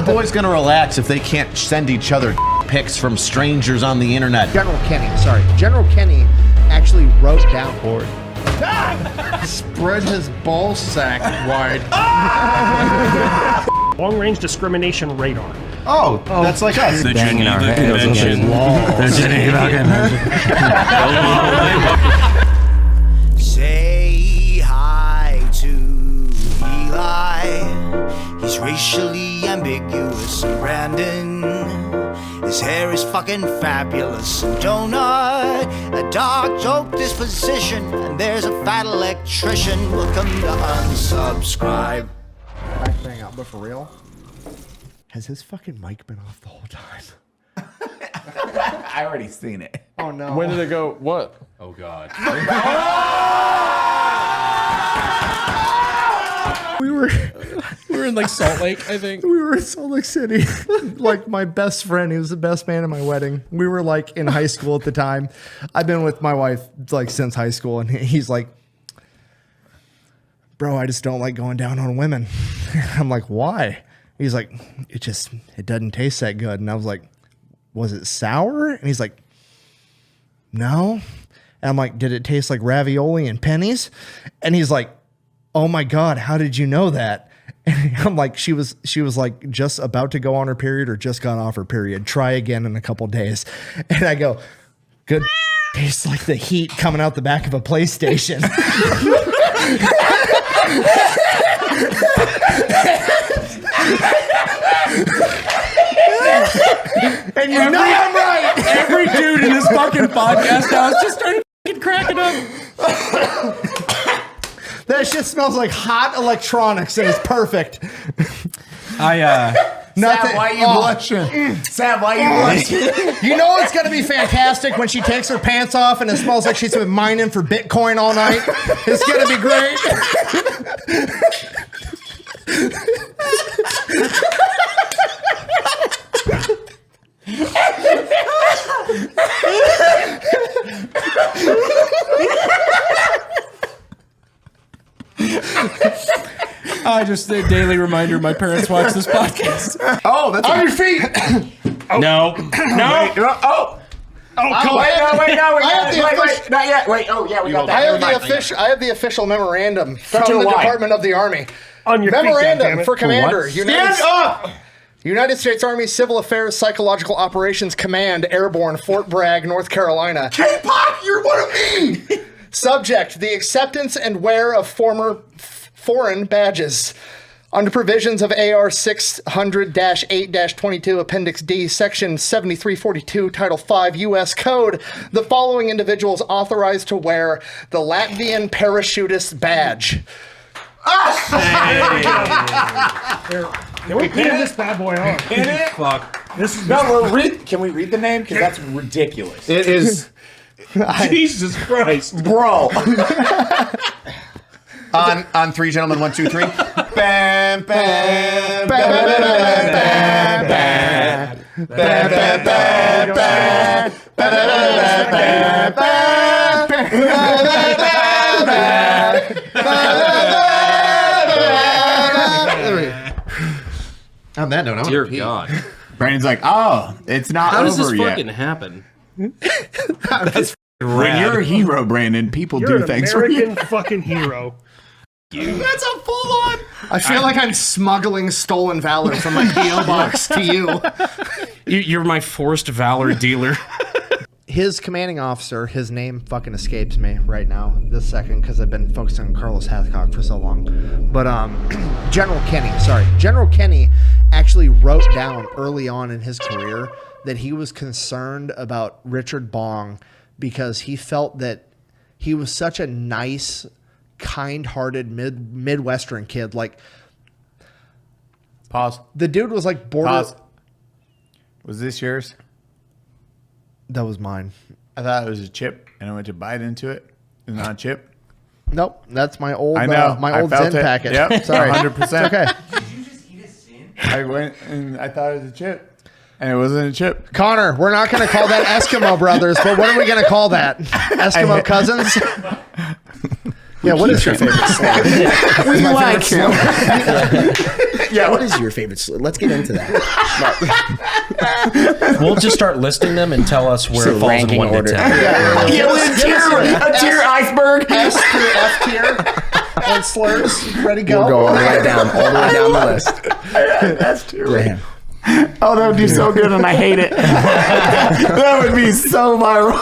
the boys gonna relax if they can't send each other pics from strangers on the internet? General Kenny actually wrote down. Spread his ball sack wide. Long-range discrimination radar. Oh, that's like us. The Geneva Convention. The Geneva Convention. Say hi to Eli. He's racially ambiguous, and Brandon, his hair is fucking fabulous. And Donut, a dark joke disposition. And there's a fat electrician. Welcome to unsubscribe. Back thing out, but for real, has his fucking mic been off the whole time? I already seen it. Oh no! When did it go? What? Oh, God. We were in like Salt Lake, I think. We were in Salt Lake City. Like my best friend, he was the best man at my wedding. We were like in high school at the time. I've been with my wife like since high school, and he's like, bro, I just don't like going down on women. I'm like, why? He's like, it doesn't taste that good. And I was like, was it sour? And he's like, no. And I'm like, did it taste like ravioli and pennies? And he's like, oh my God, how did you know that? And I'm like, she was like just about to go on her period or just got off her period. Try again in a couple days. And I go, good. Tastes like the heat coming out the back of a PlayStation. And you know I'm right. Every dude in this fucking podcast now is just starting fucking cracking up. That shit smells like hot electronics and it's perfect. Sam, why are you blushing? Sam, why are you blushing? You know it's gonna be fantastic when she takes her pants off and it smells like she's been mining for Bitcoin all night. It's gonna be great. Just a daily reminder, my parents watch this podcast. Oh, that's On your feet. No. Oh, come on. Wait, not yet. Wait, oh, yeah, we got that. I have the official memorandum from to the why. Department of the Army. On your Memorandum feet, for Commander. Stand up! United States Army Civil Affairs Psychological Operations Command, Airborne, Fort Bragg, North Carolina. K-pop, you're one of me! Subject, the acceptance and wear of foreign badges. Under provisions of AR 600-8-22, Appendix D, Section 7342, Title 5, U.S. Code, the following individuals authorized to wear the Latvian parachutist badge. Can we pin this bad boy on? Hit it? Fuck. This is Can we read the name? Because that's ridiculous. It is. Jesus Christ. Bro. On three, gentlemen. 1, 2, 3. Bam, bam, bam, bam, bam, bam, On that note, I want Dear to pee. God. Brandon's like, oh, it's not How over does this yet. fucking happen? That's When you're a hero, Brandon, people You're do an things for you. American fucking hero. That's a full on. I feel like I'm smuggling stolen valor from my P.O. box to you. You're my forced valor dealer. His commanding officer, his name fucking escapes me right now, this second, because I've been focusing on Carlos Hathcock for so long. But General Kenny actually wrote down early on in his career that he was concerned about Richard Bong because he felt that he was such a nice, kind-hearted Midwestern kid. Like, Pause. the dude was like border. Pause. Was this yours? That was mine. I thought it was a chip, and I went to bite into it. It's not a chip. Nope, that's my old I know. my I old felt Zen it. packet. Yep, Sorry, 100%. Okay. Did you just eat a sin? I went and I thought it was a chip, and it wasn't a chip. Connor, we're not going to call that Eskimo brothers, but what are we going to call that? Eskimo cousins? Yeah, what is your favorite slur? We like him. Yeah, what is your favorite slur? Let's get into that. We'll just start listing them and tell us where it falls in 1 to 10. Yeah, a tier iceberg. S through F tier and slurs. Ready, go. We'll go all the way down the list. That's true. Damn. Oh, that would be so good, and I hate it. That would be so viral.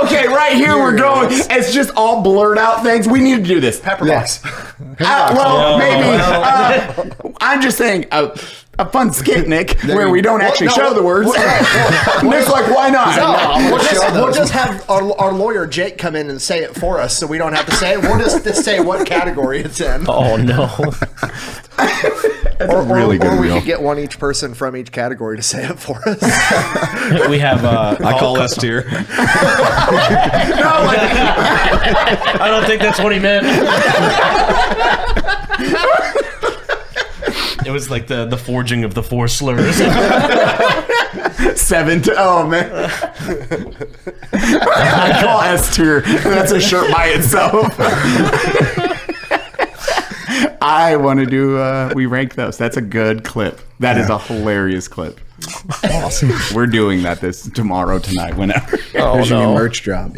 Okay, right here we're going. It's just all blurred out things. We need to do this. Pepperbox. Maybe. I'm just saying a fun skit, Nick, where we don't actually show the words. Nick's like, why not? We'll just have our lawyer Jake come in and say it for us, so we don't have to say it. We'll just say what category it's in. Oh, no. Or we could get one each person from each category to say it for us. We have... I call S tier. I don't think that's what he meant. It was like the forging of the 4 slurs. 7 to... Oh, man. I call S tier. That's a shirt by itself. I want to do... we rank those. That's a good clip. That is a hilarious clip. Awesome. We're doing that tomorrow, tonight, whenever. There's your merch drop.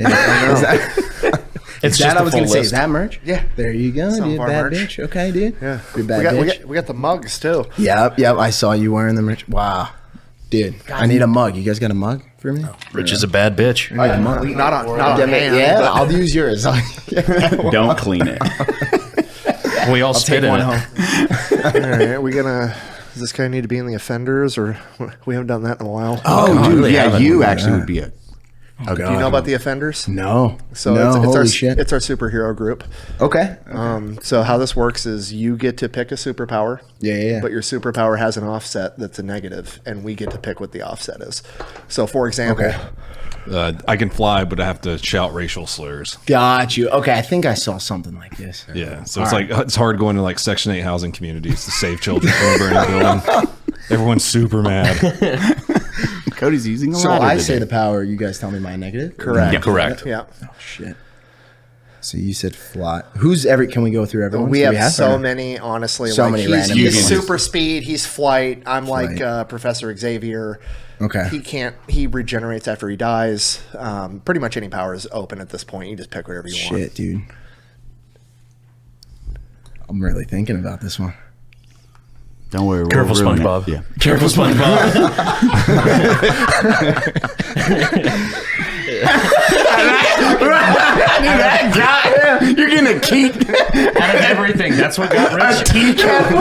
It's that just I was going to say, is that merch? Yeah. There you go, Some dude. of our Bad merch. bitch. Okay, dude. Yeah. Good bad bitch. We got the mugs too. Yep. I saw you wearing the merch. Wow. Dude, I need a mug. You guys got a mug for me? Rich is a bad bitch. I need a mug. Not on hand. Yeah, I'll use yours. Don't clean it. We all spit in it. All right, does this guy need to be in the offenders, or we haven't done that in a while? Oh, dude. really Yeah, haven't. you actually would be a... Do you know about the offenders? No. So no, it's holy our shit. it's our superhero group. Okay. So how this works is you get to pick a superpower. Yeah. But your superpower has an offset that's a negative, and we get to pick what the offset is. So, for example, I can fly, but I have to shout racial slurs. Got you. Okay, I think I saw something like this. Yeah, so it's like it's hard going to like Section 8 housing communities to save children from a burning building. Everyone's super mad. Cody's using a So ladder I today. say the power. You guys tell me my negative. correct. Yeah, correct. Yeah. Oh shit. So you said fly. Can we go through everyone? We have so many, honestly. So like many he's random ones. super speed. He's flight. I'm like Flight. Professor Xavier. Okay. He regenerates after he dies. Pretty much any power is open at this point. You just pick whatever you want. Shit, dude. I'm really thinking about this one. Don't worry. Careful, SpongeBob. Yeah. Careful, SpongeBob. That got him. You're getting a key. Out of everything, that's what got A Rich. tea kettle.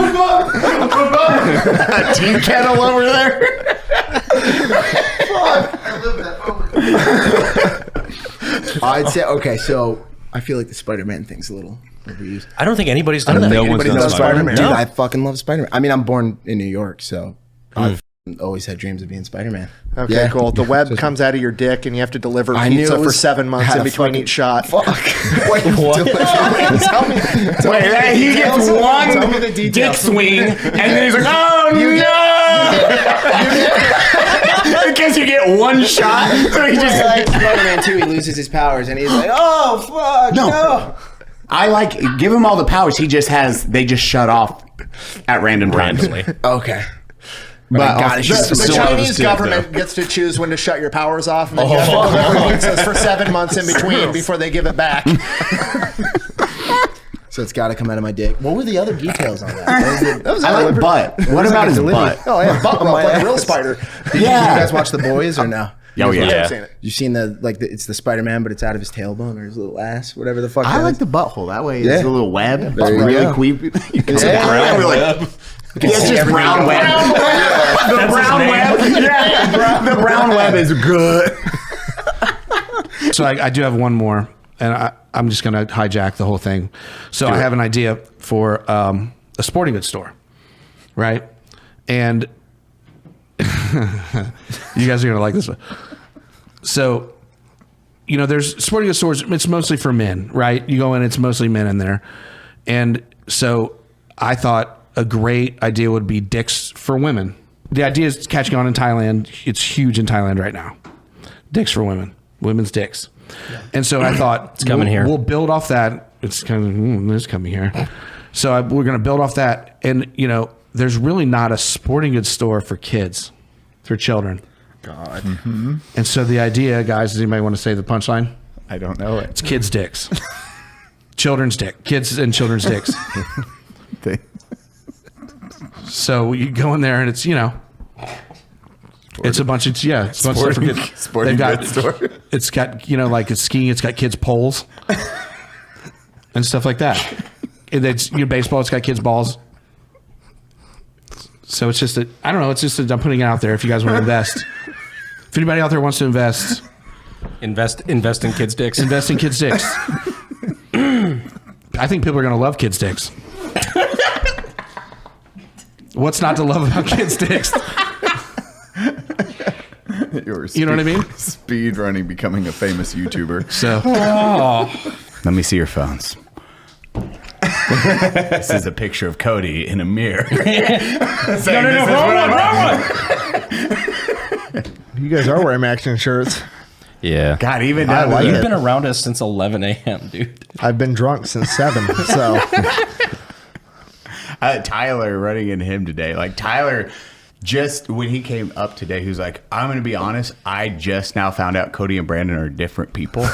A tea kettle over there. I'd say okay. So I feel like the Spider-Man thing's a little overused. I don't think anybody's done that. No one's done knows Spider-Man. Dude, No. I fucking love Spider-Man. I mean, I'm born in New York, so I've always had dreams of being Spider-Man. Okay, Yeah. cool. The web comes out of your dick, and you have to deliver I knew pizza it for was- 7 months had in a between fucking- each shot. Fuck. Wait, Tell me. Wait, he gets one me the dick details. swing, and then he's like, "Oh no!" In case you get one shot, so he just like Spider-Man 2, he loses his powers, and he's like, "Oh fuck, no!" I like give him all the powers. They just shut off at random times. Randomly. Okay. But The still out of his Chinese dick, government gets to choose when to shut your powers off, and then you have to deliver pizzas for 7 months in between before they give it back. So it's got to come out of my dick. What were the other details on that? That was I like butt. What about his butt? Oh yeah, butt rub like a real spider. Yeah. You guys watch The Boys or no? Oh, yeah. I've seen it. You seen it's the Spider-Man, but it's out of his tailbone or his little ass, whatever the fuck. I that like is. the butthole. That way, Yeah. it's a little web. There It's you really go. creepy. You can see Yeah. brown Web. It's just brown web. The brown web. Yeah. The brown web is good. So I do have one more, and I'm just going to hijack the whole thing. So I have an idea for a sporting goods store, right? And you guys are going to like this one. So, there's sporting goods stores. It's mostly for men, right? You go in, it's mostly men in there. And so I thought a great idea would be dicks for women. The idea is catching on in Thailand. It's huge in Thailand right now. Dicks for women, women's dicks. And so I thought coming here. We'll build off that it's kind of this coming here. So we're going to build off that. And, you know, there's really not a sporting goods store for kids, for children. God. Mm-hmm. And so the idea, guys, does anybody want to say the punchline? I don't know it. It's kids' dicks. Children's dick. Kids and children's dicks. So you go in there and it's, you know, it's a bunch of, it's a bunch of different kids. Sporting goods store. It's got, you know, like it's skiing, it's got kids' poles and stuff like that. And it's, you know, baseball, it's got kids' balls. So it's just I don't know, it's just I'm putting it out there if you guys want to invest. If anybody out there wants to invest Invest in kids' dicks. Invest in kids' dicks. I think people are going to love kids' dicks. What's not to love about kids' dicks? You know what I mean? Speed running, becoming a famous YouTuber. So, let me see your phones. This is a picture of Cody in a mirror. No, wrong one. You guys are wearing action shirts. Yeah. God, even I now, like You've it. been around us since 11 a.m., dude. I've been drunk since 7, so Tyler running into him today. Like Tyler, just when he came up today, he was like, "I'm going to be honest. I just now found out Cody and Brandon are different people." We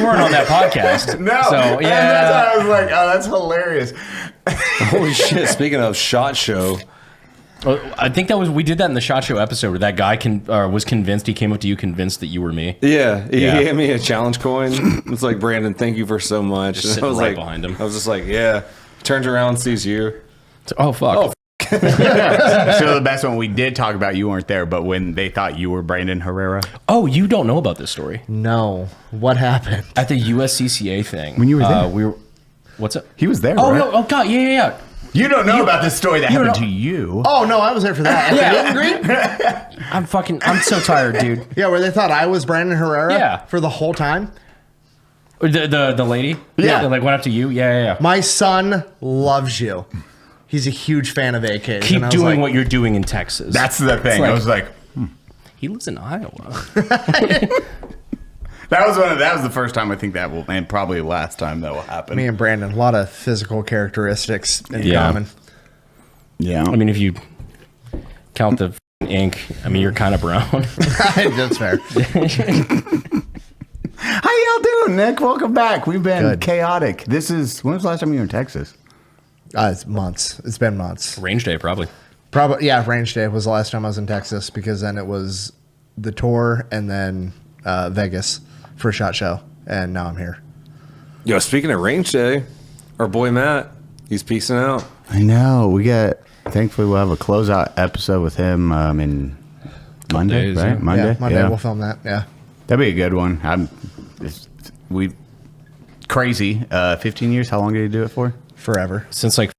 weren't on that podcast. No, So, and yeah. that's why I was like, "Oh, that's hilarious." Holy shit! Speaking of SHOT Show, I think we did that in the SHOT Show episode where that guy was convinced, he came up to you convinced that you were me. yeah, he Yeah. gave me a challenge coin. It's like, Brandon, thank you for so much. Just And sitting I was right like, behind him. I was just like, yeah. Turns around, sees you. Oh, fuck. Oh, So the best one, we did talk about, you weren't there, but when they thought you were Brandon Herrera. Oh, you don't know about this story. no. What happened? At the USCCA thing. When you were there. We were... What's up? He was there, Oh, right? no. Oh, God. Yeah. You don't know about this story that you don't happened know- to you. Oh no, I was there for that. At the meet and greet? I'm so tired, dude. Yeah, where they thought I was Brandon Herrera. Yeah. For the whole time. The lady? Yeah. That, like, went up to you? Yeah. My son loves you. He's a huge fan of AKs. Keep doing what you're doing in Texas. That's the thing. like- I was like, He lives in Iowa. that was the first time I think that will, and probably the last time that will happen. Me and Brandon, a lot of physical characteristics in Yeah. common. Yeah. I mean, if you count the ink, I mean, you're kind of brown. That's fair. How y'all doing, Nick? Welcome back. We've been Good. chaotic. When was the last time you were in Texas? It's months. It's been months. Range day, probably. Probably, yeah. Range Day was the last time I was in Texas because then it was the tour and then Vegas for a SHOT Show, and now I'm here. yo, speaking of range day, our boy Matt, he's peacing out. I know. Thankfully, we'll have a closeout episode with him in Monday, days, right? yeah. Monday. Yeah, Monday we'll film that. Yeah. That'd be a good one. Crazy. 15 years. How long did he do it for? Forever. Since, like,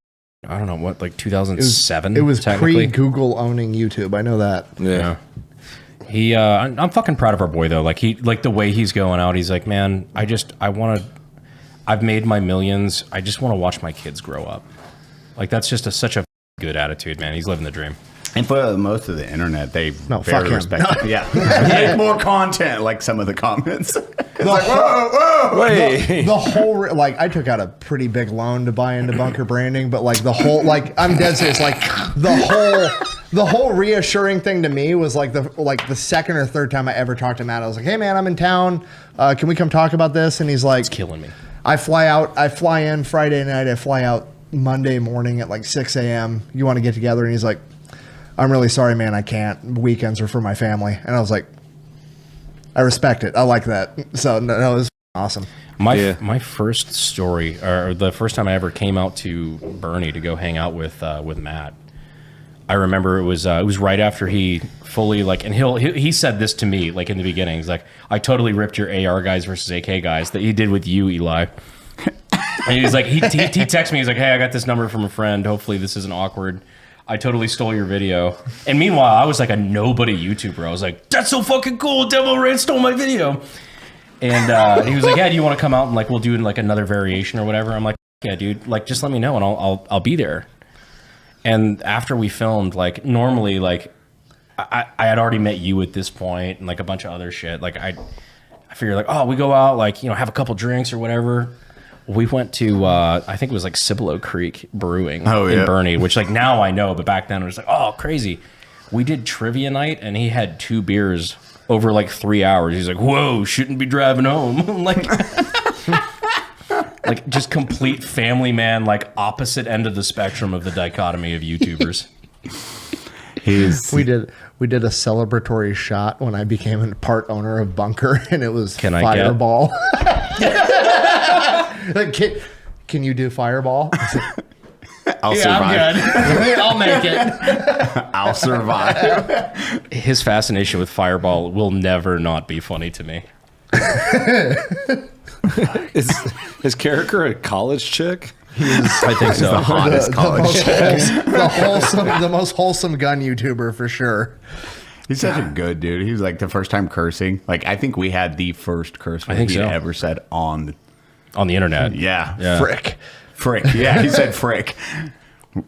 I don't know, what, like 2007? It was technically? pre-Google owning YouTube. I know that. Yeah. He, I'm fucking proud of our boy, though. Like, the way he's going out, he's like, man, I've made my millions. I just want to watch my kids grow up. Like, that's just such a good attitude, man. He's living the dream. And for most of the internet, they No, fuck very him. respect it. Yeah. Make more content, like some of the comments. It's like, whoa. Wait. The whole like I took out a pretty big loan to buy into bunker branding, but like the whole like I'm dead serious. Like the whole reassuring thing to me was like the second or third time I ever talked to Matt. I was like, hey man, I'm in town. Can we come talk about this? And he's like, It's killing me. I fly in Friday night. I fly out Monday morning at like 6 a.m. You want to get together? And he's like, I'm really sorry, man. I can't. Weekends are for my family. And I was like, I respect it. I like that. So no, it was awesome. My first story, or the first time I ever came out to Bernie to go hang out with Matt, I remember it was right after he fully like, and he said this to me like in the beginning. He's like, I totally ripped your AR guys versus AK guys that he did with you, Eli. And he's like, he texted me. He's like, hey, I got this number from a friend. Hopefully this isn't awkward. I totally stole your video. And meanwhile, I was like a nobody YouTuber. I was like, that's so fucking cool. Devil Red stole my video. And he was like, yeah, do you want to come out and like we'll do like another variation or whatever? I'm like, yeah, dude. Like, just let me know and I'll be there. And after we filmed, like normally, like I had already met you at this point and like a bunch of other shit. Like I figured like, oh, we go out, like, you know, have a couple drinks or whatever. We went to, I think it was like Cibolo Creek Brewing in Bernie, which like now I know, but back then it was like, oh, crazy. We did trivia night and he had 2 beers over like 3 hours. He's like, whoa, shouldn't be driving home. Like, like just complete family man, like opposite end of the spectrum of the dichotomy of YouTubers. We did a celebratory shot when I became a part owner of Bunker, and it was Fireball. Like, can you do Fireball? I'll survive. I'm good. I'll make it. I'll survive. His fascination with Fireball will never not be funny to me. Is Carricker a college chick? I think so. The hottest college chick. The most wholesome gun YouTuber for sure. He's such a good dude. He was like the first time cursing. Like, I think we had the first curse word he ever said on the internet. Yeah. Frick. Yeah, he said frick.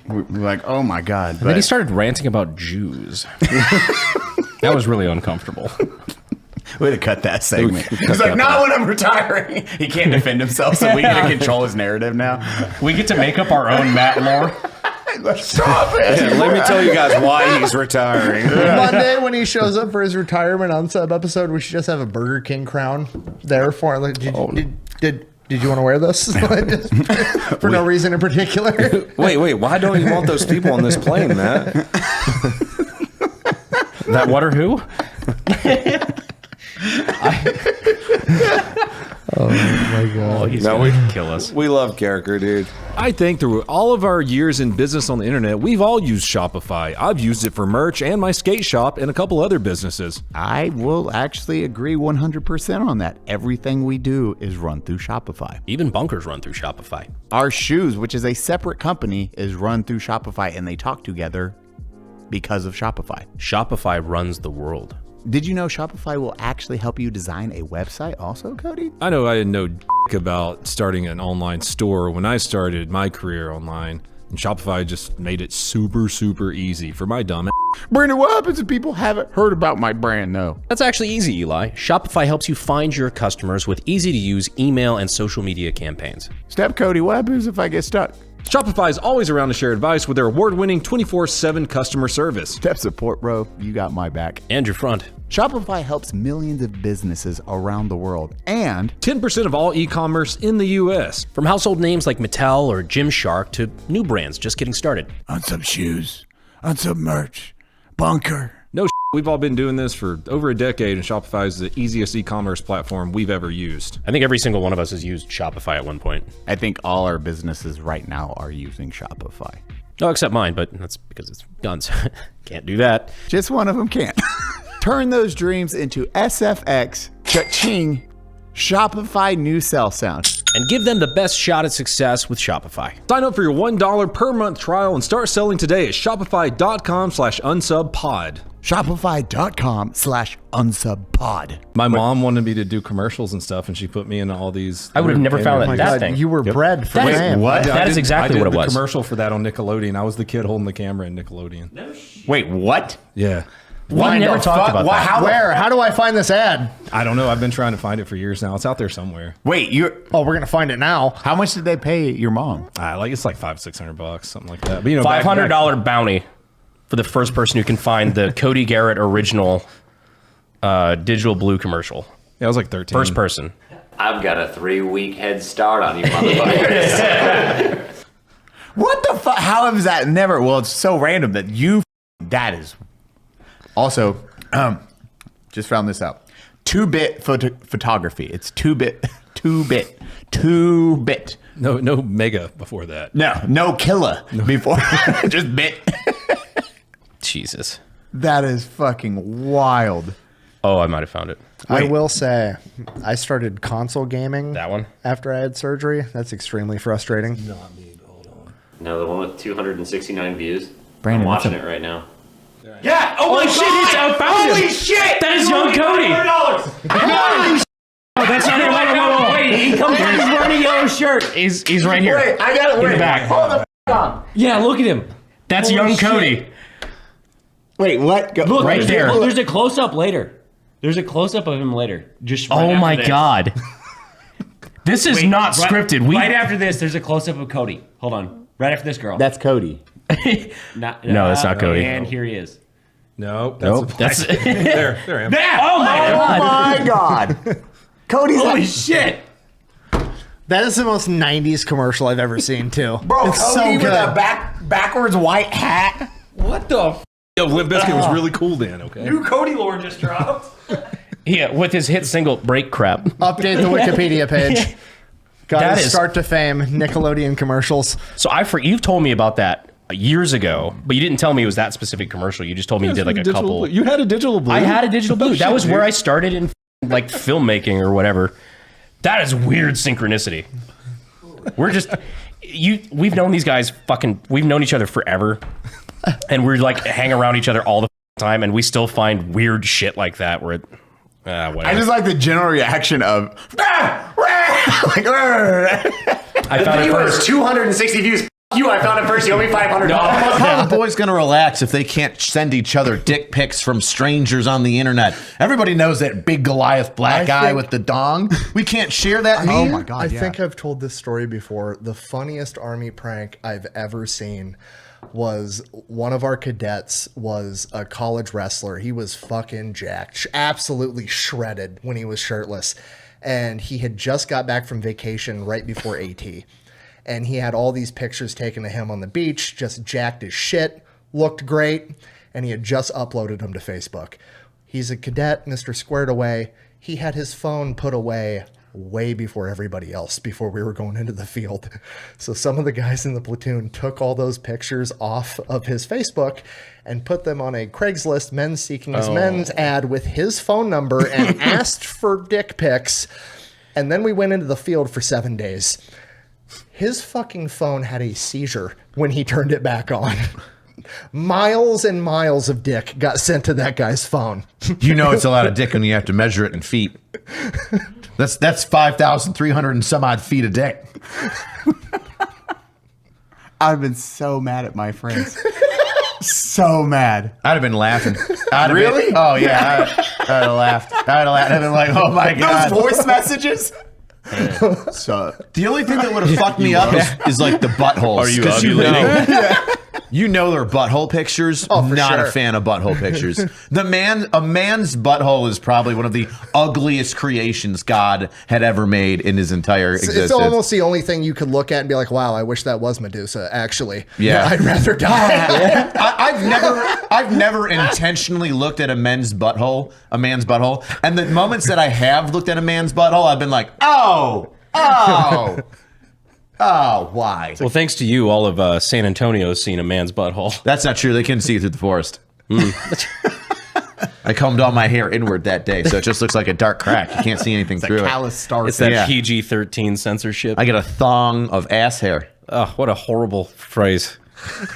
We're like, oh my God. And then he started ranting about Jews. That was really uncomfortable. We had to cut that segment. He's like, not when I'm retiring. He can't defend himself, so we get to control his narrative now. We get to make up our own Matt lore. Stop it. Yeah, let me tell you guys why he's retiring. Monday when he shows up for his retirement unsub episode, we should just have a Burger King crown there for him. Like, did you want to wear this? For no reason in particular? Wait, why don't you want those people on this plane, Matt? That what or who? Oh my God. Oh, he's gonna kill us. We love Carricker, dude. I think through all of our years in business on the internet, we've all used Shopify. I've used it for merch and my skate shop and a couple other businesses. I will actually agree 100% on that. Everything we do is run through Shopify. Even Bunkers run through Shopify. Our shoes, which is a separate company, is run through Shopify, and they talk together because of Shopify. Shopify runs the world. Did you know Shopify will actually help you design a website also, Cody? I know I didn't know about starting an online store when I started my career online, and Shopify just made it super, super easy for my dumb ass. Brandon, what happens if people haven't heard about my brand? No. That's actually easy, Eli. Shopify helps you find your customers with easy-to-use email and social media campaigns. Step Cody, what happens if I get stuck? Shopify is always around to share advice with their award-winning 24/7 customer service. Step support, bro. You got my back. And your front. Shopify helps millions of businesses around the world, and 10% of all e-commerce in the U.S. From household names like Mattel or Gymshark to new brands just getting started. On some shoes, on some merch, Bunker. No, we've all been doing this for over a decade, and Shopify is the easiest e-commerce platform we've ever used. I think every single one of us has used Shopify at one point. I think all our businesses right now are using Shopify. No, except mine, but that's because it's guns. Can't do that. Just one of them can't. Turn those dreams into SFX, cha-ching, Shopify new sell sound. And give them the best shot at success with Shopify. Sign up for your $1 per month trial and start selling today at shopify.com/unsubpod. Shopify.com/unsubpod. My mom wanted me to do commercials and stuff, and she put me in all these. I would have never found that, God, thing. you were bred for That is- fame. what? That is exactly what it I was. did the commercial for that on Nickelodeon. I was the kid holding the camera in Nickelodeon. Wait, what? Yeah. We never talked about that. How do I find this ad? I don't know. I've been trying to find it for years now. It's out there somewhere. Wait, Oh, we're gonna find it now. how much did they pay your mom? It's like $500-600, something like that. But $500 bounty for the first person who can find the Cody Garrett original digital blue commercial. Yeah, I was like 13. First person. I've got a 3-week head start on you motherfuckers. What the fuck? How is that never? Well, it's so random that that is. Also, just found this out. 2-bit photography. It's 2-bit. No mega before that. No killer before. Just bit. Jesus. That is fucking wild. Oh, I might have found it. I will say, I started console gaming. That one? After I had surgery. That's extremely frustrating. No, the one with 269 views. Brandon, I'm what's watching up? it right now. Yeah! Oh my shit, he's found him! Holy shit! That is young Cody! Holy shit! Oh, that's not him. Wait, he comes in, he's wearing a yellow shirt. He's right here. Wait, I got it. In Wait, the back. hold the f*** on. Yeah, look at him. That's young Cody. Wait, what? Go, Look, right there. There's a close-up later. There's a close up of him later. Just right Oh after my this. God. This is not scripted. Right after this, there's a close up of Cody. Hold on. Right after this girl. That's Cody. No, that's not Cody. And here he is. No, That's there I am. Oh my God. My God. Cody's Holy like, shit. That is the most 90s commercial I've ever seen, too. bro, it's Cody so with good. a backwards white hat. What the? Yo, Limp Bizkit was really cool then. Okay. New Cody lore just dropped. yeah, with his hit single "Break Crap." Update the Wikipedia page. Got That his is- start to fame, Nickelodeon commercials. So you've told me about that years ago, but you didn't tell me it was that specific commercial. You just told me you did like a couple. You had a digital blue. I had a digital blue. Oh, That shit, was dude. where I started in like filmmaking or whatever. That is weird synchronicity. We're just we've known these guys we've known each other forever, and we're like hang around each other all the time, and we still find weird shit like that where whatever. I just like the general reaction of like, I found it first. 260 views. You, I found it first. You owe me $500. How are the boys going to relax if they can't send each other dick pics from strangers on the internet? Everybody knows that big Goliath black guy with the dong. We can't share that meme. oh my God, I yeah. think I've told this story before. The funniest Army prank I've ever seen was one of our cadets was a college wrestler. He was fucking jacked, absolutely shredded when he was shirtless. And he had just got back from vacation right before AT. And he had all these pictures taken of him on the beach, just jacked as shit, looked great, and he had just uploaded them to Facebook. He's a cadet, Mr. Squared Away. He had his phone put away way before everybody else, before we were going into the field. So some of the guys in the platoon took all those pictures off of his Facebook and put them on a Craigslist men's seeking his men's ad with his phone number and asked for dick pics. And then we went into the field for 7 days. His fucking phone had a seizure when he turned it back on. Miles and miles of dick got sent to that guy's phone. You know it's a lot of dick when you have to measure it in feet. That's 5,300 and some odd feet of dick. I've been so mad at my friends. So mad. I'd have been laughing. Really? Oh yeah, I'd have laughed. I'd have laughed. I'd been like, oh my god. Those voice messages. So the only thing that would have fucked me up is like the buttholes. Are you 'Cause ovulating? You know they're butthole pictures. Oh, for Not sure. a fan of butthole pictures. A man's butthole is probably one of the ugliest creations God had ever made in his entire existence. It's almost the only thing you could look at and be like, wow, I wish that was Medusa, actually. Yeah. I'd rather die. I've never intentionally looked at a man's butthole, and the moments that I have looked at a man's butthole, I've been like, oh, why? Well, thanks to you, all of San Antonio's seen a man's butthole. That's not true. They couldn't see it through the forest. I combed all my hair inward that day, so it just looks like a dark crack. You can't see anything through it. Callous star. It's that Yeah. PG-13 censorship. I get a thong of ass hair. Oh, what a horrible phrase.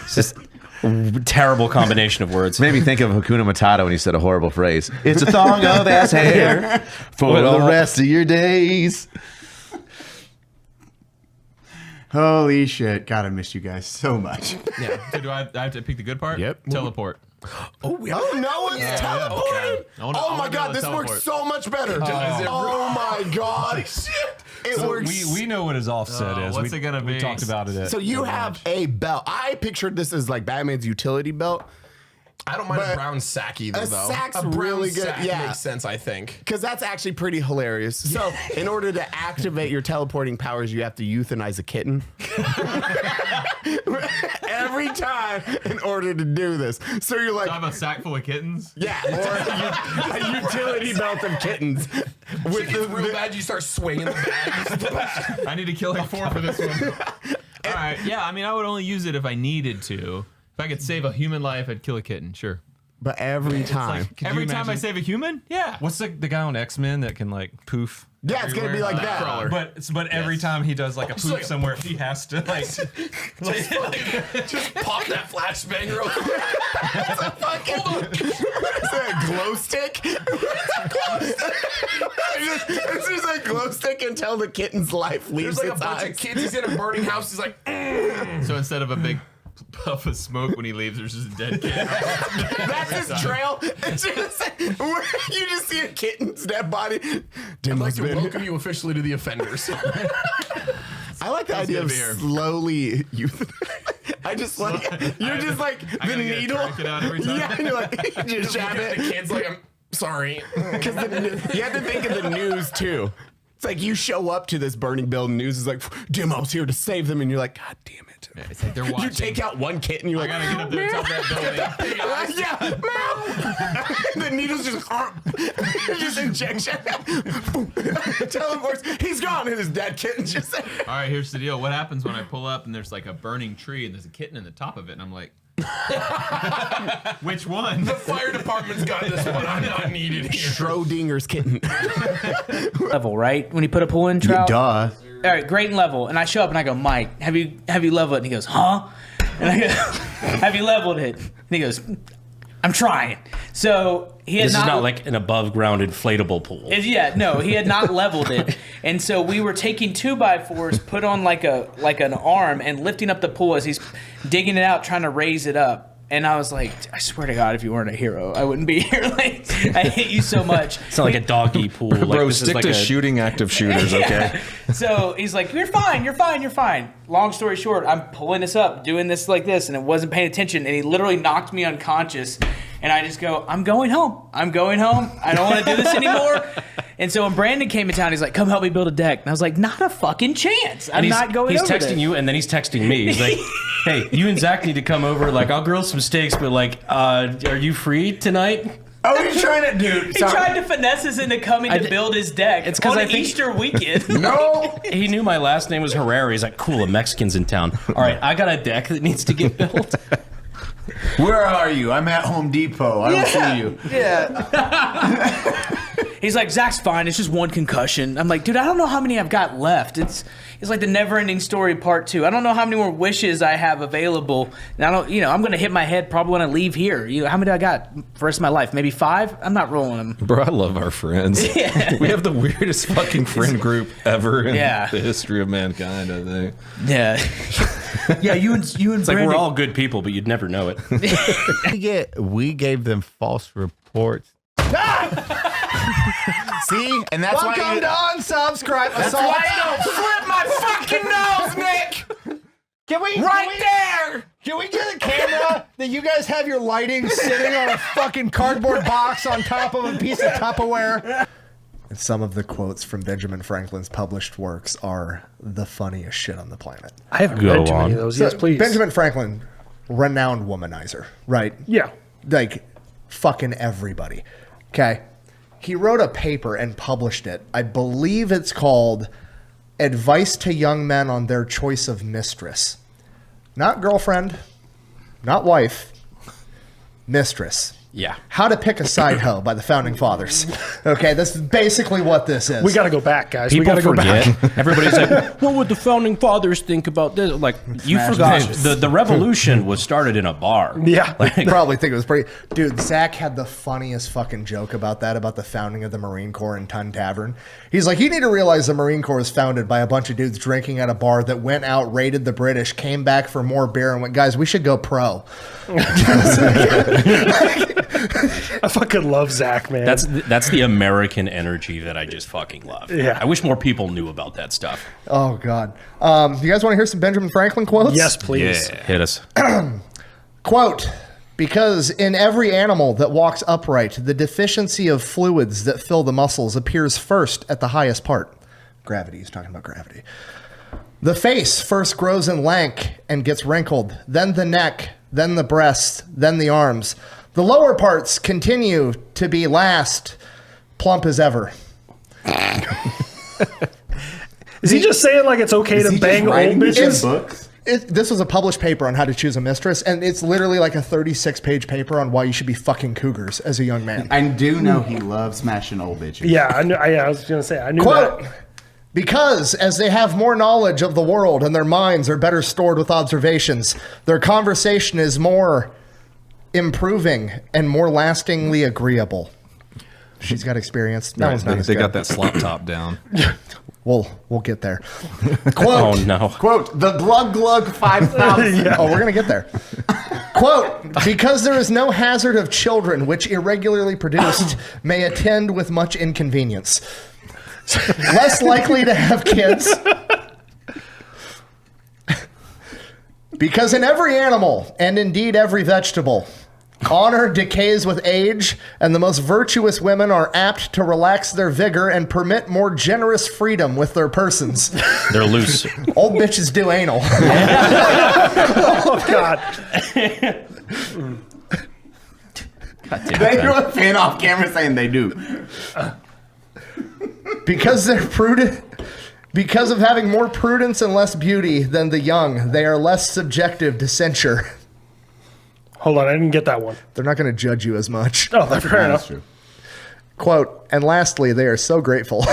It's just a terrible combination of words. Made me think of Hakuna Matata when he said a horrible phrase. It's a thong of ass hair for the rest of your days. Holy shit. God, I miss you guys so much. Yeah. So do I have to pick the good part? Yep. Teleport. Oh, no, it's teleporting. Oh my God, this works so much better. Oh my God. It works. We know what his offset is. What's it gonna be? We talked about it. So you have a belt. I pictured this as like Batman's utility belt. I don't mind But a brown sack either, a though. sack's a brown really good. sack Yeah. makes sense, I think. Because that's actually pretty hilarious. So, in order to activate your teleporting powers, you have to euthanize a kitten. Every time in order to do this. So you're like, I have a sack full of kittens. yeah, or a utility belt of kittens. With the real bad, you start swinging the bag. I need to kill like 4 for this one. All right. Yeah, I mean, I would only use it if I needed to. If I could save a human life, I'd kill a kitten. Sure. But every time. Every time I save a human? Yeah. What's the guy on X-Men that can like poof? Yeah, it's going to be like that. But every time he does like a poof somewhere, he has to like Just pop that flashbang real quick. Hold on. What is that, a glow stick? It's just a glow stick until the kitten's life leaves There's like a its bunch eyes. of kids. He's in a burning house. He's like, So instead of a big puff of smoke when he leaves. There's just a dead kid. That's his trail. You just see a kitten's dead body. I'd like to welcome you officially to the offenders. I like the idea of slowly I just like you're just like the needle. Yeah, and you're like you just jab it. The kid's like, I'm sorry. Because you have to think of the news too. It's like you show up to this burning building, news is like, Demo's here to save them, and you're like, God damn it. Yeah, it's like they're watching. You take out one kitten, you're like, I gotta get up there and top that building. Yeah, the needle's just injection. Teleports. He's gone, and his dead kitten's just there. All right, here's the deal. What happens when I pull up and there's like a burning tree and there's a kitten in the top of it, and I'm like, which one? The fire department's got this one. I'm not needed here. Schrodinger's kitten. Level, right? When you put a pull in trout. Duh. All right, great and level. And I show up and I go, Mike, have you leveled it? And he goes, huh? And I go, have you leveled it? And he goes, I'm trying. So he had This is not like an above ground inflatable pool. Yeah, no, he had not leveled it. And so we were taking 2x4s, put on like an arm, and lifting up the pool as he's digging it out, trying to raise it up. And I was like, I swear to God, if you weren't a hero, I wouldn't be here. Like, I hate you so much. It's not like a doggy pool. Bro, like, stick to shooting active shooters, okay? So he's like, you're fine. Long story short, I'm pulling this up, doing this like this, and it wasn't paying attention. And he literally knocked me unconscious. And I just go, I'm going home. I don't want to do this anymore. And so when Brandon came in town, he's like, come help me build a deck. And I was like, not a fucking chance. I'm not going He's over texting there. you, and then he's texting me. He's like, hey, you and Zach need to come over. Like, I'll grill some steaks, but like, are you free tonight? Oh, you're trying to do. He tried to finesse us into coming to build his deck. It's on Easter weekend. No. He knew my last name was Herrera. He's like, cool, a Mexican's in town. All right, I got a deck that needs to get built. Where are you? I'm at Home Depot. I don't see you. Yeah. He's like, Zach's fine. It's just one concussion. I'm like, dude, I don't know how many I've got left. It's like the never-ending story part 2. I don't know how many more wishes I have available. And I don't, I'm going to hit my head probably when I leave here. How many do I got for the rest of my life? Maybe 5? I'm not rolling them. Bro, I love our friends. Yeah. We have the weirdest fucking friend group ever in Yeah. the history of mankind, I think. Yeah. Yeah, you and It's like Brandon. we're all good people, but you'd never know it. We gave them false reports. See? And that's Welcome why you to unsubscribe. That's why you don't flip my fucking nose, Nick! Can we there! Can we get a camera that you guys have your lighting sitting on a fucking cardboard box on top of a piece of Tupperware? And some of the quotes from Benjamin Franklin's published works are the funniest shit on the planet. I haven't read too many of those. Yes, please. Benjamin Franklin, renowned womanizer, right? Yeah. Like, fucking everybody. Okay. He wrote a paper and published it. I believe it's called Advice to Young Men on Their Choice of Mistress. Not girlfriend, not wife, mistress. Yeah. How to Pick a Side Hoe by the Founding Fathers. Okay, this is basically what this is. We got to go back, guys. People we got to go back. forget. Everybody's like, what would the Founding Fathers think about this? Like, you forgot. The revolution was started in a bar. Yeah. You probably think it was pretty. Dude, Zach had the funniest fucking joke about that, about the founding of the Marine Corps in Tun Tavern. He's like, you need to realize the Marine Corps was founded by a bunch of dudes drinking at a bar that went out, raided the British, came back for more beer, and went, guys, we should go pro. I fucking love Zach, man. That's the American energy that I just fucking love. Yeah. I wish more people knew about that stuff. Oh, God. You guys want to hear some Benjamin Franklin quotes? Yes, please. Yeah. Hit us. Quote, because in every animal that walks upright, the deficiency of fluids that fill the muscles appears first at the highest part. Gravity. He's talking about gravity. The face first grows in lank and gets wrinkled, then the neck, then the breast, then the arms. The lower parts continue to be last, plump as ever. Is he just saying like it's okay to bang old bitches? Books? This was a published paper on how to choose a mistress, and it's literally like a 36-page paper on why you should be fucking cougars as a young man. I do know he loves smashing old bitches. Yeah, I was going to say, I knew Quote, that. because as they have more knowledge of the world and their minds are better stored with observations, their conversation is more improving and more lastingly agreeable. She's got experience. That one's not as They good. got that slop top down. We'll get there. Oh no! Quote, the Glug Glug 5000. Oh, we're going to get there. Quote, because there is no hazard of children which irregularly produced may attend with much inconvenience. Less likely to have kids. Because in every animal, and indeed every vegetable, honor decays with age, and the most virtuous women are apt to relax their vigor and permit more generous freedom with their persons. They're loose. Old bitches do anal. Oh, God. They drew a fan off camera saying they do. Because they're prudent. Because of having more prudence and less beauty than the young, they are less subjective to censure. Hold on, I didn't get that one. They're not going to judge you as much. Oh, that's fair enough. True. Quote, and lastly, they are so grateful. They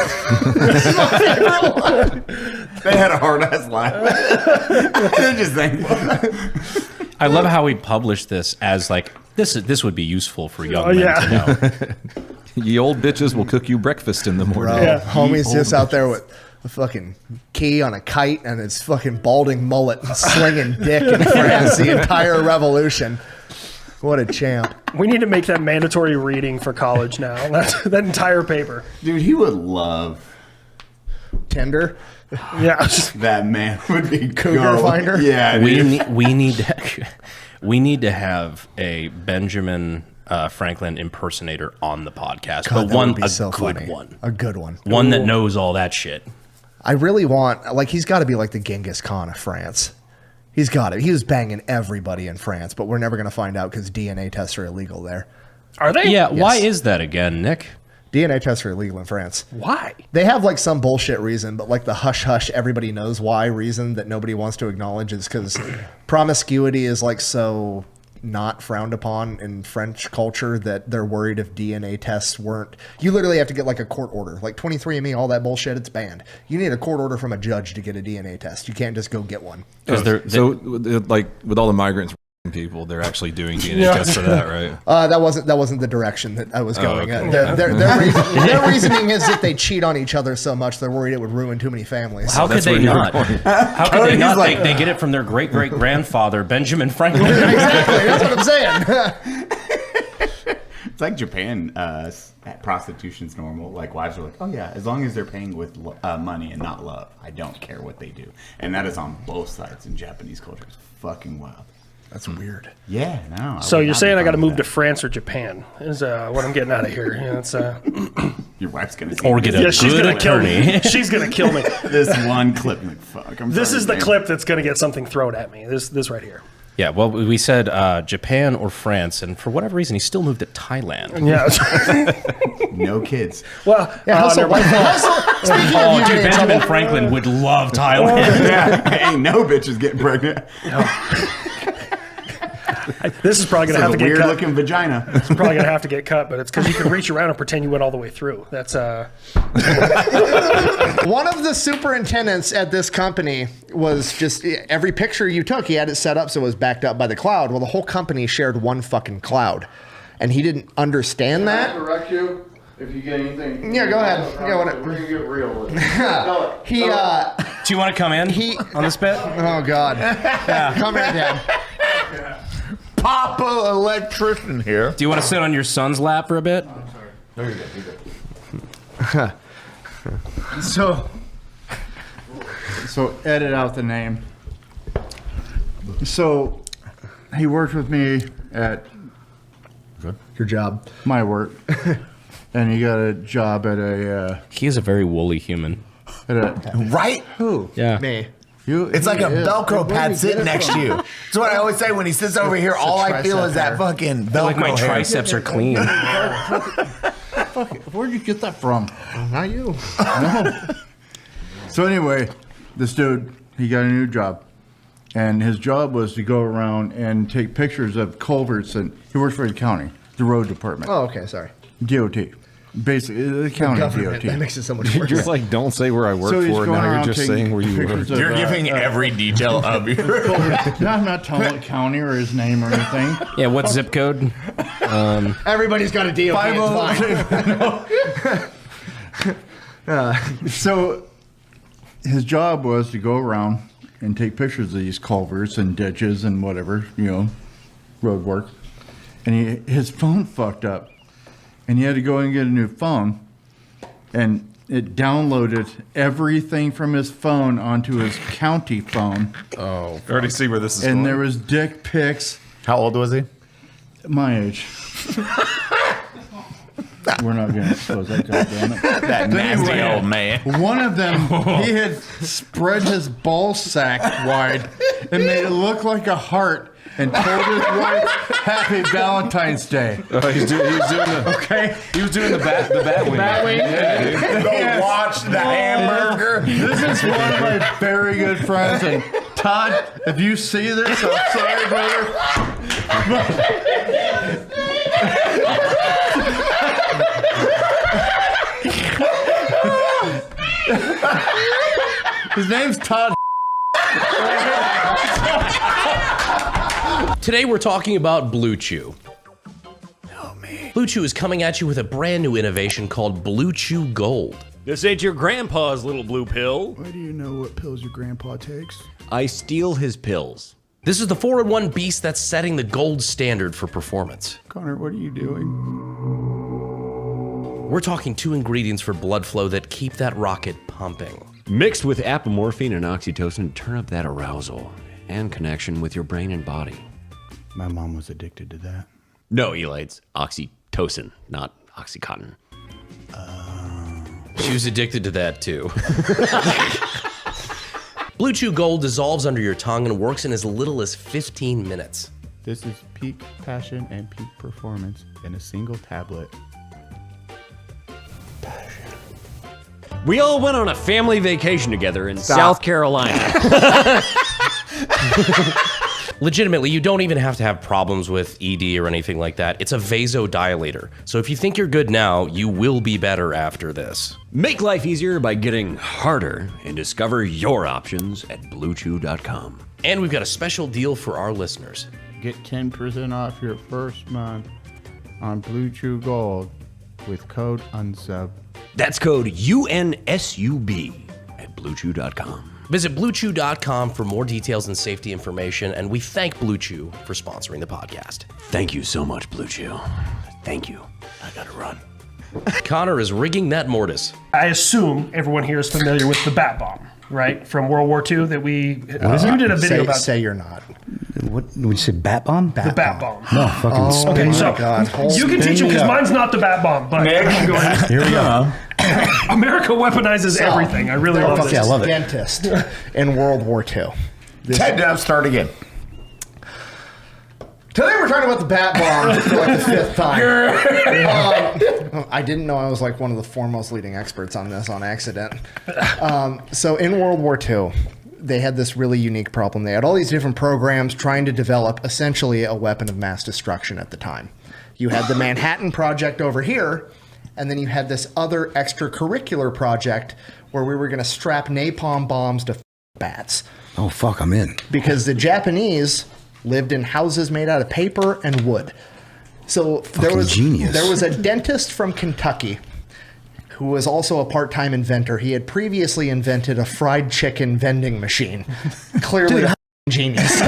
had a hard ass laugh. They're just thankful. I love how he published this as like this would be useful for young men to know. Ye old bitches will cook you breakfast in the morning. Bro, homie's just out there with a fucking key on a kite and his fucking balding mullet and slinging dick in France the entire revolution. What a champ. We need to make that mandatory reading for college now. That entire paper. Dude, he would love Tinder. Yeah. That man would be Cougar finder. Yeah, dude. we need to have a Benjamin Franklin impersonator on the podcast, God, but that one would be a so good funny. one, A good one. one that knows all that shit. I really want, like, he's got to be like the Genghis Khan of France. He's got it. He was banging everybody in France, but we're never going to find out because DNA tests are illegal there. Are they? Yeah. Yes. Why is that again, Nick? DNA tests are illegal in France. Why? They have like some bullshit reason, but like the hush hush, everybody knows why reason that nobody wants to acknowledge is because promiscuity is like so not frowned upon in French culture that they're worried if DNA tests weren't. You literally have to get like a court order, like 23andMe, all that bullshit. It's banned. You need a court order from a judge to get a DNA test. You can't just go get one. So, like with all the migrants people, they're actually doing DNA tests for that, right? That wasn't the direction that I was going. Okay. Their reasoning is that they cheat on each other so much they're worried it would ruin too many families. How could they not? How could they not? They get it from their great great grandfather Benjamin Franklin. Exactly. That's what I'm saying. It's like Japan. Prostitution's normal. Like wives are like, oh yeah, as long as they're paying with money and not love, I don't care what they do. And that is on both sides in Japanese culture. It's fucking wild. That's weird. Yeah, no. So you're saying I got to move to France or Japan? Is what I'm getting out of here. Yeah, it's your wife's gonna or get a she's good gonna attorney. kill me. She's gonna kill me. This one clip, like, fuck. This is the clip that's gonna get something thrown at me. This right here. Yeah, well, we said Japan or France, and for whatever reason, he still moved to Thailand. Yeah. No kids. Well, Speaking of you dude, being in Benjamin trouble, Franklin would love Thailand. Yeah, ain't no bitches getting pregnant. This is probably gonna It's have like to a get weird cut. looking vagina. It's probably gonna have to get cut, but it's because you can reach around and pretend you went all the way through. That's one of the superintendents at this company was just every picture you took, he had it set up so it was backed up by the cloud. Well, the whole company shared one fucking cloud, and he didn't understand that. Direct you if you get anything. Yeah, go ahead. We're gonna get real with it. He Do you want to come in on this bit? Oh God. Come here, Dad. Papa Electrician here. Do you want to sit on your son's lap for a bit? No, you're good. So edit out the name. So he worked with me at your job, my work, and he got a job at a. He is a very woolly human. Right? Who? Yeah. Me. It's like a Velcro pad sitting next to you. That's what I always say when he sits over here. All I feel is that fucking Velcro. Like my hair. triceps are clean. Where'd you get that from? Not you. No. So anyway, this dude, he got a new job. And his job was to go around and take pictures of culverts. And he works for the county, the road department. Oh, okay. Sorry. DOT. Basically, the county DOT. That makes it so much worse. You're like, don't say where I work he's for. going Now you're around just taking saying where you work. pictures of, You're giving every detail of your. No, I'm not telling what county or his name or anything. Yeah, what zip code? Everybody's got a DOP. So his job was to go around and take pictures of these culverts and ditches and whatever, road work. And his phone fucked up. And he had to go and get a new phone. And it downloaded everything from his phone onto his county phone. Oh, I already see where this is and going. There was dick pics. How old was he? My age. We're not going to expose that, goddammit. That nasty old man. One of them, he had spread his ball sack wide and made it look like a heart and told his wife Happy Valentine's Day. He was doing the okay. He was doing the bat wing. Go watch the hamburger. This is one of my very good friends, and Todd, if you see this, I'm sorry, brother. His name's Todd. Today we're talking about Blue Chew. Oh man. Blue Chew is coming at you with a brand new innovation called Blue Chew Gold. This ain't your grandpa's little blue pill. Why do you know what pills your grandpa takes? I steal his pills. This is the 4-in-1 beast that's setting the gold standard for performance. Connor, what are you doing? We're talking 2 ingredients for blood flow that keep that rocket pumping. Mixed with apomorphine and oxytocin to turn up that arousal and connection with your brain and body. My mom was addicted to that. No, Eli, it's oxytocin, not Oxycontin. She was addicted to that too. Blue Chew Gold dissolves under your tongue and works in as little as 15 minutes. This is peak passion and peak performance in a single tablet. We all went on a family vacation together in South Carolina. Legitimately, you don't even have to have problems with ED or anything like that. It's a vasodilator. So if you think you're good now, you will be better after this. Make life easier by getting harder and discover your options at BlueChew.com. And we've got a special deal for our listeners. Get 10% off your first month on Blue Chew Gold with code UNSUB. That's code UNSUB at BlueChew.com. Visit BlueChew.com for more details and safety information, and we thank Blue Chew for sponsoring the podcast. Thank you so much, Blue Chew. Thank you. I gotta run. Connor is rigging that mortise. I assume everyone here is familiar with the bat bomb, right? From World War II that you did a video about. Say you're not. What would you say? Bat bomb? The bat bomb. No, fucking. Okay, so you can teach him because mine's not the bat bomb, but Here we go. America weaponizes everything. I really love this. Yeah, I love it. Dentist in World War II. Ted, now start again. Today we're talking about the bat bomb for like the 5th time. I didn't know I was like one of the foremost leading experts on this on accident. So in World War II, they had this really unique problem. They had all these different programs trying to develop essentially a weapon of mass destruction at the time. You had the Manhattan Project over here, and then you had this other extracurricular project where we were going to strap napalm bombs to bats. Oh, fuck, I'm in. Because the Japanese lived in houses made out of paper and wood. So there was a dentist from Kentucky who was also a part-time inventor. He had previously invented a fried chicken vending machine. Clearly a genius.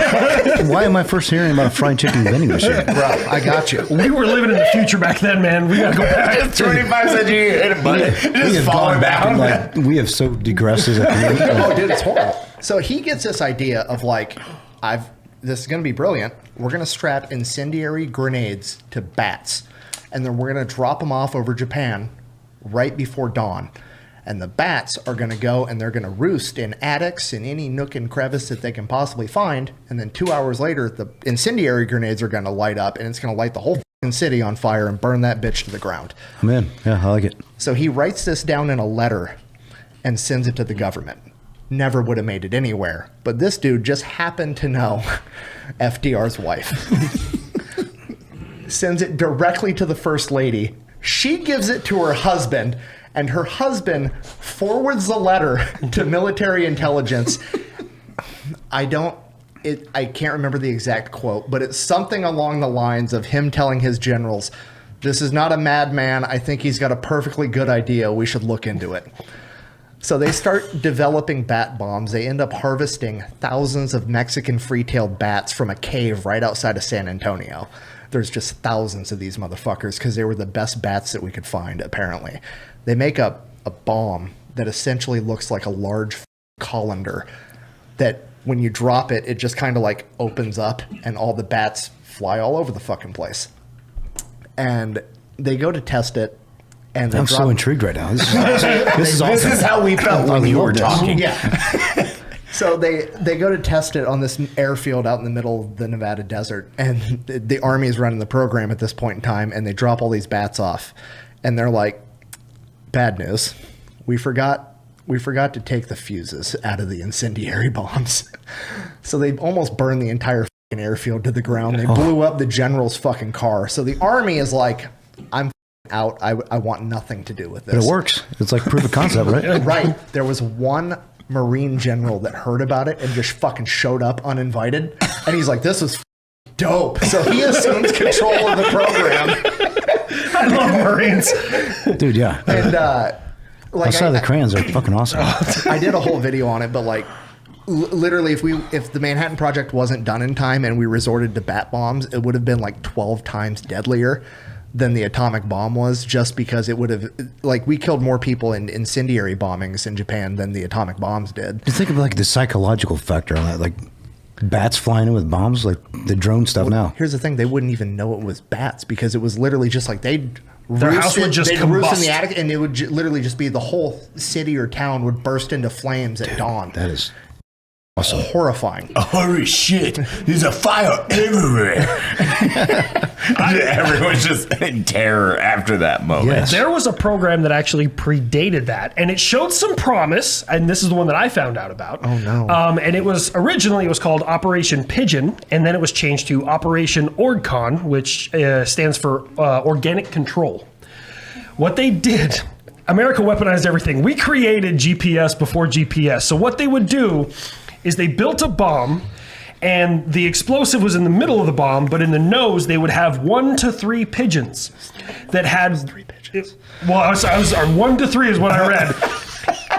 Why am I first hearing about a fried chicken vending machine? Bro, I got you. We were living in the future back then, man. We gotta go back. 25 cents you hit a button. We have gone back and like we have so digressed as a community. Oh, dude, it's horrible. So he gets this idea of like, this is going to be brilliant. We're going to strap incendiary grenades to bats, and then we're going to drop them off over Japan right before dawn. And the bats are going to go and they're going to roost in attics in any nook and crevice that they can possibly find. And then 2 hours later, the incendiary grenades are going to light up, and it's going to light the whole fucking city on fire and burn that bitch to the ground. I'm in. Yeah, I like it. So he writes this down in a letter and sends it to the government. Never would have made it anywhere. But this dude just happened to know FDR's wife. Sends it directly to the first lady. She gives it to her husband, and her husband forwards the letter to military intelligence. I don't I can't remember the exact quote, but it's something along the lines of him telling his generals, "This is not a madman. I think he's got a perfectly good idea. We should look into it." So they start developing bat bombs. They end up harvesting thousands of Mexican free-tailed bats from a cave right outside of San Antonio. There's just thousands of these motherfuckers because they were the best bats that we could find, apparently. They make a bomb that essentially looks like a large colander that when you drop it, it just kind of like opens up and all the bats fly all over the fucking place. And they go to test it. And I'm so intrigued right now. This is awesome. This is how we felt when you were talking. Yeah. So they go to test it on this airfield out in the middle of the Nevada desert, and the Army is running the program at this point in time, and they drop all these bats off, and they're like, "Bad news, we forgot to take the fuses out of the incendiary bombs." So they almost burned the entire fucking airfield to the ground. They blew up the general's fucking car. So the Army is like, "I'm out. I want nothing to do with this." But it works. It's like proof of concept, right? Right. There was one Marine general that heard about it and just fucking showed up uninvited. And he's like, "This is dope." So he assumes control of the program. I love Marines. Dude, yeah. And outside the crayons are fucking awesome. I did a whole video on it, but like literally if the Manhattan Project wasn't done in time and we resorted to bat bombs, it would have been like 12 times deadlier than the atomic bomb was, just because it would have, like, we killed more people in incendiary bombings in Japan than the atomic bombs did. Just think of like the psychological factor on that, like bats flying in with bombs, like the drone stuff now. Here's the thing, they wouldn't even know it was bats because it was literally just like Their house would just roost in the combust. attic, and it would literally just be the whole city or town would burst into flames at dawn. That is awesome. Horrifying. Holy shit, there's a fire everywhere. Everyone's just in terror after that moment. There was a program that actually predated that, and it showed some promise, and this is the one that I found out about. Oh, no. And it was called Operation Pigeon, and then it was changed to Operation OrgCon, which stands for Organic Control. What they did, America weaponized everything. We created GPS before GPS. So what they would do is they built a bomb, and the explosive was in the middle of the bomb, but in the nose they would have 1 to 3 pigeons that had 3 pigeons. Well, I was 1 to 3 is what I read.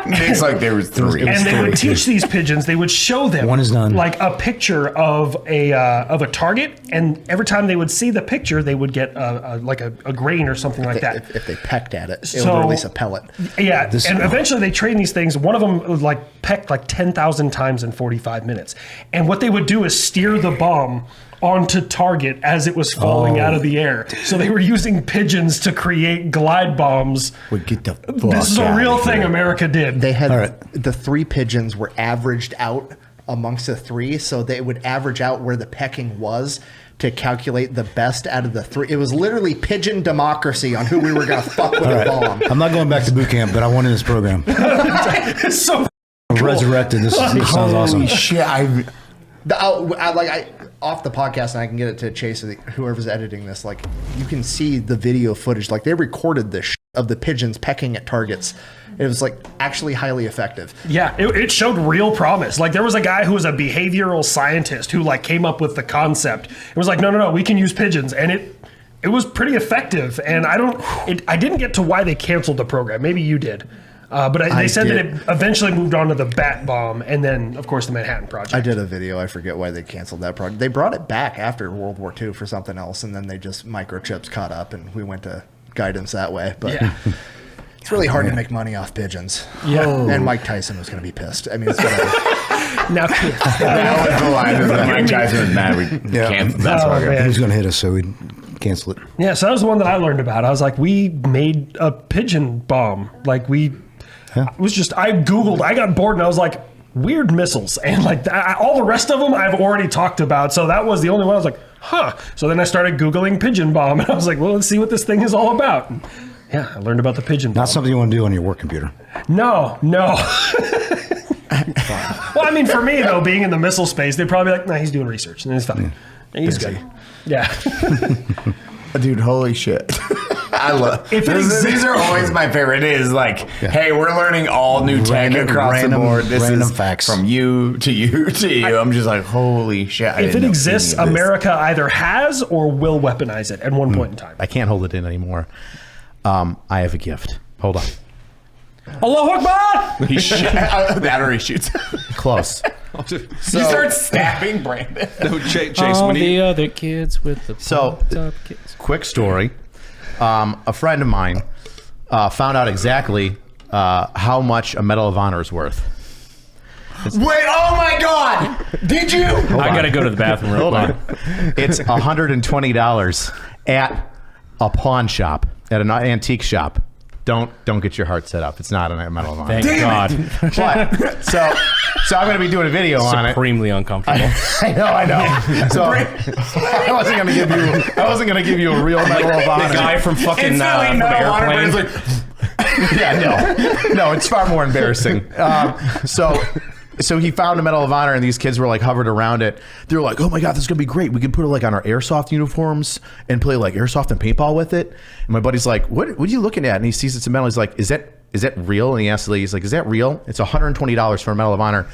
It's like there was 3. And they would teach these pigeons. They would show them One is done. like a picture of a target, and every time they would see the picture, they would get a grain or something like that. If they pecked at it, it would release a pellet. Yeah, and eventually they trained these things. One of them would like pecked like 10,000 times in 45 minutes. And what they would do is steer the bomb onto target as it was falling out of the air. So they were using pigeons to create glide bombs. Get the fuck This is a out real of thing here. America did. They had the 3 pigeons were averaged out amongst the 3, so they would average out where the pecking was to calculate the best out of the 3. It was literally pigeon democracy on who we were going to fuck with a bomb. I'm not going back to boot camp, but I want in this program. It's so Resurrected. This sounds awesome. Holy shit, off the podcast, and I can get it to Chase, whoever's editing this, like, you can see the video footage. Like, they recorded this of the pigeons pecking at targets. It was, like, actually highly effective. Yeah, it showed real promise. Like, there was a guy who was a behavioral scientist who, like, came up with the concept. It was like, no, we can use pigeons. And it was pretty effective. And I didn't get to why they canceled the program. Maybe you did. But they said that it eventually moved on to the bat bomb, and then, of course, the Manhattan Project. I did a video. I forget why they canceled that project. They brought it back after World War II for something else, and then they just microchips caught up, and we went to guidance that way. But it's really hard to make money off pigeons. Yeah. And Mike Tyson was going to be pissed. I mean, it's whatever. Now, that was the line. Mike Tyson was mad. We canceled that program. He was going to hit us, so we'd cancel it. Yeah, so that was the one that I learned about. I was like, we made a pigeon bomb. Like, I Googled, I got bored, and I was like, weird missiles. And like all the rest of them I've already talked about. So that was the only one I was like, huh. So then I started Googling pigeon bomb, and I was like, well, let's see what this thing is all about. And yeah, I learned about the pigeon bomb. Not something you want to do on your work computer. No. Well, I mean, for me, though, being in the missile space, they'd probably be like, nah, he's doing research, and he's fine. He's good. Yeah. Dude, holy shit. I love If it these are always my favorite. It is like, hey, we're learning all new tech across the board. This is facts from you to you to you. I'm just like, holy shit. If it exists, America either has or will weaponize it at one point in time. I can't hold it in anymore. I have a gift. Hold on. Allahu Akbar! That or he shoots. Close. So, you start stabbing Brandon. No, Chase, All when the other kids with the kids. Quick story. A friend of mine found out exactly how much a Medal of Honor is worth. Wait, oh my God! Did you? I gotta go to the bathroom real quick. It's $120 at a pawn shop, at an antique shop. Don't get your heart set up. It's not a Medal of Honor. Thank God. But, so I'm going to be doing a video on it. Supremely uncomfortable. I know. So I wasn't going to give you a real Medal of Honor. The guy from fucking from the airplane. No, it's far more embarrassing. So he found a Medal of Honor, and these kids were like hovered around it. They were like, "Oh my God, this is gonna be great. We can put it like on our airsoft uniforms and play like airsoft and paintball with it." And my buddy's like, "What are you looking at?" And he sees it's a medal. He's like, "Is that real?" And he asks the lady, he's like, "Is that real?" It's $120 for a Medal of Honor.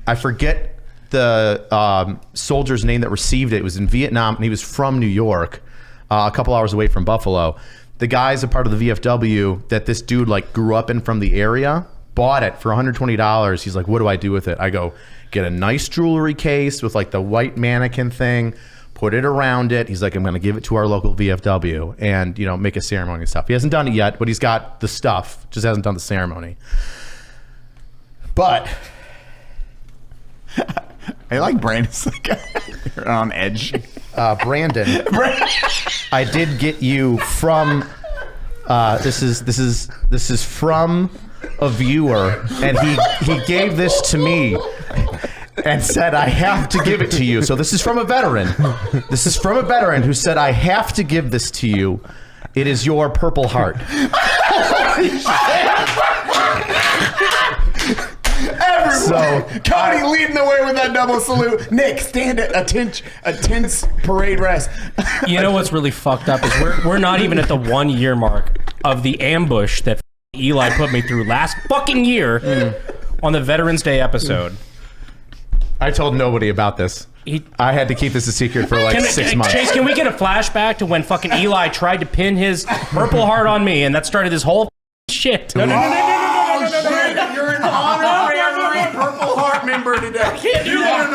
I forget the soldier's name that received it. It was in Vietnam, and he was from New York, a couple hours away from Buffalo. The guy's a part of the VFW that this dude like grew up in from the area. Bought it for $120. He's like, "What do I do with it?" I go, "Get a nice jewelry case with like the white mannequin thing, put it around it." He's like, "I'm going to give it to our local VFW and, make a ceremony and stuff." He hasn't done it yet, but he's got the stuff, just hasn't done the ceremony. But I like Brandon's like you're on edge. Brandon, I did get you from this is from a viewer, and he gave this to me and said, "I have to give it to you." So this is from a veteran. This is from a veteran who said, "I have to give this to you. It is your Purple Heart." Everyone, Cody leading the way with that double salute. Nick, stand at a tense parade rest. You know what's really fucked up is we're not even at the 1 year mark of the ambush that Eli put me through last fucking year on the Veterans Day episode. I told nobody about this. I had to keep this a secret for like 6 months. Chase, can we get a flashback to when fucking Eli tried to pin his Purple Heart on me, and that started this whole shit? No. You're an honorary Purple Heart member today. I can't do that.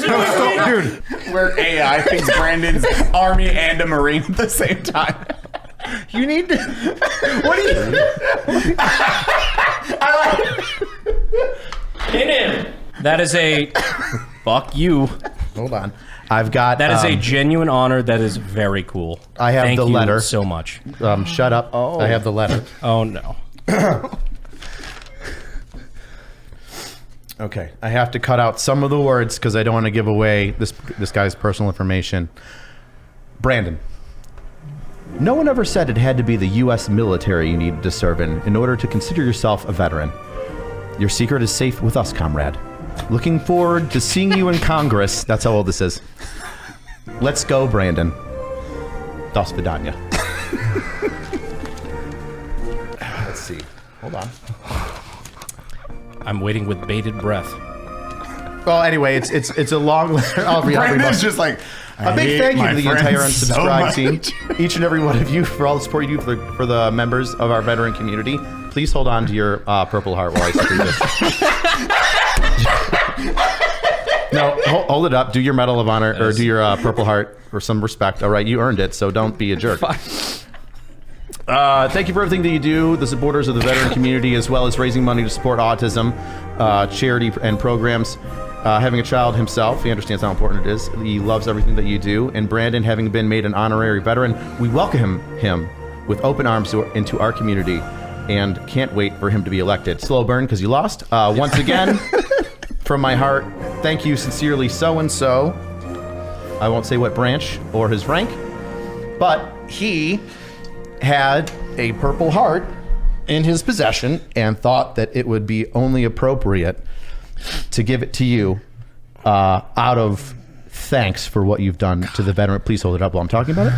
No, dude. Where AI thinks Brandon's Army and a Marine at the same time. You need to. What do you? Pin him. That is a fuck you. Hold on. I've got. That is a genuine honor. That is very cool. I have Thank the you letter so much. Shut up. Oh. I have the letter. Oh no. Okay, I have to cut out some of the words because I don't want to give away this guy's personal information. Brandon. No one ever said it had to be the U.S. military you needed to serve in order to consider yourself a veteran. Your secret is safe with us, comrade. Looking forward to seeing you in Congress. That's how old this is. Let's go, Brandon. Dos vidania. Let's see. Hold on. I'm waiting with bated breath. Well, anyway, it's a long letter. I'll read Brandon's just like, a big thank you to the entire unsubscribed team, each and every one of you, for all the support you do for the members of our veteran community. Please hold on to your Purple Heart while I read this. No, hold it up. Do your Medal of Honor or do your Purple Heart for some respect. All right, you earned it, so don't be a jerk. Thank you for everything that you do, the supporters of the veteran community, as well as raising money to support autism, charity and programs. Having a child himself, he understands how important it is. He loves everything that you do. And Brandon, having been made an honorary veteran, we welcome him with open arms into our community and can't wait for him to be elected. Slow burn because you lost. Once again, from my heart, thank you sincerely, so-and-so. I won't say what branch or his rank, but he had a Purple Heart in his possession and thought that it would be only appropriate to give it to you out of thanks for what you've done to the veteran. Please hold it up while I'm talking about it.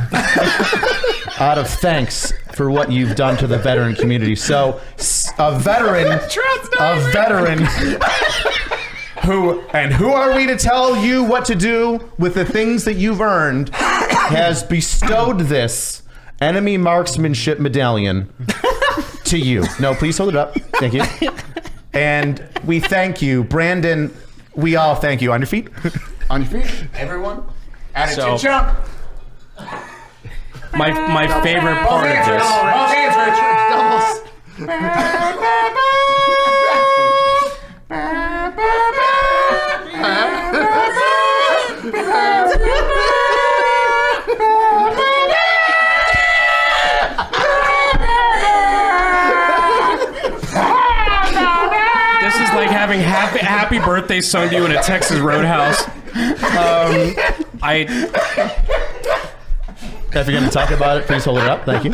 out of thanks for what you've done to the veteran community. So, a veteran who are we to tell you what to do with the things that you've earned, has bestowed this enemy marksmanship medallion to you. No, please hold it up. Thank you. And we thank you, Brandon. We all thank you. On your feet. On your feet, everyone. Add a So- jump. My favorite part of this. Both hands, Richard. This is like having happy birthday sung to you in a Texas Roadhouse. If you're going to talk about it, please hold it up. Thank you.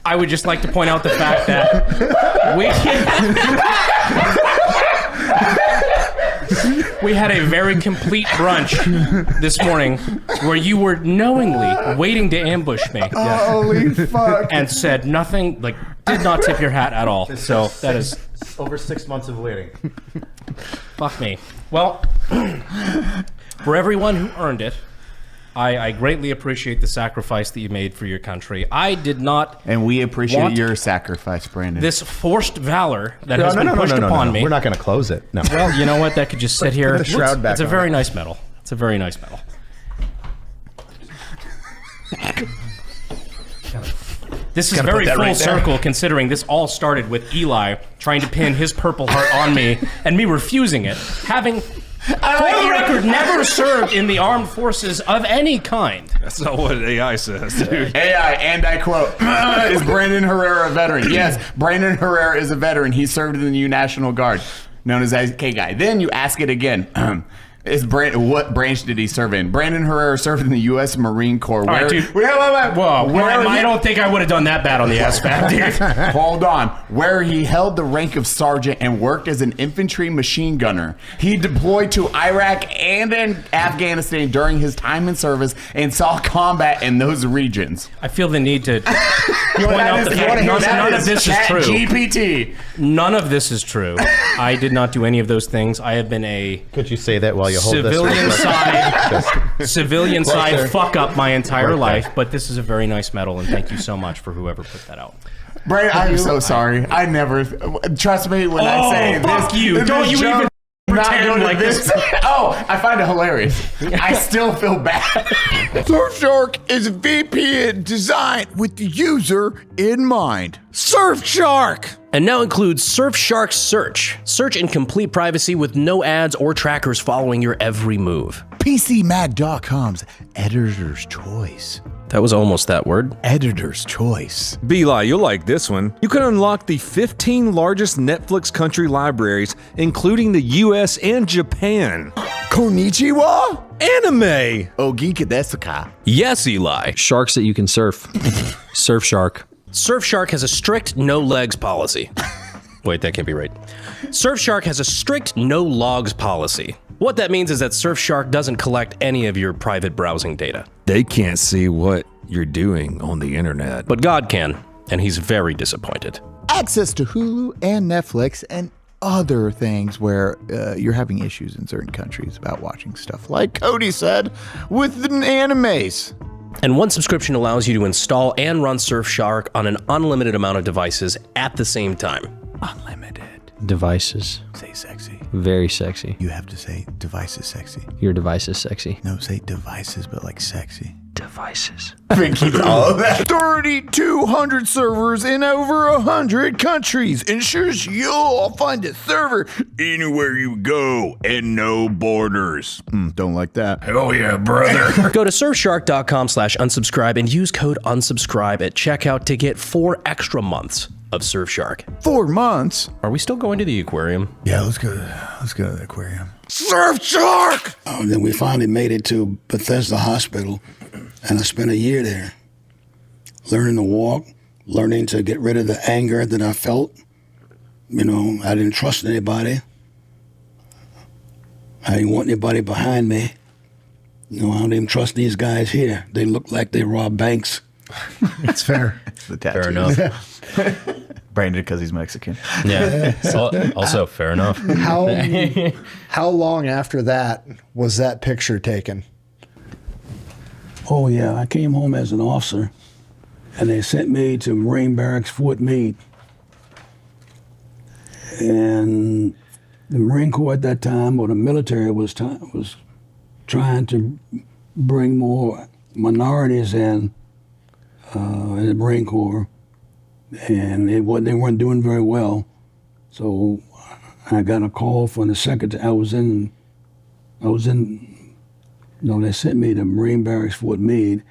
I would just like to point out the fact that we had a very complete brunch this morning where you were knowingly waiting to ambush me. Holy fuck. And said nothing, like, did not tip your hat at all. So that is over 6 months of waiting. Fuck me. Well, for everyone who earned it, I greatly appreciate the sacrifice that you made for your country. I did not. And we appreciate want your sacrifice, Brandon. this forced valor that has been pushed upon me. We're not going to close it. No. Well, you know what? That could just sit here. Put the shroud back It's a on very it. nice medal. It's a very nice medal. This is Gotta very put that full right there. circle, considering this all started with Eli trying to pin his Purple Heart on me and me refusing it. Having, for the record, never served in the armed forces of any kind. That's not what AI says, dude. AI, and I quote, is Brandon Herrera a veteran? Yes, Brandon Herrera is a veteran. He served in the U National Guard, known as IK Guy. Then you ask it again. What branch did he serve in? Brandon Herrera served in the U.S. Marine Corps. All right, dude. Whoa, I don't think I would have done that bad on the SBAT, dude. Hold on. Where he held the rank of sergeant and worked as an infantry machine gunner. He deployed to Iraq and in Afghanistan during his time in service and saw combat in those regions. I feel the need to point out the fact none of this is true. GPT. None of this is true. I did not do any of those things. I have been a Could you say that while you hold civilian this? civilian Right there. side fuck up my entire Right life, there. but this is a very nice medal, and thank you so much for whoever put that out. Brandon, I'm so sorry. I never, trust me when I say fuck this. you. this Don't you joke even not pretend go to like this. Oh, I find it hilarious. I still feel bad. Surfshark is VPN designed with the user in mind. Surfshark! And now includes Surfshark Search. Search in complete privacy with no ads or trackers following your every move. PCMag.com's editor's choice. That was almost that word. Editor's choice. Beli, you'll like this one. You can unlock the 15 largest Netflix country libraries, including the US and Japan. Konnichiwa? Anime! Oginka desuka? Yes, Eli. Sharks that you can surf. Surfshark. Surfshark has a strict no legs policy. Wait, that can't be right. Surfshark has a strict no logs policy. What that means is that Surfshark doesn't collect any of your private browsing data. They can't see what you're doing on the internet. But God can, and he's very disappointed. Access to Hulu and Netflix and other things where you're having issues in certain countries about watching stuff, like Cody said, with the animes. And one subscription allows you to install and run Surfshark on an unlimited amount of devices at the same time. Unlimited. Devices. Say sexy. Very sexy. You have to say devices sexy. Your device is sexy. No, say devices, but like sexy. Devices. Keep all of that. 3,200 servers in over 100 countries ensures you'll find a server anywhere you go and no borders. Don't like that. Hell yeah, brother. Go to surfshark.com/unsubscribe and use code unsubscribe at checkout to get 4 extra months of Surfshark. 4 months? Are we still going to the aquarium? Yeah, let's go to the aquarium. Surfshark! Then we finally made it to Bethesda Hospital, and I spent a year there, learning to walk, learning to get rid of the anger that I felt. You know, I didn't trust anybody. I didn't want anybody behind me. I don't even trust these guys here. They look like they rob banks. It's fair. It's the tattoos. Fair enough. Branded because he's Mexican. Yeah. Also, fair enough. How long after that was that picture taken? Oh, yeah. I came home as an officer, and they sent me to Marine Barracks, Fort Meade. And the Marine Corps at that time, or the military, was trying to bring more minorities in the Marine Corps, and they weren't doing very well. So I got a call from the secretary. They sent me to Marine Barracks, Fort Meade,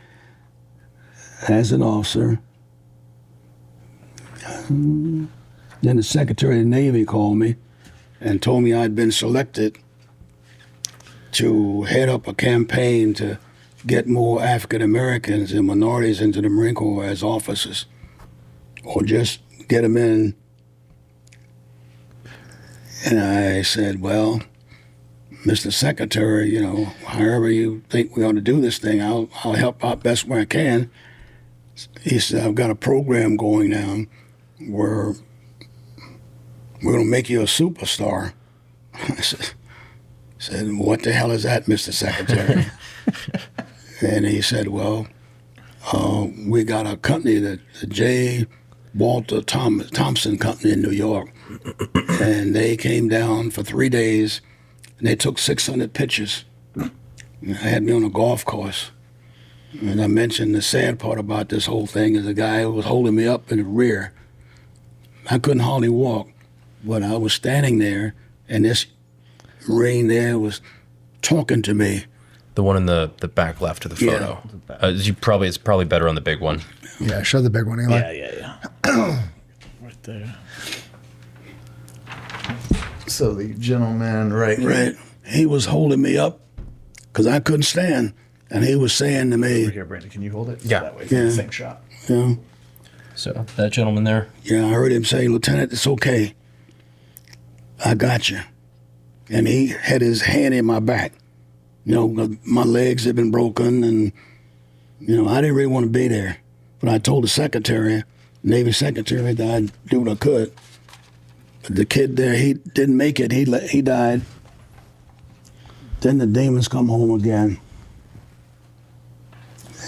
as an officer. Then the Secretary of the Navy called me and told me I'd been selected to head up a campaign to get more African Americans and minorities into the Marine Corps as officers, or just get them in. And I said, well, Mr. Secretary, however you think we ought to do this thing, I'll help out best where I can. He said, I've got a program going now where we're going to make you a superstar. I said, what the hell is that, Mr. Secretary? And he said, well, we got a company, the J. Walter Thompson Company in New York, and they came down for 3 days, and they took 600 pictures. They had me on a golf course. And I mentioned the sad part about this whole thing is the guy who was holding me up in the rear. I couldn't hardly walk, but I was standing there, and this Marine there was talking to me. The one in the back left of the photo. Yeah. It's probably better on the big one. Yeah, show the big one, Eli. Yeah. Right there. So the gentleman right He was holding me up because I couldn't stand, and he was saying to me, Over here, Brandon, can you hold it? Yeah. That way, the same shot. Yeah. So that gentleman there. Yeah, I heard him say, Lieutenant, it's okay. I got you. And he had his hand in my back. My legs had been broken, and, I didn't really want to be there. But I told the secretary, Navy secretary, that I'd do what I could. But the kid there, he didn't make it. He died. Then the demons come home again.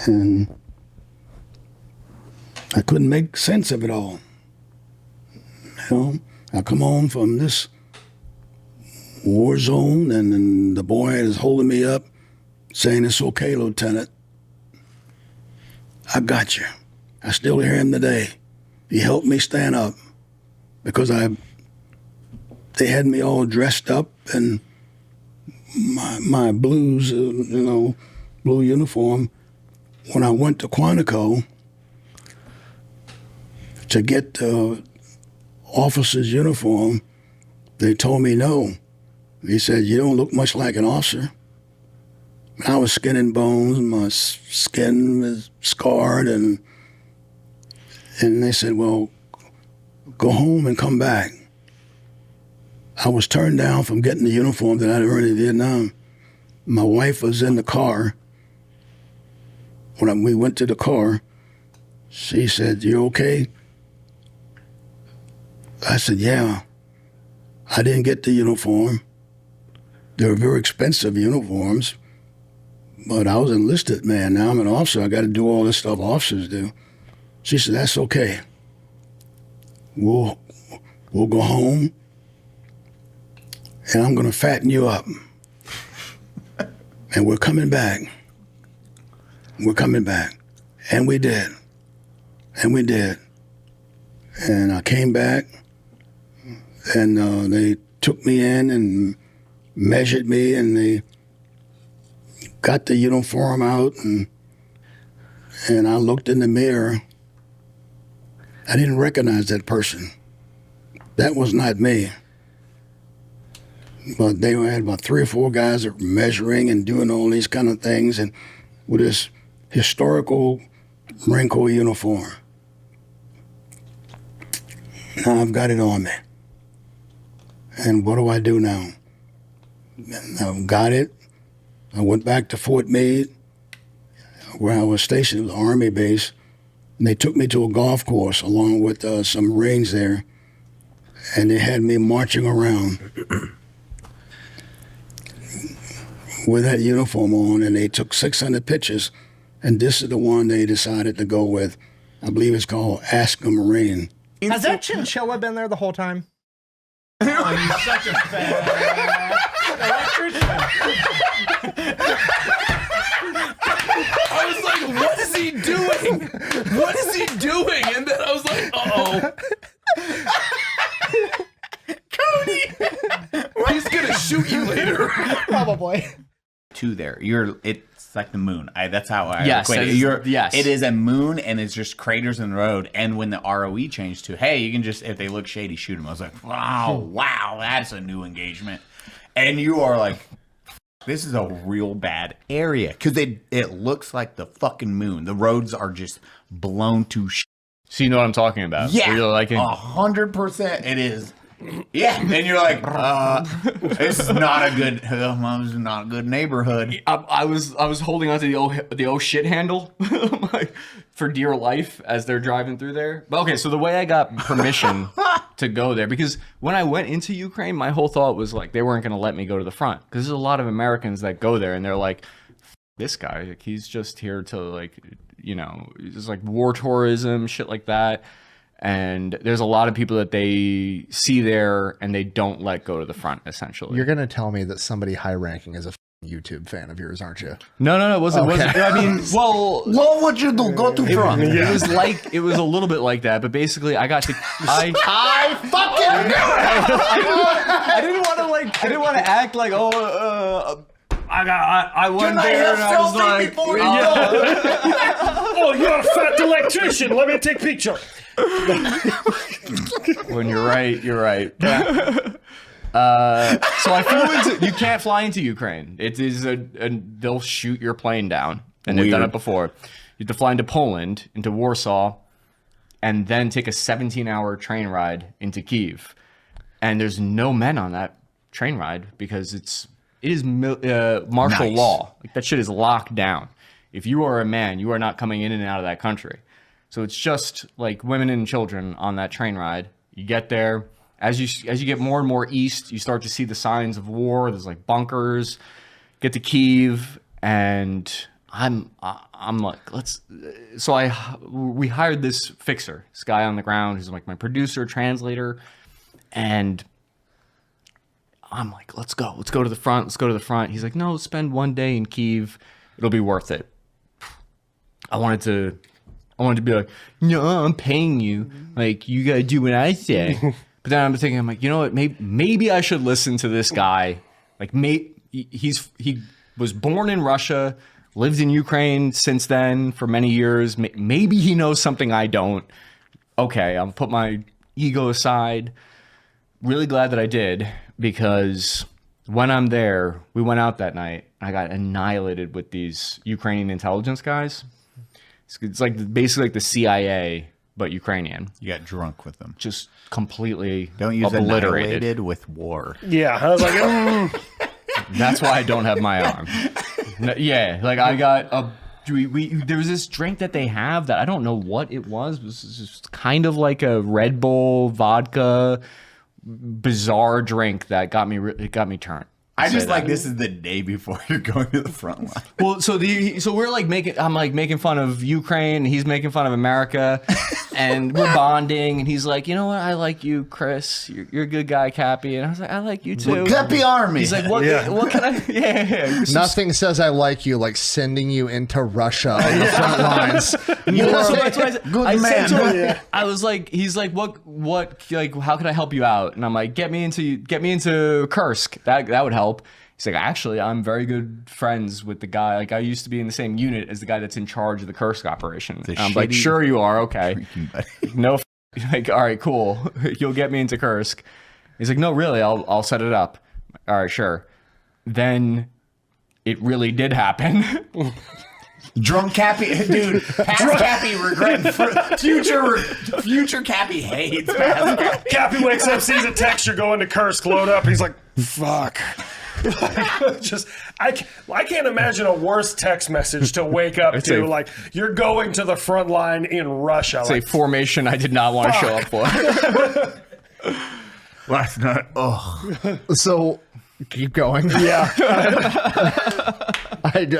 And I couldn't make sense of it all. I come home from this war zone, and then the boy is holding me up, saying, it's okay, Lieutenant. I got you. I still hear him today. He helped me stand up because they had me all dressed up in my blues, blue uniform. When I went to Quantico to get the officer's uniform, they told me no. He said, you don't look much like an officer. I was skin and bones, my skin was scarred, and they said, well, go home and come back. I was turned down from getting the uniform that I'd earned in Vietnam. My wife was in the car. When we went to the car, she said, you okay? I said, yeah. I didn't get the uniform. They were very expensive uniforms, but I was enlisted, man. Now I'm an officer. I got to do all this stuff officers do. She said, that's okay. We'll go home, and I'm going to fatten you up. And we're coming back. We're coming back. And we did. And we did. And I came back, and they took me in and measured me, and they got the uniform out, and I looked in the mirror. I didn't recognize that person. That was not me. But they had about 3 or 4 guys that were measuring and doing all these kind of things, and with this historical Marine Corps uniform. Now I've got it on me. And what do I do now? I've got it. I went back to Fort Meade, where I was stationed, it was an Army base, and they took me to a golf course along with some Marines there, and they had me marching around with that uniform on, and they took 600 pictures, and this is the one they decided to go with. I believe it's called Ask a Marine. Has that chinchilla been there the whole time? Oh, you're such a fat electrician. I was like, what is he doing? What is he doing? And then I was like, uh-oh. Cody! He's gonna shoot you later. Probably. To there. It's like the moon. That's how I Yes, equate it. yes. It is a moon, and it's just craters in the road. And when the ROE changed to, hey, you can just, if they look shady, shoot them. I was like, wow, that's a new engagement. And you are like, this is a real bad area. Because it looks like the fucking moon. The roads are just blown to shit. So you know what I'm talking about? Yeah, You're like 100% it is. Yeah, and you're like, this is not a good neighborhood. I was holding onto the old shit handle like, for dear life as they're driving through there. But okay, so the way I got permission to go there, because when I went into Ukraine, my whole thought was like they weren't going to let me go to the front because there's a lot of Americans that go there and they're like, this guy, like, he's just here to like, just like war tourism, shit like that. And there's a lot of people that they see there and they don't let go to the front, essentially. You're going to tell me that somebody high ranking is a YouTube fan of yours, aren't you? No, it wasn't. Okay. I mean, well, what would you do? Go to front. It was a little bit like that, but basically, I fucking I didn't want to act like I went there and I was like, oh, you're a fat electrician. Let me take a picture. When you're right. So I flew into. You can't fly into Ukraine. It is they'll shoot your plane down, and they've done it before. You have to fly into Poland, into Warsaw, and then take a 17-hour train ride into Kyiv. And there's no men on that train ride because it is martial law. Like, that shit is locked down. If you are a man, you are not coming in and out of that country. So it's just like women and children on that train ride. You get there. As you get more and more east, you start to see the signs of war. There's like bunkers. Get to Kyiv, and I'm like, we hired this fixer, this guy on the ground who's like my producer, translator, and I'm like, let's go to the front. He's like, no, spend one day in Kyiv. It'll be worth it. I wanted to be like, no, I'm paying you. Like, you gotta do what I say. But then I'm thinking, I'm like, you know what? Maybe I should listen to this guy. Like, he was born in Russia, lived in Ukraine since then for many years. Maybe he knows something I don't. Okay, I'll put my ego aside. Really glad that I did, because when I'm there, we went out that night. I got annihilated with these Ukrainian intelligence guys. It's like basically like the CIA, but Ukrainian. You got drunk with them. Just completely Don't use obliterated. annihilated with war. Yeah, I was like, That's why I don't have my arm. Yeah, like I got a. There was this drink that they have that I don't know what it was. It was just kind of like a Red Bull vodka, bizarre drink that got me turned. I just like this is the day before you're going to the front line. Well, so we're like I'm like making fun of Ukraine, and he's making fun of America, and we're bonding, and he's like, you know what, I like you, Chris. You're a good guy, Cappy, and I was like, I like you too. Cappy Army. He's like, what can I? Yeah. Nothing says I like you like sending you into Russia on the front lines. So that's what I said. Good man. Said to him, I was like, he's like, what, like, how can I help you out? And I'm like, get me into Kursk. That would help. He's like, actually, I'm very good friends with the guy. Like, I used to be in the same unit as the guy that's in charge of the Kursk operation. And I'm like, sure you are. Okay. No, like, all right, cool. You'll get me into Kursk. He's like, no, really, I'll set it up. All right, sure. Then it really did happen. Drunk Cappy, dude. Past Cappy regret. Future Cappy hates past Cappy. Cappy wakes up, sees a texture going to Kursk, load up. He's like, fuck. Just I can't imagine a worse text message to wake up to. Like, you're going to the front line in Russia. It's a formation I did not want to show up for. Last night. Oh. So keep going. Yeah.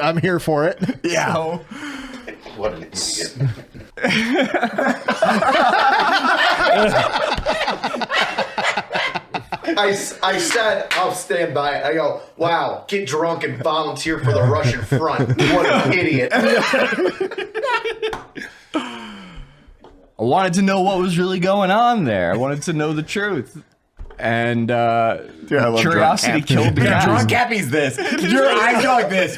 I'm here for it. Yeah. So, What an idiot. I said, I'll stand by it. I go, wow, get drunk and volunteer for the Russian front. What an idiot. I wanted to know what was really going on there. I wanted to know the truth. And curiosity killed the cat. Drunk Cappy's this. Your eyes go like this.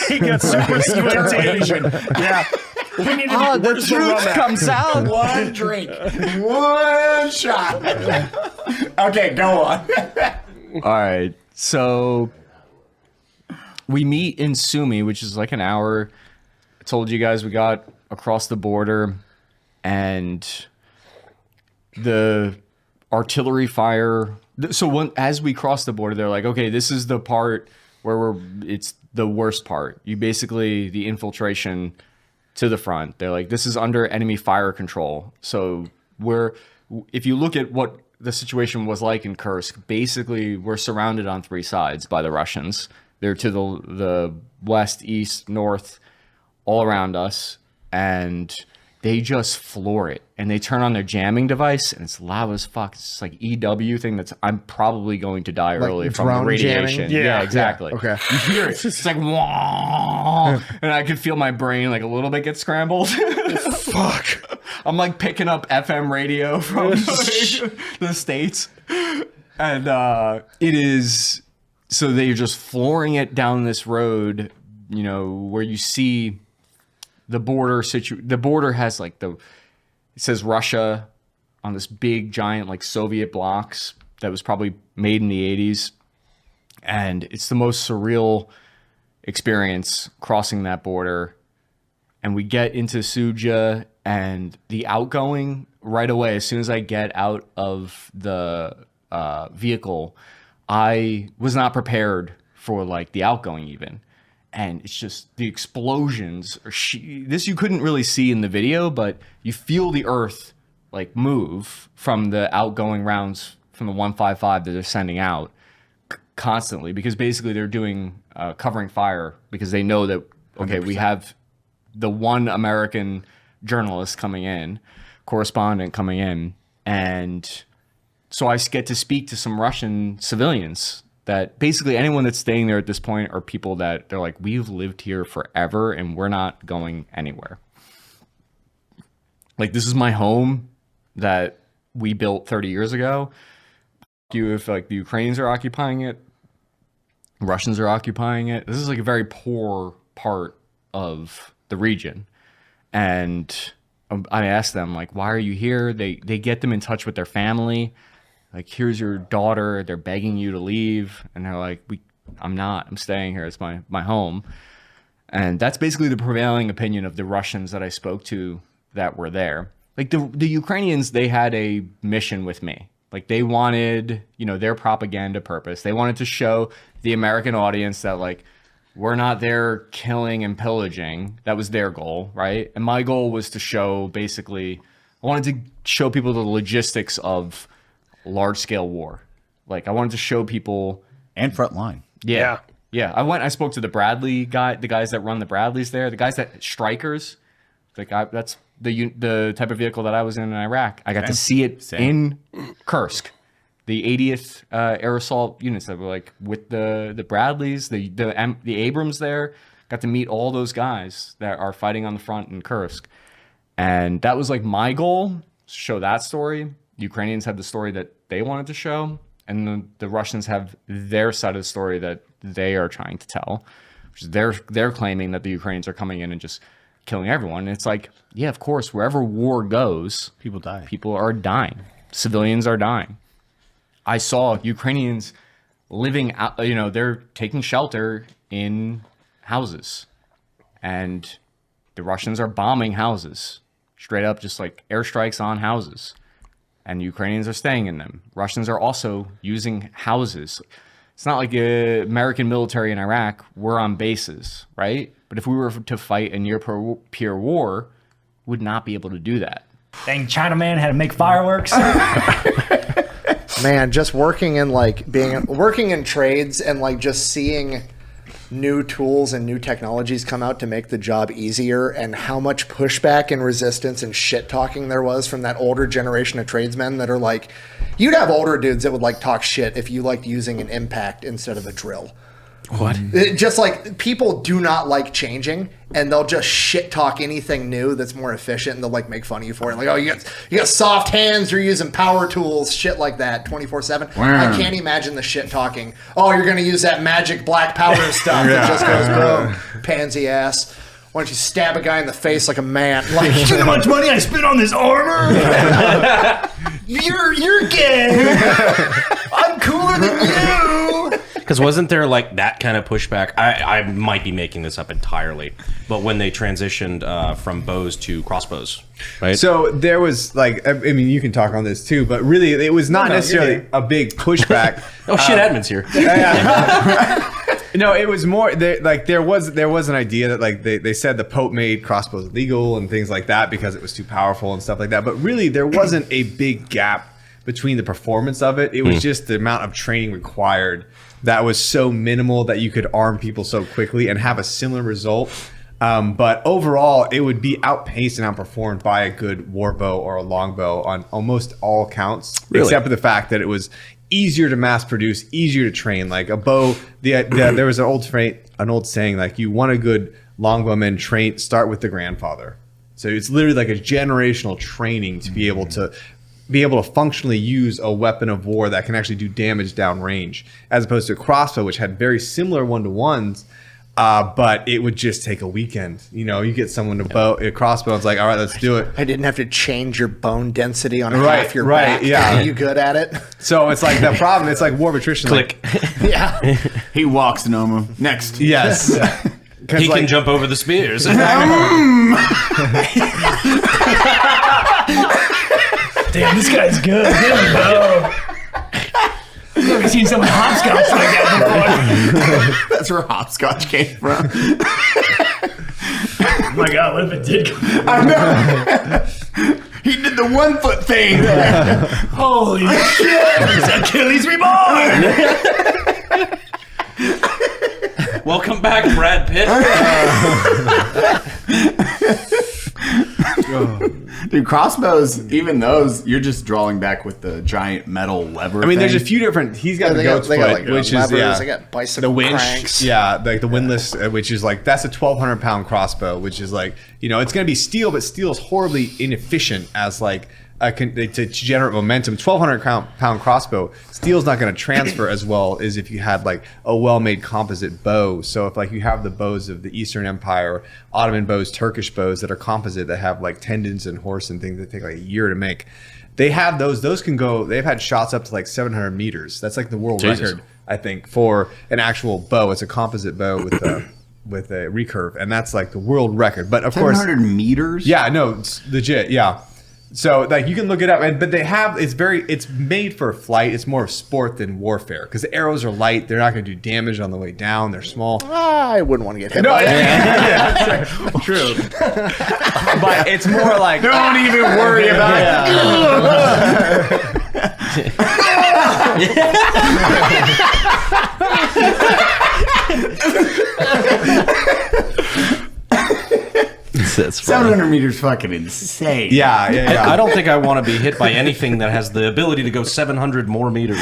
He got super squinted. Yeah. The truth comes out. One drink. One shot. Okay, go on. All right. So we meet in Sumy, which is like an hour. I told you guys we got across the border, and the artillery fire. So as we cross the border, they're like, okay, this is the part where it's the worst part. You basically, the infiltration to the front. They're like, this is under enemy fire control. So if you look at what the situation was like in Kursk, basically we're surrounded on three sides by the Russians. They're to the west, east, north, all around us, and they just floor it. And they turn on their jamming device, and it's loud as fuck. It's just like EW thing I'm probably going to die early from the radiation. Yeah, exactly. Yeah. Okay. You hear it. It's like, wah, and I could feel my brain like a little bit get scrambled. Fuck. I'm like picking up FM radio from the States. And it is, so they're just flooring it down this road, where you see the border the border has like it says Russia on this big giant like Soviet blocks that was probably made in the 80s. And it's the most surreal experience crossing that border. And we get into Suja, and the outgoing right away, as soon as I get out of the vehicle, I was not prepared for like the outgoing even. And it's just the explosions. This you couldn't really see in the video, but you feel the earth like move from the outgoing rounds from the 155 that they're sending out constantly, because basically they're doing covering fire because they know that, okay, 100%. We have the one American journalist coming in, correspondent coming in. And so I get to speak to some Russian civilians that basically anyone that's staying there at this point are people that they're like, we've lived here forever and we're not going anywhere. Like, this is my home that we built 30 years ago. If like the Ukrainians are occupying it, Russians are occupying it. This is like a very poor part of the region. And I asked them, like, why are you here? They get them in touch with their family. Like, here's your daughter. They're begging you to leave. And they're like, I'm staying here. It's my home. And that's basically the prevailing opinion of the Russians that I spoke to that were there. Like the Ukrainians, they had a mission with me. Like, they wanted, their propaganda purpose. They wanted to show the American audience that, like, we're not there killing and pillaging. That was their goal, right? And my goal was to show, basically, I wanted to show people the logistics of large-scale war. Like, I wanted to show people... And front line. Yeah. I spoke to the the guys that run the Bradleys there, the guys that strikers. That's the type of vehicle that I was in Iraq. I got to see it in Kursk. The 80th air assault units that were like with the Bradleys, the Abrams there. Got to meet all those guys that are fighting on the front in Kursk. And that was like my goal, show that story. The Ukrainians had the story that they wanted to show, and the Russians have their side of the story that they are trying to tell, which is they're claiming that the Ukrainians are coming in and just killing everyone. And it's like, yeah, of course, wherever war goes, people die. People are dying. Civilians are dying. I saw Ukrainians living out, they're taking shelter in houses, and the Russians are bombing houses, straight up, just like airstrikes on houses. And Ukrainians are staying in them. Russians are also using houses. It's not like the American military in Iraq. We're on bases, right? But if we were to fight a near-peer war, we would not be able to do that. Dang, Chinaman had to make fireworks. Man, just working in trades and like just seeing new tools and new technologies come out to make the job easier, and how much pushback and resistance and shit talking there was from that older generation of tradesmen that are like, you'd have older dudes that would like talk shit if you liked using an impact instead of a drill. What? Just like, people do not like changing, and they'll just shit talk anything new that's more efficient, and they'll like make fun of you for it. Like, oh, you got soft hands, you're using power tools, shit like that, 24/7. I can't imagine the shit talking. Oh, you're gonna use that magic black powder stuff that just goes boom, pansy ass. Why don't you stab a guy in the face like a man? Like, you know how much money I spent on this armor? You're gay. I'm cooler than you. Because wasn't there like that kind of pushback? I might be making this up entirely, but when they transitioned from bows to crossbows, right? So there was like, I mean, you can talk on this too, but really it was not necessarily a big pushback. Oh shit, Edmund's here. No, it was more like there was an idea that like they said the Pope made crossbows illegal and things like that because it was too powerful and stuff like that. But really, there wasn't a big gap between the performance of it. It was just the amount of training required that was so minimal that you could arm people so quickly and have a similar result. But overall, it would be outpaced and outperformed by a good war bow or a longbow on almost all counts, except for the fact that it was easier to mass produce, easier to train. Like a bow, there was an old saying, like, you want a good longbowman, start with the grandfather. So it's literally like a generational training to be able to functionally use a weapon of war that can actually do damage downrange, as opposed to a crossbow, which had very similar one-to-ones, but it would just take a weekend. You know, you get someone to bow a crossbow, it's like, all right, let's do it. I didn't have to change your bone density on half your back. Yeah, are you good at it? So it's like the problem. It's like war of attrition. Click. Yeah. He walks Noma. Next. Yes. He can jump over the spears. Damn, this guy's good. Bro. I've never seen someone hopscotch like that before. That's where hopscotch came from. Oh my god, what if it did come? I know. He did the 1 foot thing. Holy shit! It's Achilles reborn! Welcome back, Brad Pitt. Dude, crossbows, even those, you're just drawing back with the giant metal lever. I mean, there's a thing. few different. He's got the goat's foot, which is they got bicycle the winch. cranks. Yeah, like the windlass, which is like that's a 1,200-pound crossbow, which is like, you know, it's going to be steel, but steel is horribly inefficient as like to generate momentum. 1,200-pound crossbow, steel's not going to transfer as well as if you had like a well-made composite bow. So if like you have the bows of the Eastern Empire, Ottoman bows, Turkish bows that are composite that have like tendons and horse and things that take like a year to make, they have those. Those can go. They've had shots up to like 700 meters. That's like the world record, I think, for an actual bow. It's a composite bow with a recurve, and that's like the world record. But of course, 700 meters. Yeah, no, it's legit. Yeah. So like you can look it up, but it's made for flight. It's more of sport than warfare because the arrows are light. They're not going to do damage on the way down. They're small. I wouldn't want to get hit. No, by yeah, true. But it's more like don't even worry about That's 700 meters, fucking insane. Yeah. I don't think I want to be hit by anything that has the ability to go 700 more meters.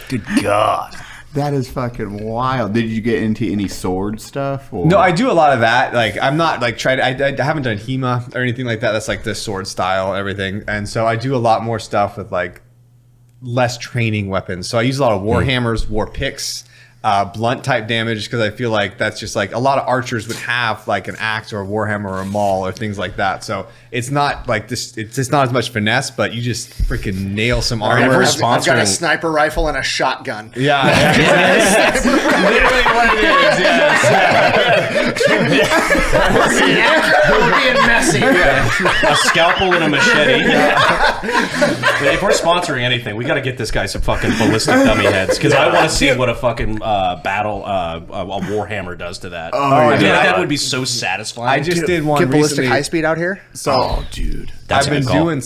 Good God. That is fucking wild. Did you get into any sword stuff? Or? No, I do a lot of that. Like, I'm not like I haven't done HEMA or anything like that. That's like the sword style and everything. And so I do a lot more stuff with like less training weapons. So I use a lot of war hammers, war picks, blunt type damage, because I feel like that's just like a lot of archers would have like an axe or a warhammer or a maul or things like that. So it's not like this. It's just not as much finesse, but you just freaking nail some armor. I've got a sniper rifle and a shotgun. Yeah, that's literally what it is. Yes. We're being messy. a scalpel and a machete. If we're sponsoring anything, we got to get this guy some fucking ballistic dummy heads because I want to see what a fucking a warhammer does to that. That would be so satisfying. I just did one Get ballistic recently. high speed out here. So, dude, I've been doing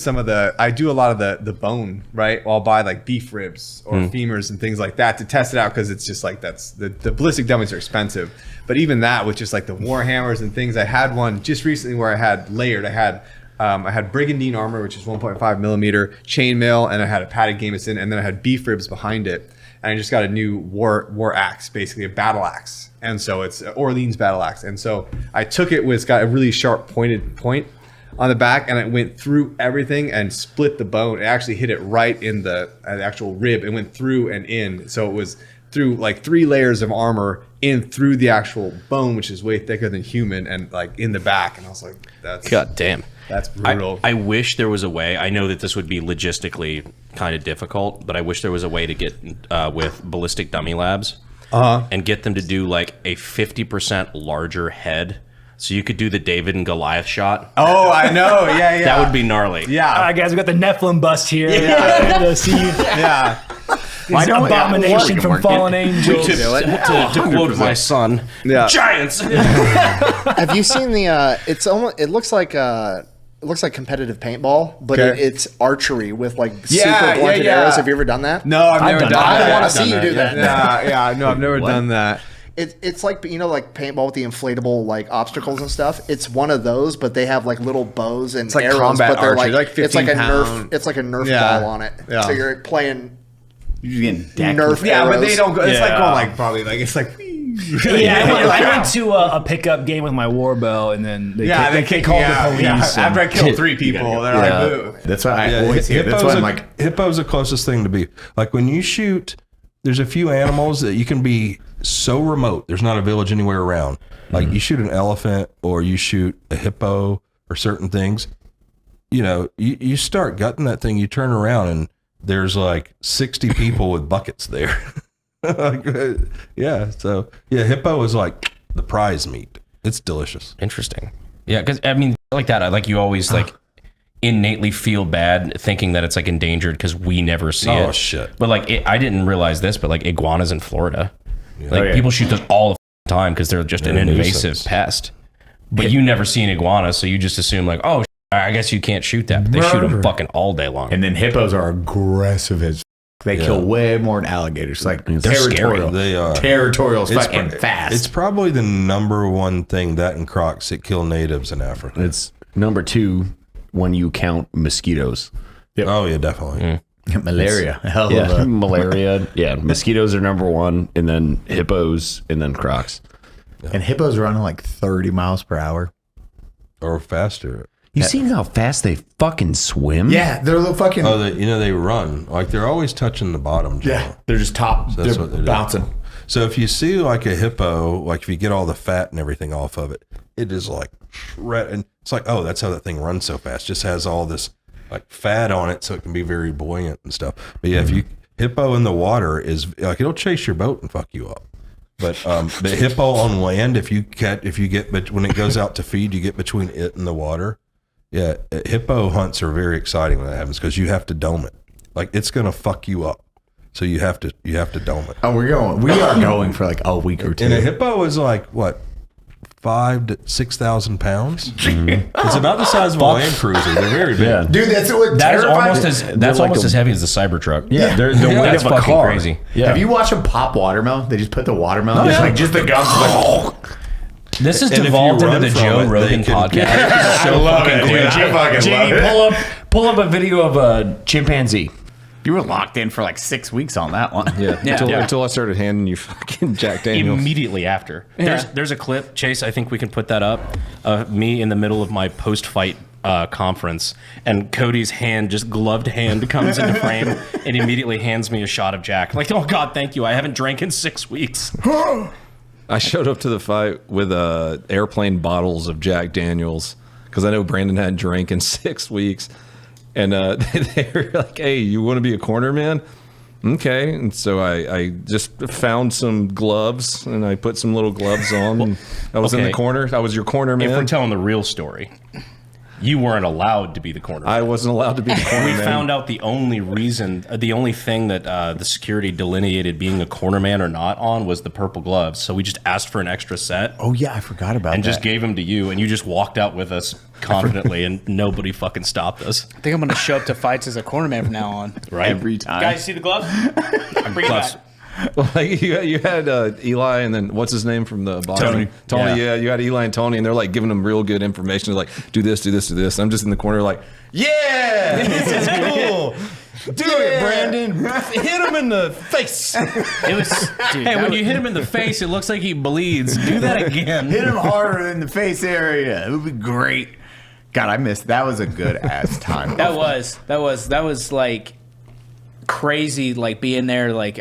I do a lot of the bone, right? I'll buy like beef ribs or femurs and things like that to test it out because it's just like the ballistic dummies are expensive. But even that with just like the warhammers and things, I had one just recently where I had layered. I had brigandine armor, which is 1.5 millimeter chainmail, and I had a padded gambeson, and then I had beef ribs behind it. And I just got a new war axe, basically a battle axe. And so it's Orleans battle axe. And so I took it it's got a really sharp pointed point on the back, and it went through everything and split the bone. It actually hit it right in the actual rib. It went through and in. So it was through like 3 layers of armor in through the actual bone, which is way thicker than human, and like in the back. And I was like, that's God damn. That's brutal. I wish there was a way. I know that this would be logistically kind of difficult, but I wish there was a way to get with Ballistic Dummy Labs and get them to do like a 50% larger head. So you could do the David and Goliath shot. Oh, I know. Yeah, yeah. That would be gnarly. Yeah. All right, guys, we got the Nephilim bust here. Yeah. These abomination from fallen angels. To quote my son, giants. Have you seen the? It looks like competitive paintball, but it's archery with like super blunted arrows. Have you ever done that? No, I've never done that. I want to see you do that. Yeah. No, I've never done that. It's like, you know, like paintball with the inflatable like obstacles and stuff. It's one of those, but they have like little bows and like arrows, combat but they're archery, like 15 it's like a pound. Nerf. It's like a Nerf ball on it. Yeah. So you're playing. You're getting decked. Nerf Yeah, arrows. but they don't go. It's like going like probably like it's like. I went to a pickup game with my war bow, and then they called the police. Yeah. After I killed 3 people, they're like, boo. That's why I always hear. That's why I'm like, hippo's the closest thing to be. Like when you shoot, there's a few animals that you can be so remote. There's not a village anywhere around. Like you shoot an elephant or you shoot a hippo or certain things. You know, you start gutting that thing. You turn around and there's like 60 people with buckets there. Hippo is like the prize meat. It's delicious. Interesting. Yeah, because I mean, like that. Like you always like innately feel bad thinking that it's like endangered because we never see it. Oh shit! But like, I didn't realize this, but like iguanas in Florida, people shoot those all the time because they're just an invasive pest. But you never see an iguana, so you just assume like, oh, I guess you can't shoot that. But they shoot them fucking all day long. And then hippos are aggressive as. They kill way more than alligators. Like they're territorial. scary. They are territorial. It's fucking fast. It's probably the number one thing, that and crocs, that kill natives in Africa. It's number 2 when you count mosquitoes. Yep. Oh yeah, definitely. Malaria. Malaria. Yeah, mosquitoes are number 1, and then hippos, and then crocs. Yeah. And hippos run like 30 miles per hour or faster. You seen how fast they fucking swim? Yeah, they're little fucking. Oh, they run like they're always touching the bottom. Yeah, they're just top. So they're bouncing. So if you see like a hippo, like if you get all the fat and everything off of it, it is like shred, and it's like, oh, that's how that thing runs so fast. Just has all this like fat on it, so it can be very buoyant and stuff. But yeah, if you hippo in the water is like it'll chase your boat and fuck you up. But the hippo on land, if you get when it goes out to feed, you get between it and the water. Yeah, hippo hunts are very exciting when that happens because you have to dome it. Like it's gonna fuck you up, so you have to dome it. Oh, we are going for like a week or 2. And a hippo is like what, 5,000 to 6,000 pounds. It's about the size of a Land Cruiser. They're very big. Yeah. Dude, that's almost as heavy as the Cybertruck. Yeah, they're the weight of a car. Crazy. Yeah. Have you watched them pop watermelon? They just put the watermelon, just the gums. This has devolved into the Joe Rogan podcast. I love it, dude. Jamie, pull up a video of a chimpanzee. You were locked in for like 6 weeks on that one. Until I started handing you fucking Jack Daniels. Immediately after. There's a clip, Chase, I think we can put that up. Me in the middle of my post-fight conference, and Cody's gloved hand comes into frame and immediately hands me a shot of Jack. I'm like, oh God, thank you. I haven't drank in 6 weeks. I showed up to the fight with airplane bottles of Jack Daniels because I know Brandon hadn't drank in 6 weeks. And they were like, hey, you want to be a corner man? Okay. And so I just found some gloves and I put some little gloves on. And I was in the corner. I was your corner man. If we're telling the real story, You weren't allowed to be the corner. I wasn't allowed to be the corner We man. found out the only thing that the security delineated being a corner man or not on was the purple gloves. So we just asked for an extra set. Oh yeah, I forgot about and that. just gave them to you, and you just walked out with us confidently, and nobody fucking stopped us. I think I'm gonna show up to fights as a cornerman from now on. Right, every time. Guys, see the gloves? Bring it back. Well, like you had Eli and then what's his name from the boxing? Tony. Yeah, you had Eli and Tony, and they're like giving them real good information. They're like, do this, do this, do this. I'm just in the corner like, yeah, this is cool. Do it, Brandon. Hit him in the face. It was, dude, hey, when you hit him in the face, it looks like he bleeds. Do that again. Hit him harder in the face area. It would be great. God, I missed. That was a good ass time. That was like crazy. Like being there, like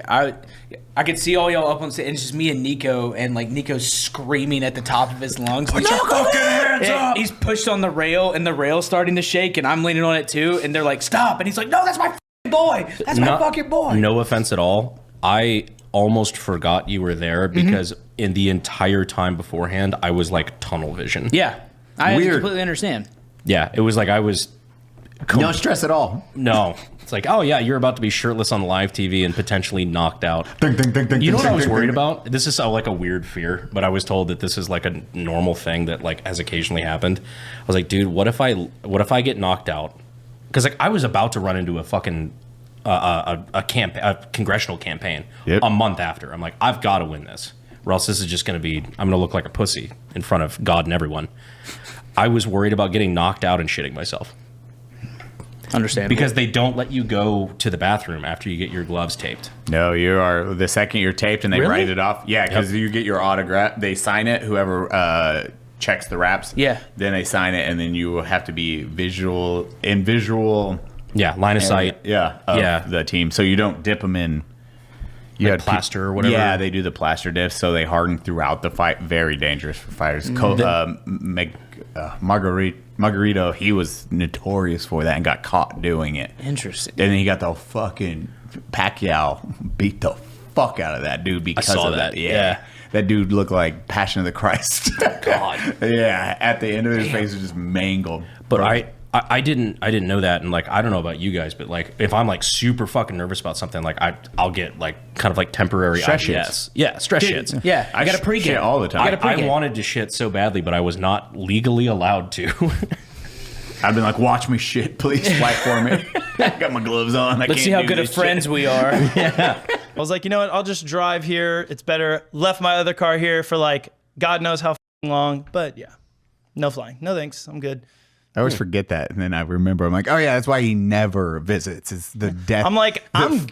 I could see all y'all up on stage, and it's just me and Nico, and like Nico's screaming at the top of his lungs. Put your fucking hands up! He's pushed on the rail, and the rail's starting to shake, and I'm leaning on it too. And they're like, "Stop!" And he's like, "No, that's my fucking boy. That's my fucking boy." No offense at all. I almost forgot you were there because in the entire time beforehand, I was like tunnel vision. Yeah, I completely understand. Yeah, it was like I was. No stress at all. No. It's like, oh yeah, you're about to be shirtless on live TV and potentially knocked out. Ding, ding, ding, ding, you know what ding, I was ding, worried ding. about? This is like a weird fear, but I was told that this is like a normal thing that like has occasionally happened. I was like, dude, what if I get knocked out? Because like I was about to run into a fucking a congressional campaign a month after. I'm like, I've got to win this, or else this is just going to be. I'm going to look like a pussy in front of God and everyone. I was worried about getting knocked out and shitting myself. Understandable. Because they don't let you go to the bathroom after you get your gloves taped. No, you are the second you're taped and they Really? write it off. Yeah, because you get your autograph. They sign it. Whoever checks the wraps. Yeah. Then they sign it, and then you have to be visual. Yeah, line of sight. Yeah, of the team. So you don't dip them in. You Like plaster or whatever? Yeah, they do the plaster diff, so they harden throughout the fight. Very dangerous for fighters. Margarito, he was notorious for that and got caught doing it. Interesting. And then he got the fucking Pacquiao beat the fuck out of that dude because saw of that. that. Yeah. That dude looked like Passion of the Christ. God. Yeah, at the end of his face was just mangled. But I didn't know that, and like I don't know about you guys, but like if I'm like super fucking nervous about something, like I'll get like kind of like temporary Stress IBS. shits. Yeah, stress Dude, shits. yeah, I got a pregame shit all the time. I wanted to shit so badly, but I was not legally allowed to. I've been like, watch me shit, please wipe for me. I got my gloves on. Let's see how good of friends we are. I was like, you know what? I'll just drive here. It's better. Left my other car here for like God knows how long. But yeah, no flying. No thanks. I'm good. I always forget that, and then I remember. I'm like, oh yeah, that's why he never visits. It's the death. I'm like, I'm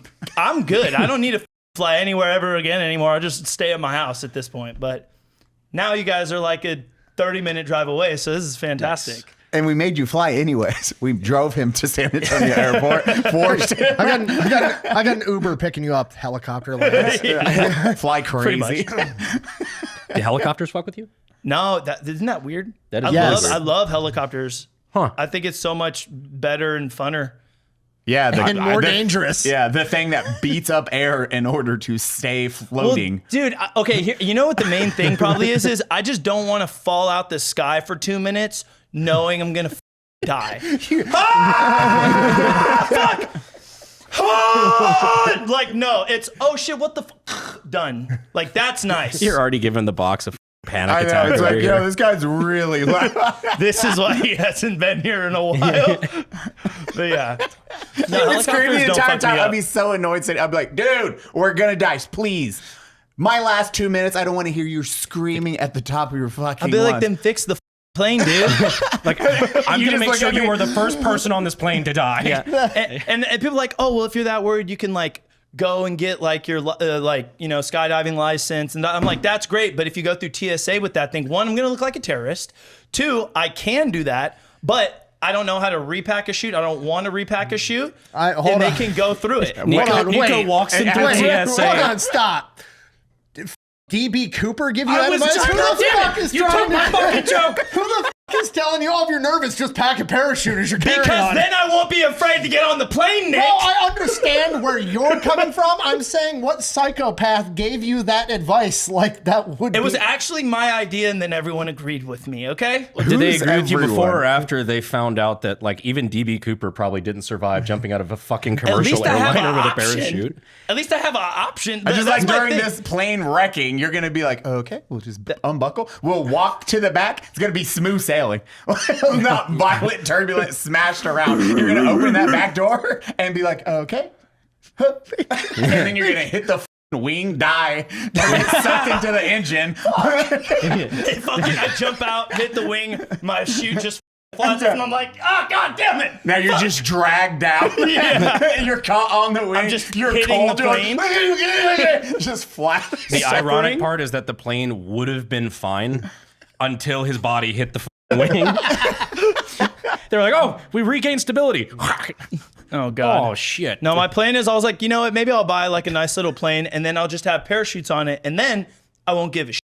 good. I don't need to fly anywhere ever again anymore. I'll just stay at my house at this point. But now you guys are like a 30-minute drive away, so this is fantastic. Yes. And we made you fly anyways. We drove him to San Antonio Airport. Forced him. I got an Uber picking you up, helicopter lands. Fly crazy. The helicopters fuck with you? No, isn't that weird? That is I love helicopters. Huh. I think it's so much better and funner. Yeah, and more dangerous. Yeah, the thing that beats up air in order to stay floating. Well, dude, okay, here, you know what the main thing probably is I just don't want to fall out the sky for 2 minutes knowing I'm going to die. Fuck! Like, no, it's, oh shit, what the done. Like, that's nice. You're already given the box of panic I know, attack. it's over like, here. yo, this guy's really loud. This is why he hasn't been here in a while. But yeah. No, He'd scream the helicopters don't entire fuck time. me I'd up. be so annoyed. I'd be like, dude, we're going to die. Please. My last 2 minutes, I don't want to hear you screaming at the top of your fucking I'd be like, lungs. then fix the plane, dude. Like, I'm going to make sure you were the first person on this plane to die. Yeah. And people are like, oh, well, if you're that worried, you can like go and get like your skydiving license. And I'm like, that's great. But if you go through TSA with that thing, one, I'm going to look like a terrorist. Two, I can do that, but I don't know how to repack a chute. I don't want to repack a chute. And they can go through it. Nico walks into TSA. Hold on, stop. Did DB Cooper give you I that was advice? trying Who the to- fuck is You trying took my to- fucking joke. Who the He's telling you, oh, if you're nervous, just pack a parachute as you're carrying Because on. then I won't be afraid to get on the plane, Nick. No, I understand where you're coming from. I'm saying, what psychopath gave you that advice? Like, that would It was actually my idea, and then everyone agreed with me, okay? Did they agree with you before or after they found out that, like, even DB Cooper probably didn't survive jumping out of a fucking commercial airliner with a parachute? At least I have an option. I just That's like my during thing. this plane wrecking, you're gonna be like, okay, we'll just unbuckle. We'll walk to the back. It's gonna be smooth sailing, not violent turbulence smashed around. You're gonna open that back door and be like, okay, and then you're gonna hit the wing, die, get sucked into the engine. I jump out, hit the wing, my chute just flies off, and I'm like, oh, God damn it. Now you're just dragged down. Yeah. You're caught on the wing. I'm just you're hitting cold. the You're plane. like, just flat. The ironic part is that the plane would have been fine until his body hit the wing. They're like, oh, we regained stability. Oh, God. Oh, shit. No, my plan is I was like, you know what? Maybe I'll buy like a nice little plane, and then I'll just have parachutes on it, and then I won't give a shit.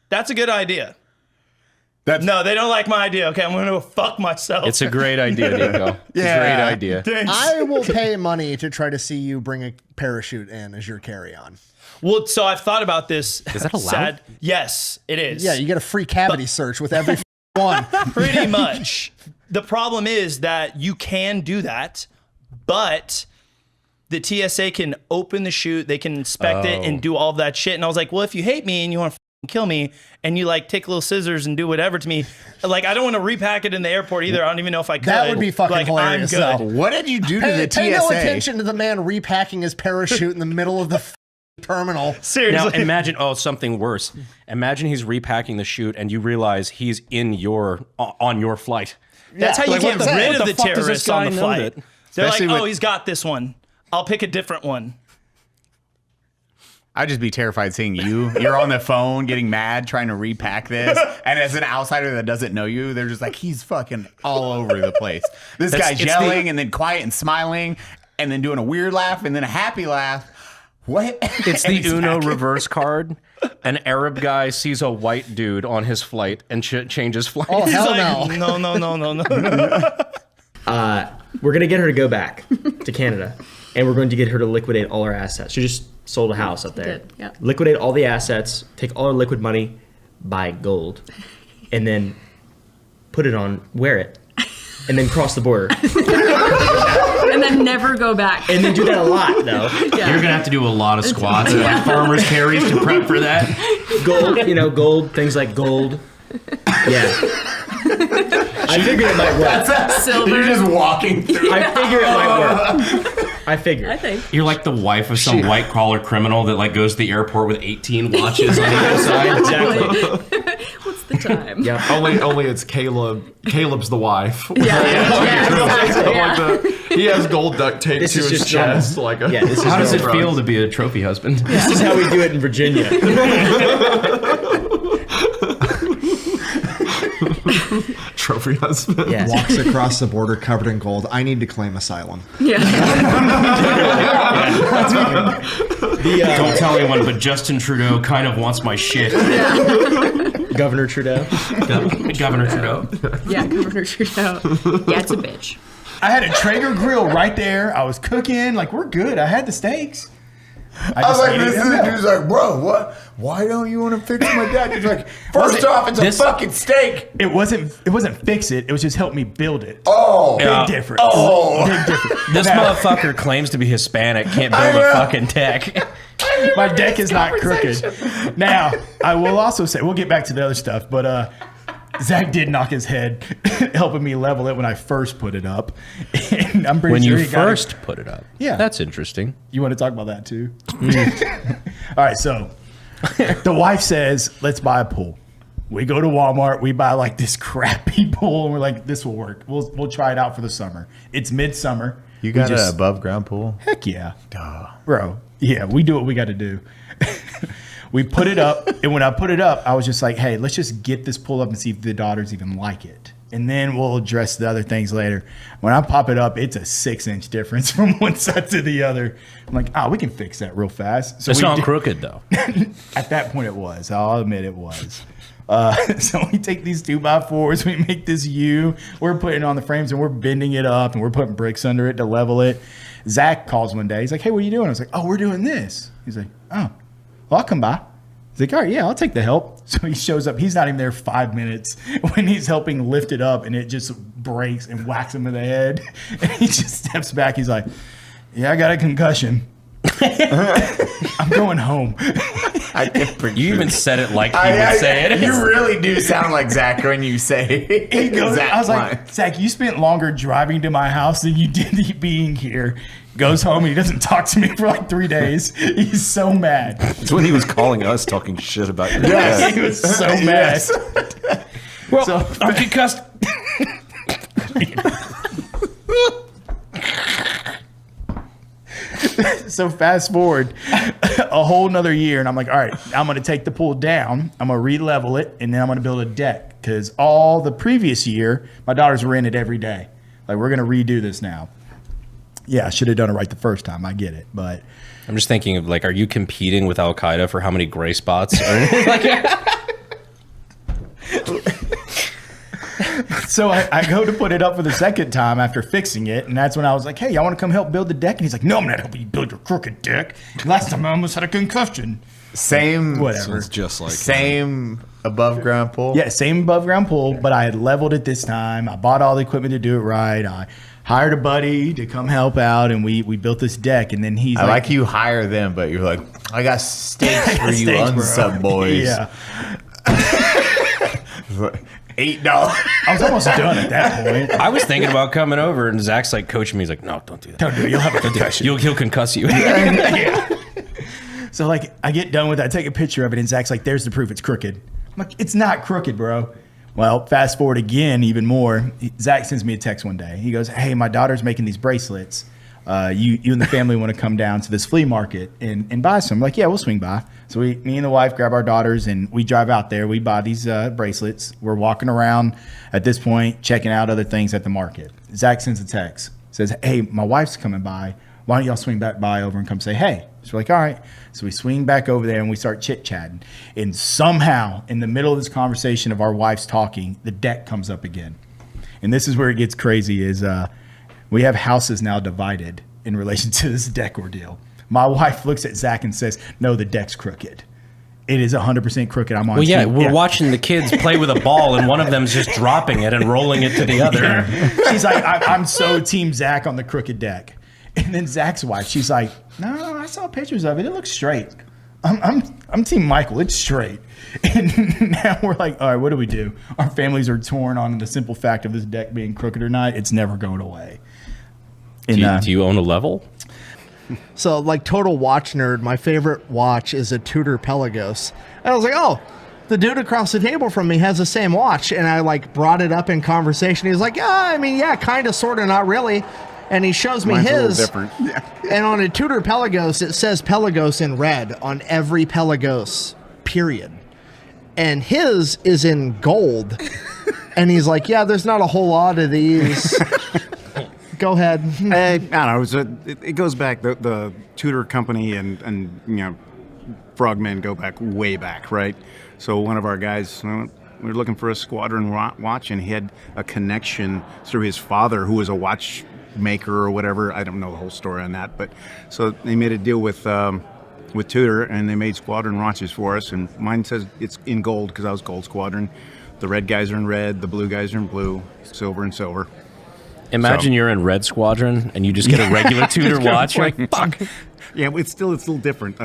That's a good idea. No, they don't like my idea. Okay, I'm going to go fuck myself. It's a great idea, Nico. It's a great idea. Thanks. I will pay money to try to see you bring a parachute in as your carry-on. Well, so I've thought about this. Is that allowed? Yes, it is. Yeah, you get a free cavity search with every one. Pretty much. The problem is that you can do that, but the TSA can open the chute, they can inspect it and do all of that shit. And I was like, well, if you hate me and you want to kill me and you like take little scissors and do whatever to me, like I don't want to repack it in the airport either. I don't even know if I could. That would be fucking like, hilarious. I'm good. though. What did you do to the Pay no TSA? attention to the man repacking his parachute in the middle of the terminal. Seriously. Now imagine, something worse. Imagine he's repacking the chute and you realize he's on your flight. That's how you Like, get what the- rid what of the the fuck does this terrorists on guy the know flight. that- They're like, Especially oh, with- he's got this one. I'll pick a different one. I'd just be terrified seeing you. You're on the phone getting mad trying to repack this. And as an outsider that doesn't know you, they're just like, he's fucking all over the place. This guy's yelling and then quiet and smiling and then doing a weird laugh and then a happy laugh. What? It's the Uno reverse card. An Arab guy sees a white dude on his flight and changes flight. Oh, He's hell like, no. no. We're going to get her to go back to Canada, and we're going to get her to liquidate all our assets. She just sold a house up there. Did, yeah. Liquidate all the assets, take all our liquid money, buy gold, and then wear it, and then cross the border. And then never go back. And then do that a lot, though. Yeah. You're gonna have to do a lot of squats and like farmers carries to prep for that. Gold, things like gold. Yeah. I figured it might work. Silver. You're just walking through. I figure it might work. I figure. I think. You're like the wife of some white collar criminal that like goes to the airport with 18 watches on the other side. Exactly. What's the time? Yeah. Only it's Caleb. Caleb's the wife. Yeah. He has gold duct taped This to is his just chest. normal. Like Yeah, this is How does it normal. feel to be a trophy husband? This is how we do it in Virginia. trophy husband? Yes. Walks across the border covered in gold. I need to claim asylum. Yeah. Don't tell anyone, but Justin Trudeau kind of wants my shit. Governor Trudeau. Governor Trudeau. Yeah, Governor Trudeau. Yeah, it's a bitch. I had a Traeger grill right there. I was cooking. Like, we're good. I had the steaks. I was like, this dude's like, bro, what? Why don't you want to fix my dad? He's like, first off, it's a fucking steak. It wasn't fix it. It was just help me build it. Oh, big difference. Oh, big difference. This motherfucker claims to be Hispanic, can't build a fucking deck. My deck is not crooked. Now, I will also say, we'll get back to the other stuff, but Zach did knock his head helping me level it when I first put it up. And I'm pretty When sure you he got first put it up. Yeah. That's interesting. You want to talk about that too? All right, so the wife says, let's buy a pool. We go to Walmart, we buy like this crappy pool, and we're like, this will work. We'll try it out for the summer. It's midsummer. You got an above ground pool? Heck yeah. Duh. Bro, yeah, we do what we got to do. We put it up, and when I put it up, I was just like, hey, let's just get this pull up and see if the daughters even like it. And then we'll address the other things later. When I pop it up, it's a 6-inch difference from one side to the other. I'm like, we can fix that real fast. So it's we not did- crooked, though. At that point, it was. I'll admit it was. So we take these 2x4s, we make this U, we're putting it on the frames and we're bending it up and we're putting bricks under it to level it. Zach calls one day. He's like, hey, what are you doing? I was like, oh, we're doing this. He's like, oh, well, I'll come by. He's like, all right, yeah, I'll take the help. So he shows up. He's not even there 5 minutes when he's helping lift it up and it just breaks and whacks him in the head. And he just steps back. He's like, yeah, I got a concussion. I'm going home. I can You even said it like he would say it. You really do sound like Zach when you say He goes, Zach I was like, line. Zach, you spent longer driving to my house than you did being here. Goes home and he doesn't talk to me for like 3 days. He's so mad. It's when he was calling us talking shit about your Yes, dad. he was so mad. Well, So- I'm concussed. So fast forward a whole nother year, and I'm like, all right, I'm going to take the pool down. I'm going to re-level it, and then I'm going to build a deck. Because all the previous year, my daughters were in it every day. Like, we're going to redo this now. Yeah, I should have done it right the first time. I get it. But I'm just thinking of like, are you competing with Al Qaeda for how many gray spots? so I go to put it up for the second time after fixing it. And that's when I was like, hey, y'all want to come help build the deck? And he's like, no, I'm not helping you build your crooked deck. Last time I almost had a concussion. Same, whatever. Just like same above ground pool. Yeah, same above ground pool, but I had leveled it this time. I bought all the equipment to do it right. I hired a buddy to come help out, and we built this deck. And then he's I like you hire them, but you're like, I got steaks for you Steaks, bro. unsub boys. Yeah. $8. I was almost done at that point. I was thinking about coming over, and Zach's like coaching me. He's like, no, don't do that. Don't do it. You'll have a concussion. He'll concuss you. Yeah. So like I get done with it, I take a picture of it, and Zach's like, there's the proof it's crooked. I'm like, it's not crooked, bro. Well, fast forward again, even more. Zach sends me a text one day. He goes, hey, my daughter's making these bracelets. You and the family want to come down to this flea market and buy some. I'm like, yeah, we'll swing by. So me and the wife grab our daughters and we drive out there. We buy these bracelets. We're walking around at this point, checking out other things at the market. Zach sends a text, says, hey, my wife's coming by. Why don't y'all swing back by over and come say hey? So we're like, all right. So we swing back over there and we start chit-chatting. And somehow, in the middle of this conversation of our wives talking, the deck comes up again. And this is where it gets crazy is we have houses now divided in relation to this deck ordeal. My wife looks at Zach and says, no, the deck's crooked. It is 100% crooked. I'm on Well, yeah, team. we're watching the kids play with a ball, and one of them's just dropping it and rolling it to the other. She's like, I'm so team Zach on the crooked deck. And then Zach's wife, she's like, no, I saw pictures of it. It looks straight. I'm team Michael. It's straight. And now we're like, all right, what do we do? Our families are torn on the simple fact of this deck being crooked or not. It's never going away. And, Do you own a level? So, like, total watch nerd, my favorite watch is a Tudor Pelagos. And I was like, oh, the dude across the table from me has the same watch. And I, like, brought it up in conversation. He was like, yeah, kind of, sort of, not really. And he shows me Mine's a little his. different. And on a Tudor Pelagos, it says Pelagos in red on every Pelagos, period. And his is in gold. And he's like, yeah, there's not a whole lot of these. Go ahead. I don't know. It goes back. The Tudor company and you know, Frogmen go back way back, right? So one of our guys, we were looking for a squadron watch, and he had a connection through his father, who was a watchmaker or whatever. I don't know the whole story on that, but so they made a deal with Tudor, and they made squadron watches for us. And mine says it's in gold because I was Gold Squadron. The red guys are in red, the blue guys are in blue, silver and silver. Imagine you're in Red Squadron and you just get a regular Tudor watch. You're like, fuck. Yeah, it's a little different.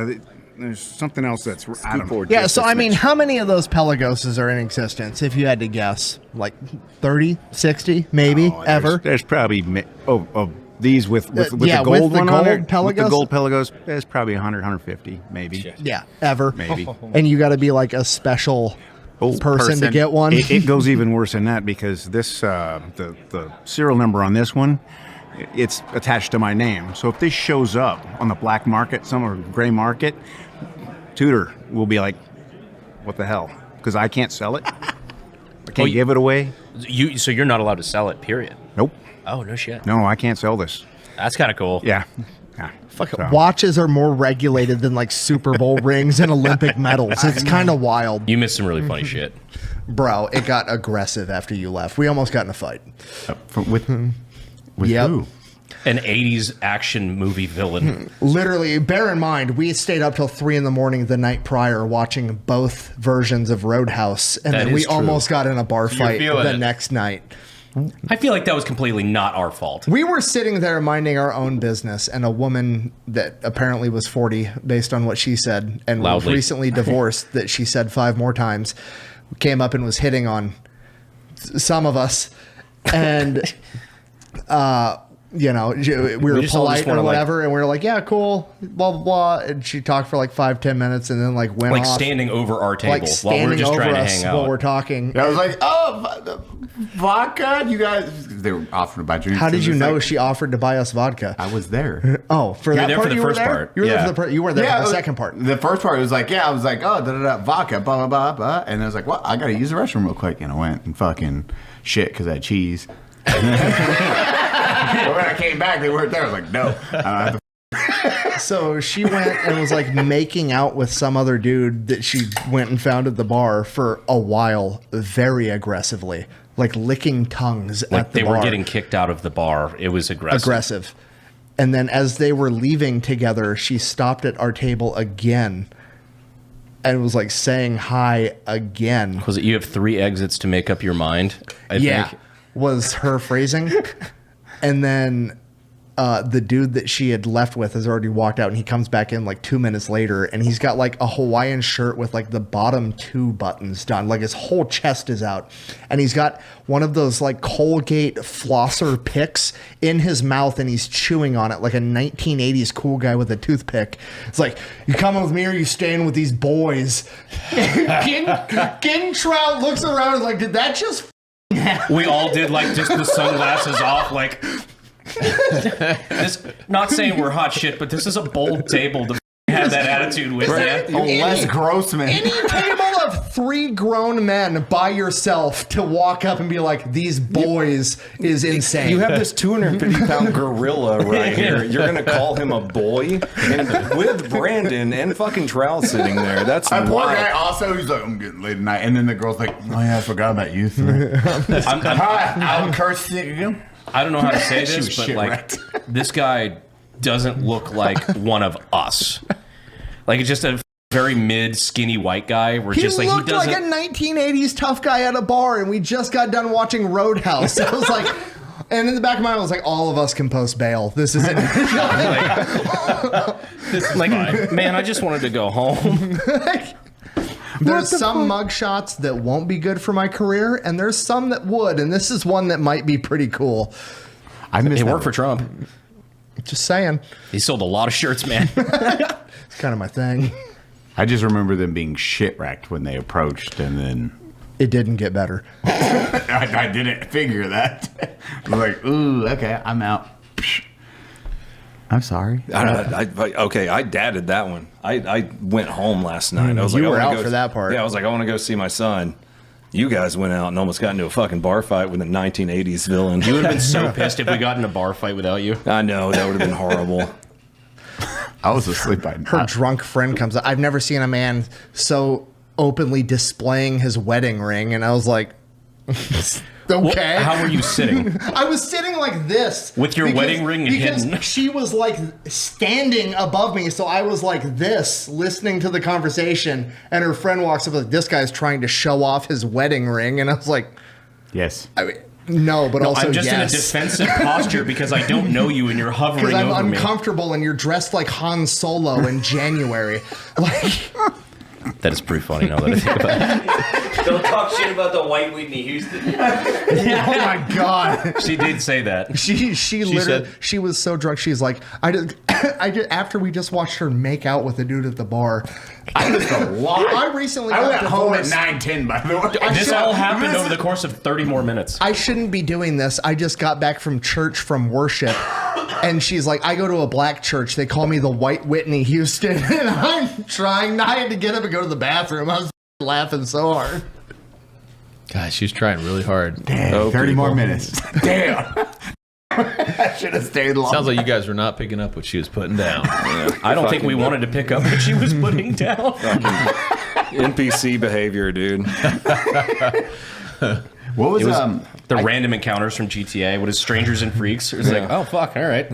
There's something else that's I don't know. Yeah, so I mean, how many of those Pelagoses are in existence, if you had to guess? Like 30, 60, maybe, ever? There's probably of these with the yeah, gold with the one on there. gold Pelagos? With the gold Pelagos, there's probably 100, 150, maybe. Yeah, ever. Maybe. And you got to be like a special person to get one. It goes even worse than that because this the serial number on this one, it's attached to my name. So if this shows up on the black market, somewhere gray market, Tudor will be like, what the hell? Because I can't sell it. I can't give it away. So you're not allowed to sell it, period. Nope. Oh, no shit. No, I can't sell this. That's kind of cool. Yeah. Watches are more regulated than like Super Bowl rings and Olympic medals. It's kind of wild. You missed some really funny shit. Bro, it got aggressive after you left. We almost got in a fight. With who? An 80s action movie villain. Literally, bear in mind, we stayed up till 3 a.m. the night prior watching both versions of Roadhouse, and That then we is true. almost got in a bar You're fight feeling the it. next night. I feel like that was completely not our fault. We were sitting there minding our own business, and a woman that apparently was 40, based on what she said, and was Loudly. recently divorced, that she said 5 more times, came up and was hitting on some of us, and we were just all polite just or wanna, whatever, and we were like, yeah, cool, blah blah blah, and she talked for like 5-10 minutes, and then like went Like off, standing over our table like while we're standing just over trying to us hang out. while we're talking. I was like, oh, vodka, you guys. They were offering to buy drinks. How did you It was know like- she offered to buy us vodka? I was there. Oh, for You were that there part for the you were first there? part. You were there Yeah. for the you were there for the second part. The first part was like, I was like, oh, vodka, blah, blah, blah, blah. And I was like, well, I got to use the restroom real quick. And I went and fucking shit because I had cheese. But when I came back, they weren't there. I was like, no. I don't have to. So she went and was like making out with some other dude that she went and found at the bar for a while, very aggressively, like licking tongues Like at the they bar. were getting kicked out of the bar. It was aggressive. And then as they were leaving together, she stopped at our table again and was like saying hi again. Was it you have 3 exits to make up your mind? I think. Was her phrasing. And then the dude that she had left with has already walked out, and he comes back in like 2 minutes later, and he's got like a Hawaiian shirt with like the bottom 2 buttons done, like his whole chest is out, and he's got one of those like Colgate flosser picks in his mouth, and he's chewing on it like a 1980s cool guy with a toothpick. It's like, you coming with me or you staying with these boys? King Trout looks around and is like, did that just We all did like just the sunglasses off, like this. Not saying we're hot shit, but this is a bold table to have that attitude with you. Les Grossman. Any table of 3 grown men by yourself to walk up and be like, these boys is insane. You have this 250-pound gorilla right here. You're gonna call him a boy, and with Brandon and fucking Trout sitting there. That's That poor wild. guy also, he's like, I'm getting late tonight. And then the girl's like, oh yeah, I forgot about you. I'll curse you. I don't know how to say She this, was but shit like wrecked. this guy doesn't look like one of us. Like it's just a very mid, skinny white guy. We're He just like he looked like a doesn't. 1980s tough guy at a bar, and we just got done watching Roadhouse. I was like, and in the back of my mind, I was like, all of us can post bail. This isn't. Like, man, I just wanted to go home. There's some mugshots that won't be good for my career, and there's some that would, and this is one that might be pretty cool. It worked for Trump. Just saying. He sold a lot of shirts, man. It's kind of my thing. I just remember them being shit wrecked when they approached, and then it didn't get better. I didn't figure that. I was like, ooh, okay, I'm out. I'm sorry. I dadded that one. I went home last night. I was You like, were I wanna out go, for that part. Yeah, I was like, I want to go see my son. You guys went out and almost got into a fucking bar fight with a 1980s villain. You would have been so pissed if we got in a bar fight without you. I know, that would have been horrible. I was asleep by Her drunk friend comes up. I've never seen a man so openly displaying his wedding ring, and I was like, okay. How were you sitting? I was sitting like this. With your wedding ring because hidden? She was like standing above me, so I was like this, listening to the conversation, and her friend walks up like, this guy's trying to show off his wedding ring, and I was like, yes. I mean, no, but also I'm just in a yes. defensive posture because I don't know you and you're hovering Because I'm over me. uncomfortable and you're dressed like Han Solo in January. Like, That is pretty funny now that I think about it. Don't talk shit about the white Whitney Houston. oh my God. She did say that. She literally, said- she was so drunk. She's like, I just after we just watched her make out with a dude at the bar. I recently I got went home at divorced. 9:10, by the way. This all happened over the course of 30 more minutes. I shouldn't be doing this. I just got back from church from worship. And she's like, I go to a black church. They call me the White Whitney Houston. And I'm trying. I had to get up and go to the bathroom. I was laughing so hard. God, she was trying really hard. Damn, 30 more minutes. Damn. I should have stayed longer. Sounds like you guys were not picking up what she was putting down. I don't think we wanted to pick up what she was putting down. NPC behavior, dude. What was, the random encounters from GTA? What is Strangers and Freaks? It's like, oh fuck, all right,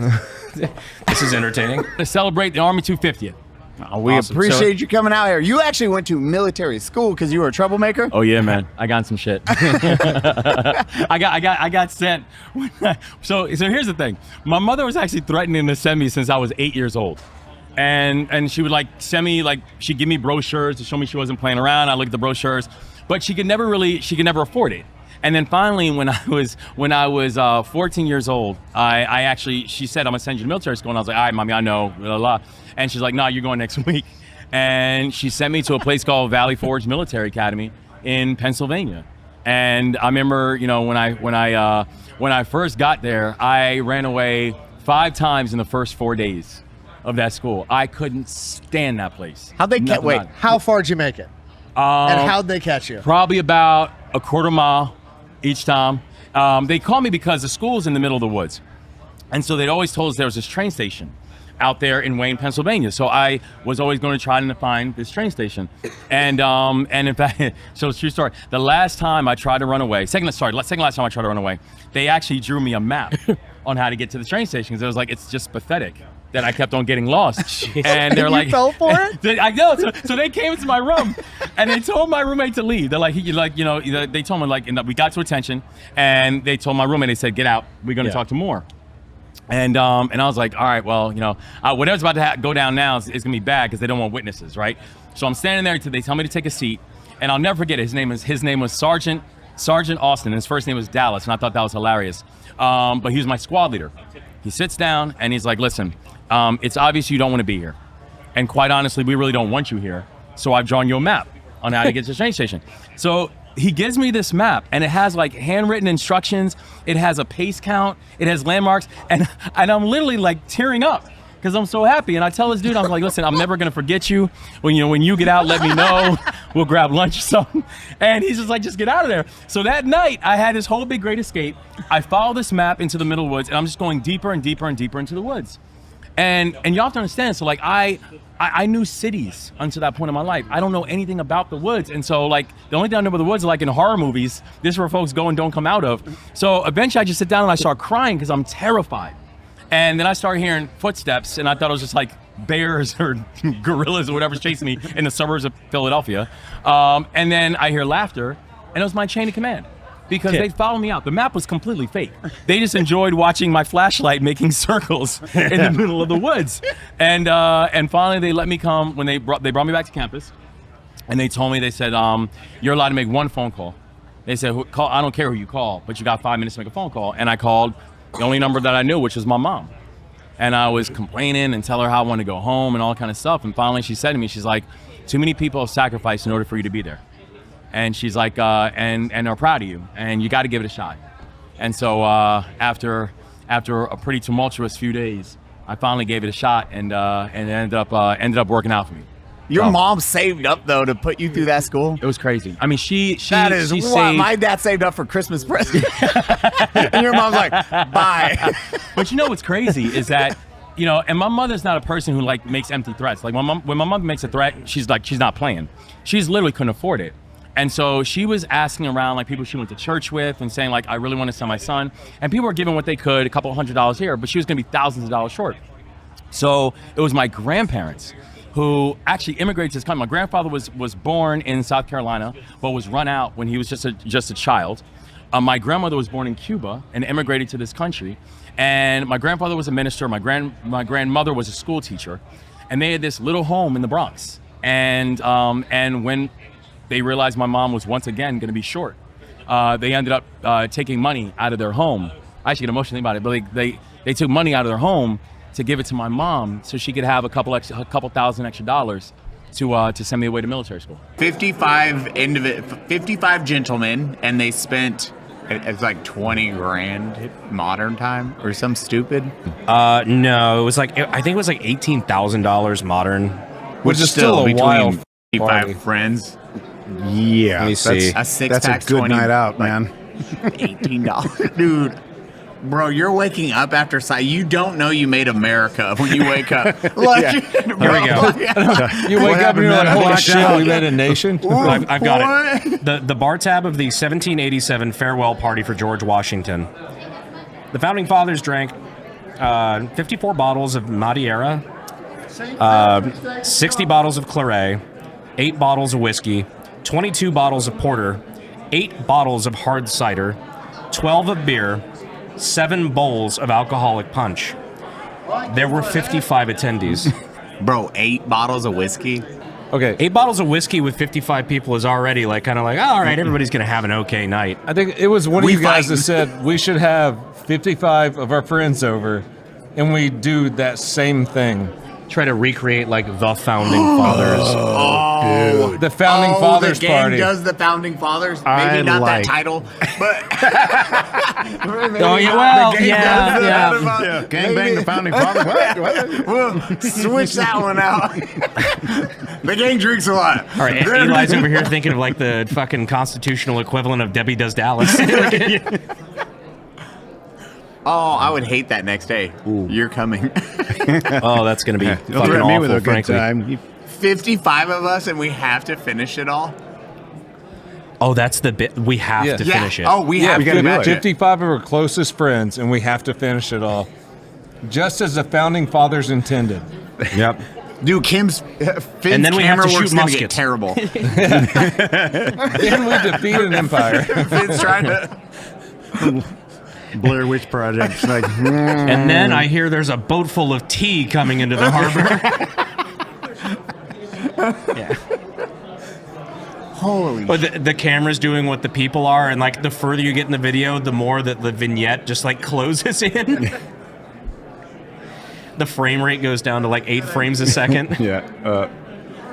this is entertaining. To celebrate the Army 250th. We appreciate you coming out here. You actually went to military school because you were a troublemaker? Oh yeah, man. I got some shit. I got sent. So here's the thing. My mother was actually threatening to send me since I was 8 years old. And she would like send me, like, she'd give me brochures to show me she wasn't playing around. I looked at the brochures, but she could never afford it. And then finally, when I was 14 years old, she said, I'm gonna send you to military school. And I was like, all right, mommy, I know, blah, blah. And she's like, no, you're going next week. And she sent me to a place called Valley Forge Military Academy in Pennsylvania. And I remember, when I first got there, I ran away 5 times in the first 4 days of that school. I couldn't stand that place. How'd they catch? Wait, how far did you make it? And how'd they catch you? Probably about a quarter mile each time. They called me because the school's in the middle of the woods. And so they'd always told us there was this train station out there in Wayne, Pennsylvania. So I was always going to try to find this train station. And in fact, so true story. The last time I tried to run away, second last time I tried to run away, they actually drew me a map on how to get to the train station. Because it was like, it's just pathetic that I kept on getting lost. And they're like, you fell for it? I know. So they came into my room and they told my roommate to leave. They're like, they told me, like, we got to attention and they told my roommate, they said, get out. We're going to talk to more. And I was like, all right, well, whatever's about to go down now is gonna be bad because they don't want witnesses, right? So I'm standing there. They tell me to take a seat, and I'll never forget it. His name was Sergeant Austin. And his first name was Dallas, and I thought that was hilarious. But he was my squad leader. He sits down and he's like, listen, it's obvious you don't want to be here, and quite honestly, we really don't want you here. So I've drawn you a map on how to get to the train station. So he gives me this map, and it has like handwritten instructions. It has a pace count. It has landmarks, and I'm literally like tearing up because I'm so happy. And I tell this dude, I'm like, listen, I'm never gonna forget you. When you get out, let me know. We'll grab lunch or something. And he's just like, just get out of there. So that night, I had this whole big great escape. I follow this map into the middle woods, and I'm just going deeper and deeper and deeper into the woods. And you have to understand. So like I knew cities until that point in my life. I don't know anything about the woods. And so like the only thing I know about the woods are like in horror movies. This is where folks go and don't come out of. So eventually I just sit down and I start crying because I'm terrified. And then I started hearing footsteps, and I thought it was just like bears or gorillas or whatever's chasing me in the suburbs of Philadelphia. And then I hear laughter, and it was my chain of command. Because they followed me out. The map was completely fake. They just enjoyed watching my flashlight making circles in the middle of the woods. And finally they let me come when they brought me back to campus, and they told me, they said, you're allowed to make one phone call. They said, I don't care who you call, but you got 5 minutes to make a phone call. And I called the only number that I knew, which was my mom. And I was complaining and tell her how I wanted to go home and all kind of stuff. And finally she said to me, she's like, too many people have sacrificed in order for you to be there. And she's like, and they're proud of you, and you got to give it a shot. And so after a pretty tumultuous few days, I finally gave it a shot, and it ended up working out for me. Your mom saved up though to put you through that school. It was crazy. I mean, she that is she what saved. my dad saved up for Christmas present. And your mom's like, bye. But you know what's crazy is that, and my mother's not a person who like makes empty threats. Like when my mom makes a threat, she's not playing. She's literally couldn't afford it. And so she was asking around, like, people she went to church with and saying, like, I really want to send my son. And people were giving what they could, a couple $100 here, but she was going to be thousands of dollars short. So it was my grandparents who actually immigrated to this country. My grandfather was born in South Carolina, but was run out when he was just a child. My grandmother was born in Cuba and immigrated to this country. And my grandfather was a minister. My grandmother was a school teacher. And they had this little home in the Bronx. And when they realized my mom was once again going to be short, they ended up taking money out of their home. I actually get emotional about it, but they took money out of their home to give it to my mom so she could have a couple thousand extra dollars to send me away to military school. 55 gentlemen, and they spent, it's like 20 grand modern time or some stupid. No, it was like, I think it was like $18,000 modern, which is still a wild 55 friends. Yeah, let me see. That's a good night out, man. $18, dude. Bro, you're waking up after you don't know you made America when you wake up. Like, Here we go. You wake up and you're like, holy shit, we made a nation. I've got it. The bar tab of the 1787 farewell party for George Washington. The founding fathers drank 54 bottles of Madeira, 60 bottles of Claret, 8 bottles of whiskey, 22 bottles of porter, 8 bottles of hard cider, 12 of beer, 7 bowls of alcoholic punch. There were 55 attendees. Bro, 8 bottles of whiskey? Okay. 8 bottles of whiskey with 55 people is already like kind of like, oh, all right, everybody's going to have an okay night. I think it was one of you guys that said we should have 55 of our friends over and we do that same thing. Try to recreate like the founding fathers. Oh, the founding fathers the game party. does the founding fathers? Maybe not that title, but oh yeah, well, yeah. Gangbang the founding fathers. What? We'll switch that one out. The gang drinks a lot. All right, Eli's over here thinking of like the fucking constitutional equivalent of Debbie Does Dallas. Oh, I would hate that next day. You're coming. Oh, that's going to be fucking awful, me with a frankly. good time. 55 of us, and we have to finish it all. Oh, that's the bit. We have to finish it. Oh, we have to finish it. 55 of our closest friends, and we have to finish it all. Just as the founding fathers intended. Yep. Dude, Finn's and then we have to shoot gonna get muskets. terrible. Then we defeat an empire. Finn's trying to... Blair Witch Project. Like, And then I hear there's a boat full of tea coming into the harbor. Yeah. Holy Or the camera's doing what the people are, and like the further you get in the video, the more that the vignette just like closes in. The frame rate goes down to like 8 frames a second. Yeah.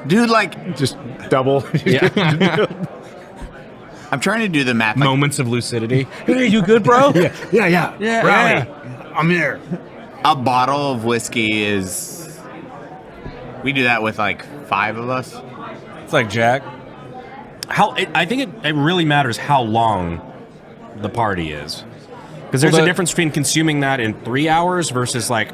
Dude, like... Just double. Yeah. I'm trying to do the math. Like, moments of lucidity. Hey, you good, bro? Yeah. Rowdy. I'm here. A bottle of whiskey is... We do that with like 5 of us. It's like Jack. I think it really matters how long the party is. Because there's a difference between consuming that in 3 hours versus like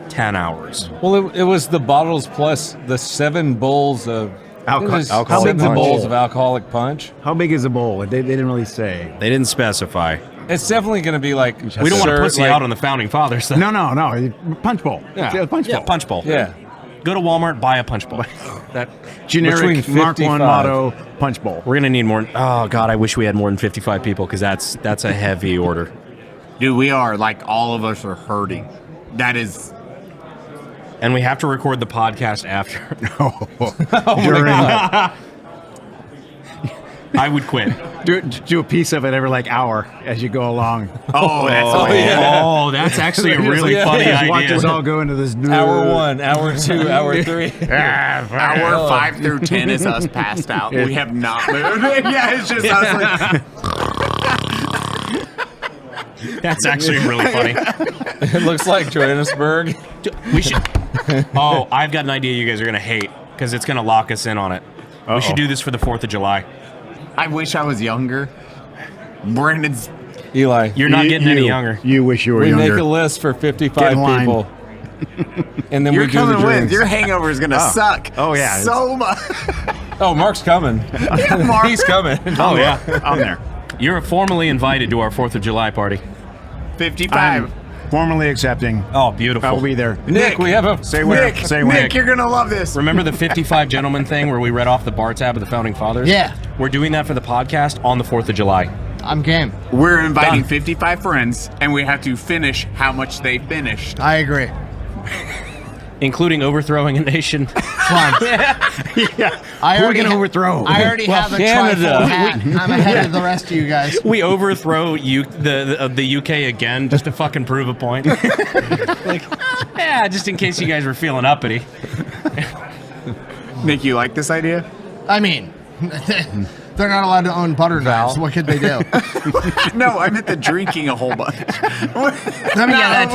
10 hours. Well, it was the bottles plus the 7 bowls of alcoholic bowls of alcoholic punch. How big is a bowl? They didn't really say. They didn't specify. It's definitely going to be like We don't want to pussy out on the founding fathers. Though. No. Punch bowl. Yeah. Punch bowl. Punch bowl. Yeah. Go to Walmart, buy a punch bowl. That Generic Mark 1 motto, punch bowl. We're gonna need more. Oh God, I wish we had more than 55 people because that's a heavy order. Dude, we are like all of us are hurting. That is. And we have to record the podcast after. I would quit. Do a piece of it every like hour as you go along. Oh, that's actually a really funny idea. Watch us all go into this new hour 1, hour 2, hour 3. Hour 5 through 10 is us passed out. We have not moved. Yeah, it's just us like. That's actually really funny. It looks like Johannesburg. We should. Oh, I've got an idea you guys are gonna hate because it's gonna lock us in on it. We should do this for the 4th of July. I wish I was younger. Brandon's. Eli, you're not getting any younger. You wish you were we younger. We make a list for 55 people. And then You're we do coming the with. drinks. Your hangover is gonna suck. Oh yeah. So much. Oh, Mark's coming. Mark. He's coming. Oh yeah, I'm there. You're formally invited to our 4th of July party. 55. Formally accepting. Oh, beautiful. I'll be there. Nick, we have a say where. Nick, say where. Nick, you're gonna love this. Remember the 55 gentlemen thing where we read off the bar tab of the founding fathers? Yeah. We're doing that for the podcast on the 4th of July. I'm game. We're inviting 55 friends, and we have to finish how much they finished. I agree. Including overthrowing a nation. Fun. Yeah. I already overthrow. I already have a trifle hat. I'm ahead of the rest of you guys. We overthrow the UK again just to fucking prove a point. Just in case you guys were feeling uppity. Nick, you like this idea? I mean, they're not allowed to own butter knives. What could they do? No, I meant the drinking a whole bunch. Let me get that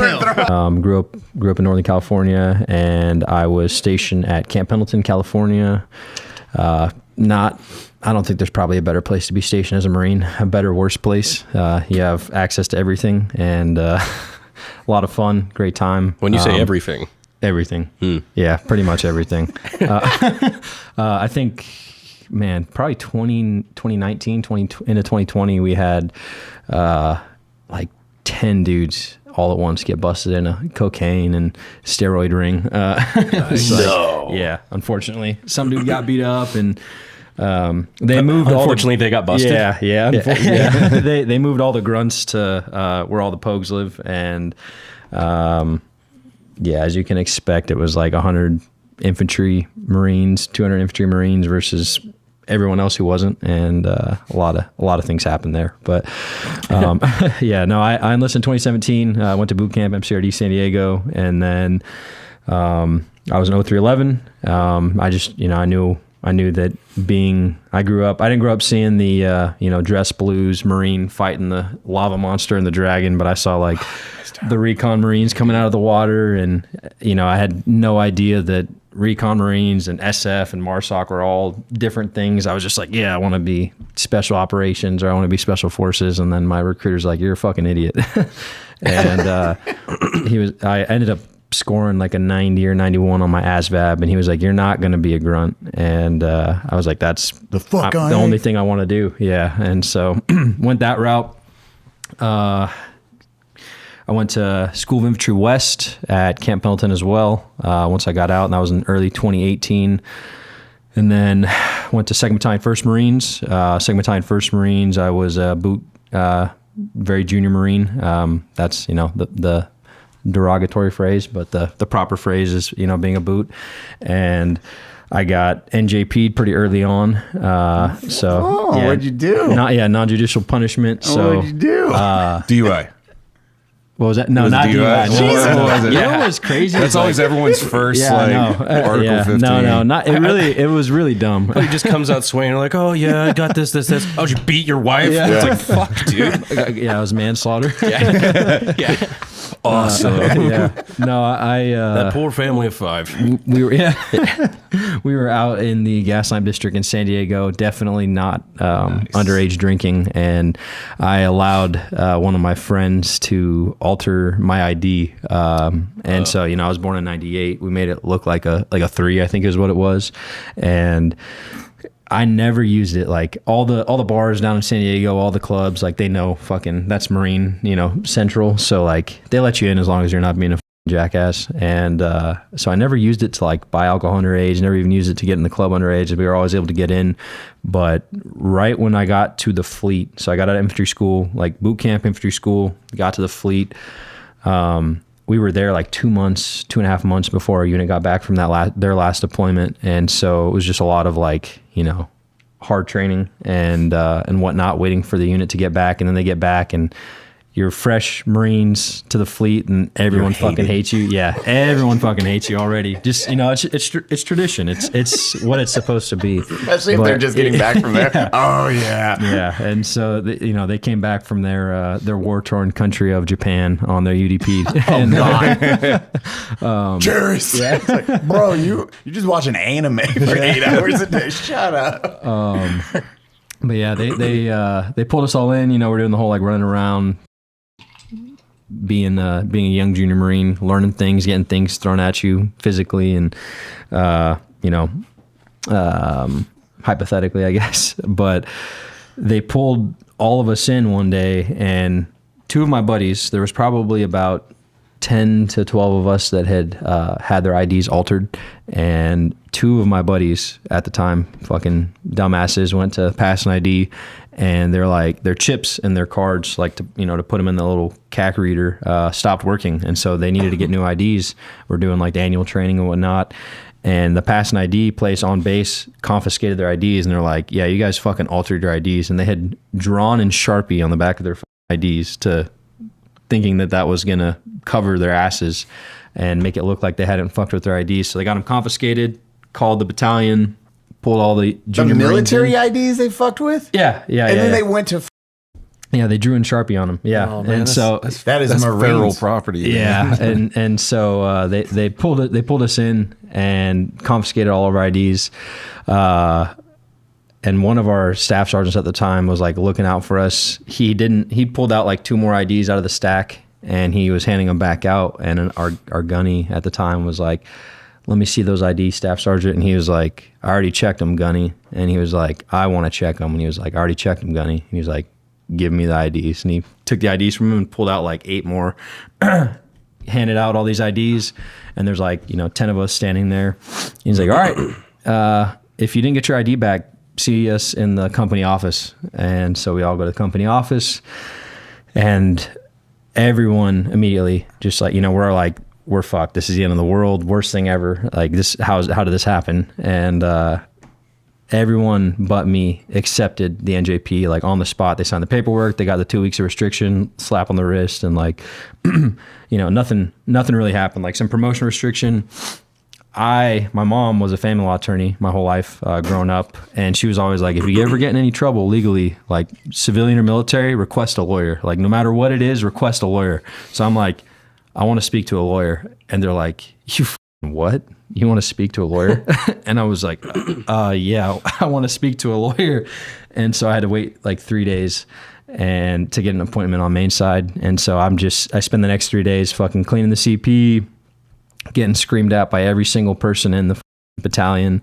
too. Grew up in Northern California, and I was stationed at Camp Pendleton, California. Not I don't think there's probably a better place to be stationed as a Marine, a better, worse place. You have access to everything and a lot of fun, great time. When you say everything. Everything. Yeah, pretty much everything. I think, man, probably 2019, into 2020, we had like 10 dudes all at once get busted in a cocaine and steroid ring. Yeah, unfortunately. Some dude got beat up and they moved. Unfortunately, they got busted. Yeah. They moved all the grunts to where all the pogues live, and as you can expect, it was like 100 infantry Marines, 200 infantry Marines versus everyone else who wasn't, and a lot of things happened there. But I enlisted in 2017. I went to boot camp MCRD San Diego, and then I was in 0311. I knew that I didn't grow up seeing the dress blues Marine fighting the lava monster and the dragon, but I saw like the recon Marines coming out of the water, and I had no idea that recon Marines and SF and MARSOC were all different things. I was just like, I want to be special operations, or I want to be special forces. And then my recruiter's like, you're a fucking idiot. And I ended up scoring like a 90 or 91 on my ASVAB, and he was like, you're not going to be a grunt. And I was like, that's the only thing I want to do. Yeah. And so went that route. I went to School of Infantry West at Camp Pendleton as well once I got out, and that was in early 2018. And then went to 2nd Battalion 1st Marines. 2nd Battalion 1st Marines, I was a boot, very junior Marine. That's, the derogatory phrase, but the proper phrase is, being a boot. And I got NJP'd pretty early on. What'd you do? Non-judicial punishment. So what'd you do? DUI. What was that? No, not DUI. You know what was crazy? That's always everyone's first Article 15. Not it was really dumb. He just comes out swinging like, oh yeah, I got this. Oh, did you beat your wife? Yeah. It's like, fuck, dude. It was manslaughter. Yeah. Awesome. That poor family of 5. We were out in the Gaslamp district in San Diego, definitely not underage drinking, and I allowed one of my friends to alter my ID, and so I was born in '98. We made it look like a 3, I think is what it was, and I never used it. Like all the bars down in San Diego, all the clubs, like they know fucking that's Marine, Central. So like they let you in as long as you're not being a jackass. And so I never used it to like buy alcohol underage, never even used it to get in the club underage. We were always able to get in. But right when I got to the fleet, so I got out of infantry school, like boot camp infantry school, got to the fleet. We were there like 2.5 months before our unit got back from their last deployment, and so it was just a lot of like hard training and whatnot, waiting for the unit to get back, and then they get back and you're fresh Marines to the fleet, and everyone fucking hates you. Yeah, everyone fucking hates you already. Just it's tradition. It's what it's supposed to be. Especially if they're just getting back from there. Yeah. Oh yeah. Yeah, and so they came back from their war torn country of Japan on their UDP. Cheers. Yeah. It's like, bro, you just watch an anime for 8 hours a day. Shut up. But yeah, they pulled us all in. We're doing the whole like running around, being a young junior Marine, learning things, getting things thrown at you physically and hypothetically, I guess. But they pulled all of us in one day, and 2 of my buddies, there was probably about 10 to 12 of us that had had their IDs altered, and 2 of my buddies at the time, fucking dumbasses, went to pass an ID, and they're like, their chips and their cards, like to put them in the little CAC reader, stopped working, and so they needed to get new IDs. We're doing like the annual training and whatnot, and the pass an ID place on base confiscated their IDs, and they're like, yeah, you guys fucking altered your IDs, and they had drawn in Sharpie on the back of their IDs thinking that was gonna cover their asses and make it look like they hadn't fucked with their IDs. So they got them confiscated, called the battalion, pulled all the junior military Marines IDs they fucked with. Yeah. And then they went to. Yeah, they drew in Sharpie on them. Yeah, Oh, man, and so that is Marines. Federal property. Yeah, and so they pulled us in and confiscated all of our IDs. and one of our staff sergeants at the time was like looking out for us. He pulled out like 2 more IDs out of the stack, and he was handing them back out. And our gunny at the time was like, let me see those IDs, Staff Sergeant. And he was like, I already checked them, gunny. And he was like, I want to check them. And he was like, I already checked them, gunny. And he was like, give me the IDs. And he took the IDs from him and pulled out like 8 more, handed out all these IDs. And there's like, 10 of us standing there. He's like, all right, if you didn't get your ID back, see us in the company office. And so we all go to the company office, and everyone immediately just like, we're like, we're fucked. This is the end of the world. Worst thing ever. Like this, how did this happen? And everyone but me accepted the NJP like on the spot. They signed the paperwork. They got the 2 weeks of restriction, slap on the wrist, and like, nothing really happened. Like some promotion restriction. My mom was a family law attorney my whole life growing up, and she was always like, if you ever get in any trouble legally, like civilian or military, request a lawyer. Like no matter what it is, request a lawyer. So I'm like, I want to speak to a lawyer. And they're like, you what? You want to speak to a lawyer? And I was like, yeah, I want to speak to a lawyer. And so I had to wait like 3 days and to get an appointment on main side. And so I spend the next 3 days fucking cleaning the CP, getting screamed at by every single person in the battalion.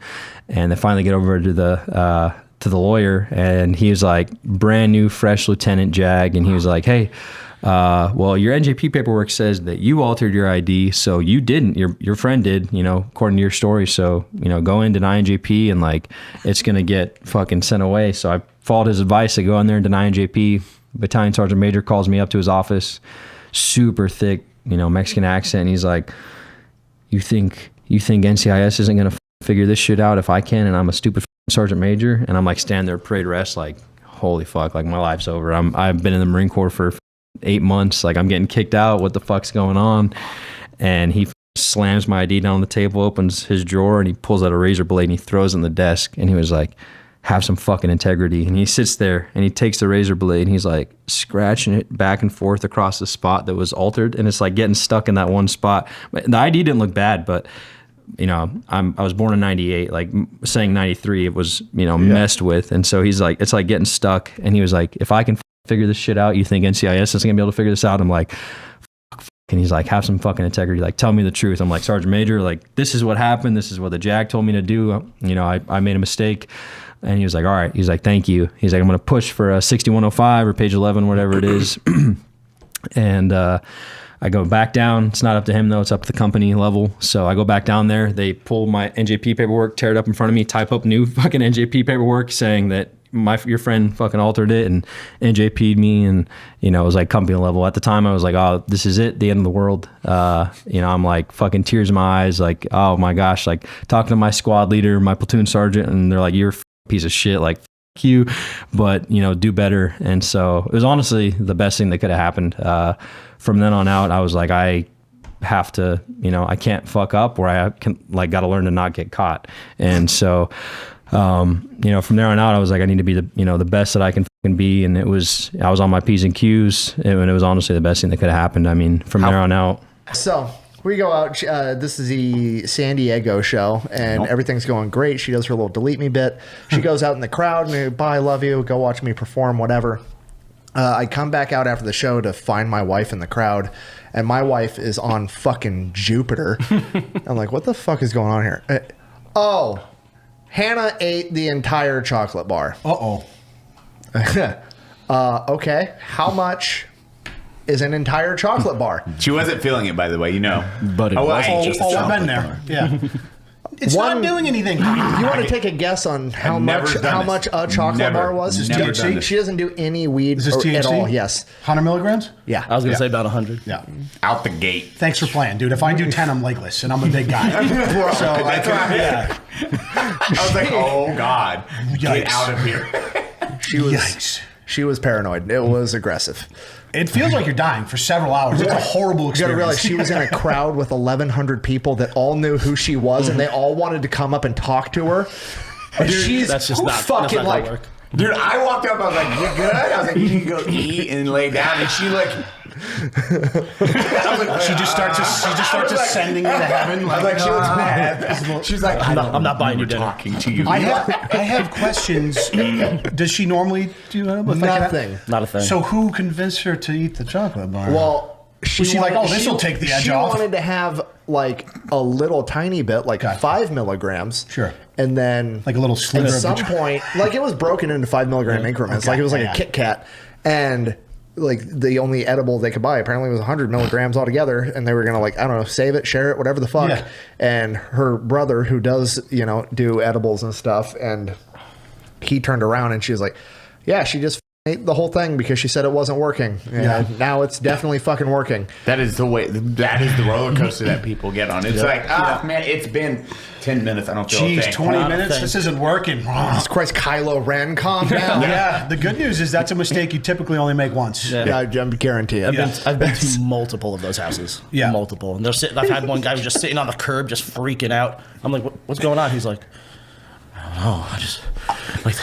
And they finally get over to the lawyer, and he was like, brand new, fresh Lieutenant Jag. And he was like, hey, well, your NJP paperwork says that you altered your ID, so you didn't. Your friend did, according to your story. So, go in, deny NJP, and like it's gonna get fucking sent away. So I followed his advice. I go in there and deny NJP. Battalion Sergeant Major calls me up to his office, super thick, Mexican accent. And he's like, you think NCIS isn't gonna figure this shit out if I can, and I'm a stupid Sergeant Major? And I'm like standing there parade rest, like, holy fuck, like my life's over. I've been in the Marine Corps for 8 months, like I'm getting kicked out, what the fuck's going on? And he slams my ID down on the table, opens his drawer, and he pulls out a razor blade and he throws it on the desk, and he was like, have some fucking integrity. And he sits there and he takes the razor blade and he's like scratching it back and forth across the spot that was altered, and it's like getting stuck in that one spot. The ID didn't look bad, but I was born in 98, like saying 93, it was, messed with. And so he's like, it's like getting stuck. And he was like, if I can figure this shit out, you think NCIS isn't gonna be able to figure this out? I'm like, fuck. And he's like, have some fucking integrity, like tell me the truth. I'm like, Sergeant Major, like this is what happened, this is what the JAG told me to do, I made a mistake. And he was like, all right. He's like, thank you. He's like, I'm gonna push for a 6105 or page 11, whatever it is. And I go back down. It's not up to him though, it's up to the company level. So I go back down there, they pull my NJP paperwork, tear it up in front of me, type up new fucking NJP paperwork saying that your friend fucking altered it and NJP'd me, and it was like company level. At the time I was like, oh, this is it, the end of the world. I'm like fucking tears in my eyes, like, oh my gosh, like talking to my squad leader, my platoon sergeant, and they're like, you're a piece of shit, like fuck you, but do better. And so it was honestly the best thing that could have happened. From then on out, I was like, I have to, I can't fuck up, or I can like got to learn to not get caught. And so from there on out, I was like, I need to be the best that I can fucking be. And I was on my P's and Q's, and it was honestly the best thing that could have happened. I mean, from there on out. So we go out. This is the San Diego show, and everything's going great. She does her little delete me bit. She goes out in the crowd and bye, love you, go watch me perform, whatever. I come back out after the show to find my wife in the crowd, and my wife is on fucking Jupiter. I'm like, what the fuck is going on here? Hannah ate the entire chocolate bar. Okay, how much is an entire chocolate bar? She wasn't feeling it, by the way, But it wasn't just a chocolate I've been there. Yeah. It's not doing anything. You want to take a guess on how much a chocolate bar was? She doesn't do any weed at all. Yes. 100 milligrams? Yeah. I was going to say about 100. Yeah. Out the gate. Thanks for playing, dude. If I do 10, I'm legless, and I'm a big guy. So that's right. Yeah. I was like, oh, God. Get out of here. She was paranoid. It was aggressive. It feels like you're dying for several hours. It's a horrible experience. You gotta realize she was in a crowd with 1,100 people that all knew who she was, and they all wanted to come up and talk to her. And she's that's just not fucking like. Dude, I walked up, I was like, you good? I was like, you can go eat and lay down. And she like She just starts ascending into heaven. I was like, she looks mad. She's like, I'm not buying you dinner. talking to you. I have questions. Does she normally do Nothing. Not a thing. So who convinced her to eat the chocolate bar? Well, was she like, oh, this will take the edge she off? She wanted to have like a little tiny bit, like 5 milligrams. Sure. And then like a little sliver. At some point, like it was broken into 5 milligram increments. Okay. Like it was like a Kit Kat. And like the only edible they could buy apparently was 100 milligrams altogether. And they were going to like, I don't know, save it, share it, whatever the fuck. Yeah. And her brother who does, do edibles and stuff. And he turned around and she was like, yeah, she just ate the whole thing because she said it wasn't working. And now it's definitely fucking working. That is the way. That is the roller coaster that people get on. It's like, man, it's been 10 minutes. I don't feel a thing. 20 minutes. This isn't working. Jesus Christ, Kylo Ren, calm down. Yeah. The good news is that's a mistake you typically only make once. Yeah, I guarantee it. I've been to multiple of those houses. Yeah, multiple. And they're sitting. I've had one guy who was just sitting on the curb, just freaking out. I'm like, what's going on? He's like, I don't know. I just like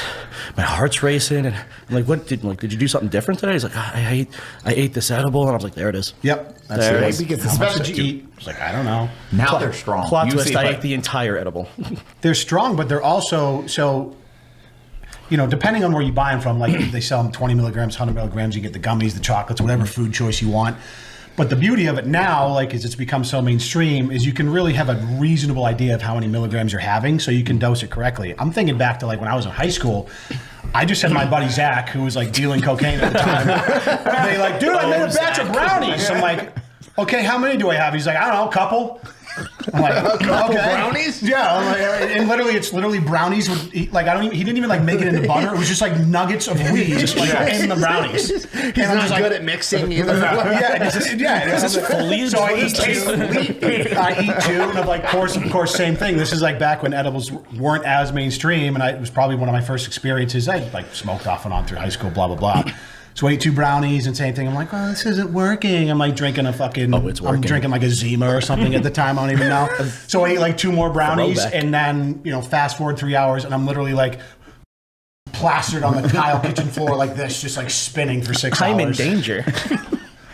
my heart's racing, and I'm like, what did you do something different today? He's like, I ate this edible, and I was like, there it is. Yep, that's there it is. Because how much did you eat? I was like, I don't know. Now they're strong. Plot twist: I ate the entire edible. They're strong, but they're also so. Depending on where you buy them from, like they sell them 20 milligrams, 100 milligrams. You get the gummies, the chocolates, whatever food choice you want. But the beauty of it now, as it's become so mainstream, is you can really have a reasonable idea of how many milligrams you're having, so you can dose it correctly. I'm thinking back to when I was in high school. I just had my buddy Zach, who was dealing cocaine at the time. They dude, I made a batch of brownies. I'm like, okay, how many do I have? He's like, I don't know, a couple. I'm like, a couple okay. brownies? Yeah, I'm like, and literally, it's brownies. He didn't even make it into butter. It was just nuggets of weed, just in the brownies. He's not good at mixing either. Is this foliage? So I eat two, and I'm like, of course, same thing. This is back when edibles weren't as mainstream, and it was probably one of my first experiences. I smoked off and on through high school, blah blah blah. So I ate 2 brownies and same thing. I'm like, oh, this isn't working. I'm drinking a fucking. Oh, it's working. I'm drinking a Zima or something at the time. I don't even know. So I ate 2 more brownies, and then fast forward 3 hours, and I'm literally plastered on the tile kitchen floor like this, just spinning for 6 hours. I'm in danger.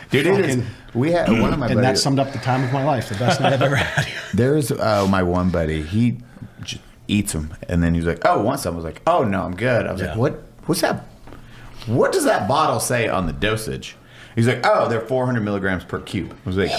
Dude, it is. We had one of my buddies. And that summed up the time of my life. The best night I've ever had. There's my one buddy. He just eats them, and then he's like, "Oh, want some?" I was like, "Oh no, I'm good." I was like, "What's that? What does that bottle say on the dosage?" He's like, "Oh, they're 400 milligrams per cube." I was like,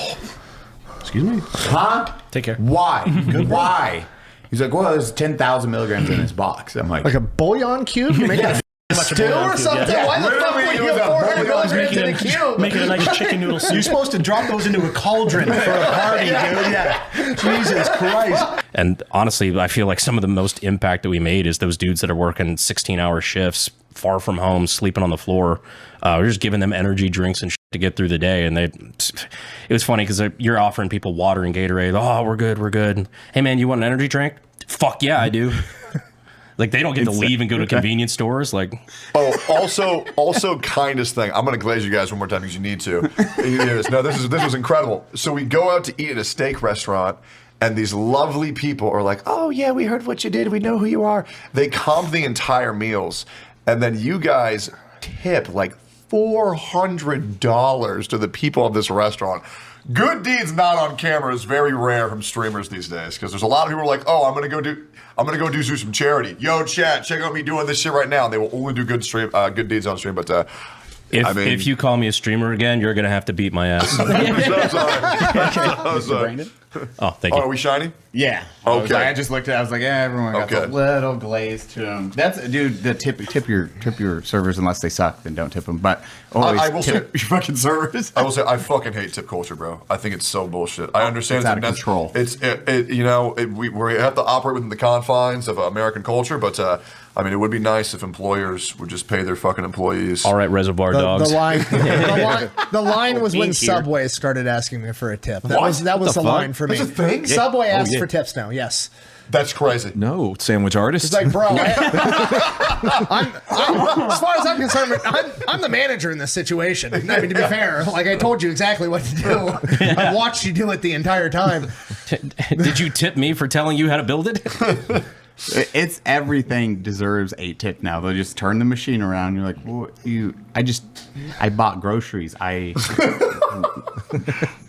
"Excuse me, huh? Take care. Why? Why?" He's like, "Well, there's 10,000 milligrams in this box." I'm like a bouillon cube? You make a stew or something? Yeah. Why the fuck would you have 400 milligrams in a cube? Make it a nice chicken noodle soup. You're supposed to drop those into a cauldron for a party, dude. Yeah. Jesus Christ. And honestly, I feel like some of the most impact that we made is those dudes that are working 16-hour shifts, far from home, sleeping on the floor. We're just giving them energy drinks and shit to get through the day. And it was funny because you're offering people water and Gatorade. Oh, we're good. Hey, man, you want an energy drink? Fuck yeah, I do. They don't get to leave and go to convenience stores. Also kindest thing. I'm going to glaze you guys one more time because you need to. No, this was incredible. So we go out to eat at a steak restaurant, and these lovely people are like, "Oh yeah, we heard what you did. We know who you are." They comp the entire meals, and then you guys tip $400 to the people of this restaurant. Good deeds not on camera is very rare from streamers these days because there's a lot of people who are like, "Oh, I'm gonna go do some charity." Yo, chat, check out me doing this shit right now. And they will only do good deeds on stream. But if you call me a streamer again, you're gonna have to beat my ass. I'm so sorry. Brandon? Oh, thank you. Are we shiny? Yeah. Okay. I just looked at it. I was like, everyone got a little glaze to them. That's, dude, the tip your servers unless they suck, then don't tip them. But always I will tip your fucking servers. I will say, I fucking hate tip culture, bro. I think it's so bullshit. I understand it's out of control. We have to operate within the confines of American culture, but it would be nice if employers would just pay their fucking employees. All right, Reservoir Dogs. The line was when Subway started asking me for a tip. That was the line for me. That's a thing? Subway asks for tips now. Yes. That's crazy. No, sandwich artist. It's like, bro, I'm, as far as I'm concerned, I'm the manager in this situation. I mean, to be fair, I told you exactly what to do. I watched you do it the entire time. Did you tip me for telling you how to build it? It's everything deserves a tip now. They'll just turn the machine around. You're like, well, I bought groceries.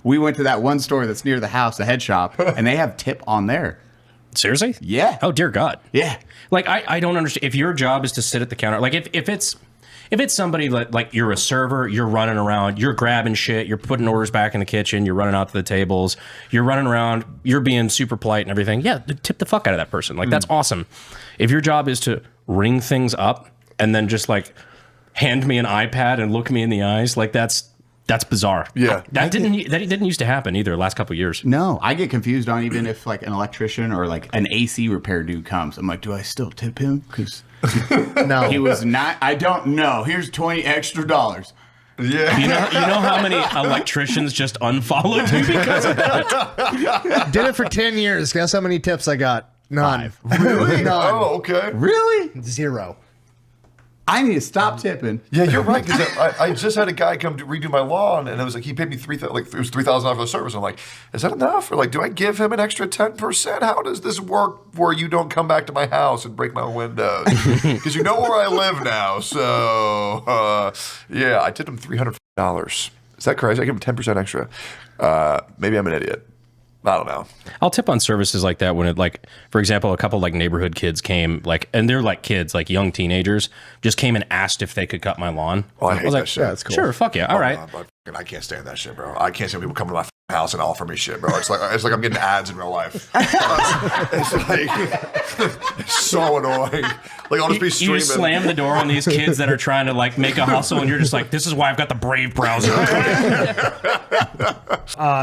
We went to that one store that's near the house, the head shop, and they have tip on there. Seriously? Yeah. Oh dear God. Yeah. Like I don't understand. If your job is to sit at the counter, like if it's somebody like you're a server, you're running around, you're grabbing shit, you're putting orders back in the kitchen, you're running out to the tables, you're running around, you're being super polite and everything. Yeah, tip the fuck out of that person. Like that's awesome. If your job is to ring things up and then just like hand me an iPad and look me in the eyes, like that's bizarre. Yeah. That didn't used to happen either the last couple of years. No, I get confused on even if like an electrician or like an AC repair dude comes. I'm like, do I still tip him? Because No. he was not. I don't know. Here's $20 extra. Yeah. You know how many electricians just unfollowed me because of that? Did it for 10 years. Guess how many tips I got? None. Really? None. Oh, okay. Really? 0. I need to stop tipping. Yeah, you're right. Because I just had a guy come to redo my lawn, and it was like he paid me $3,000 for the service. I'm like, is that enough? Or like, do I give him an extra 10%? How does this work? Where you don't come back to my house and break my windows? Because you know where I live now. So yeah, I tipped him $300. Is that crazy? I give him 10% extra. Maybe I'm an idiot. I don't know. I'll tip on services like that when it, like, for example, a couple like neighborhood kids came, like, and they're like kids, like young teenagers, just came and asked if they could cut my lawn. Oh, I hate was that like, shit. Yeah, that's cool. Sure, fuck yeah, all right. I can't stand that shit, bro. I can't stand people coming to my house and offer me shit, bro. It's like I'm getting ads in real life. It's like it's so annoying. Like I'll just be streaming. You slam the door on these kids that are trying to like make a hustle, and you're just like, this is why I've got the Brave browser.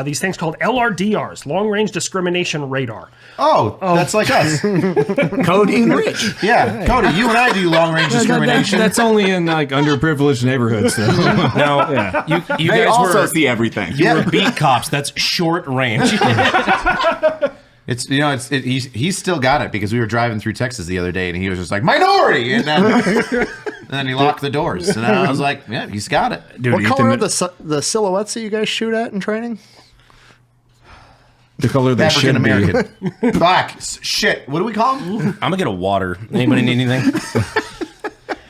These things called LRDRs, long range discrimination radar. Oh, that's like us. Cody and Rich. Yeah, Cody, you and I do long range discrimination. That's only in like underprivileged neighborhoods. Though. No, yeah. you They guys also were see everything. you were beat cops. That's short range. It's he's still got it because we were driving through Texas the other day and he was just like minority and then he locked the doors and I was like, yeah, he's got it. Dude, what color are the silhouettes that you guys shoot at in training? The color they African should American, be. black. Shit, what do we call them? I'm gonna get a water. Anybody need anything?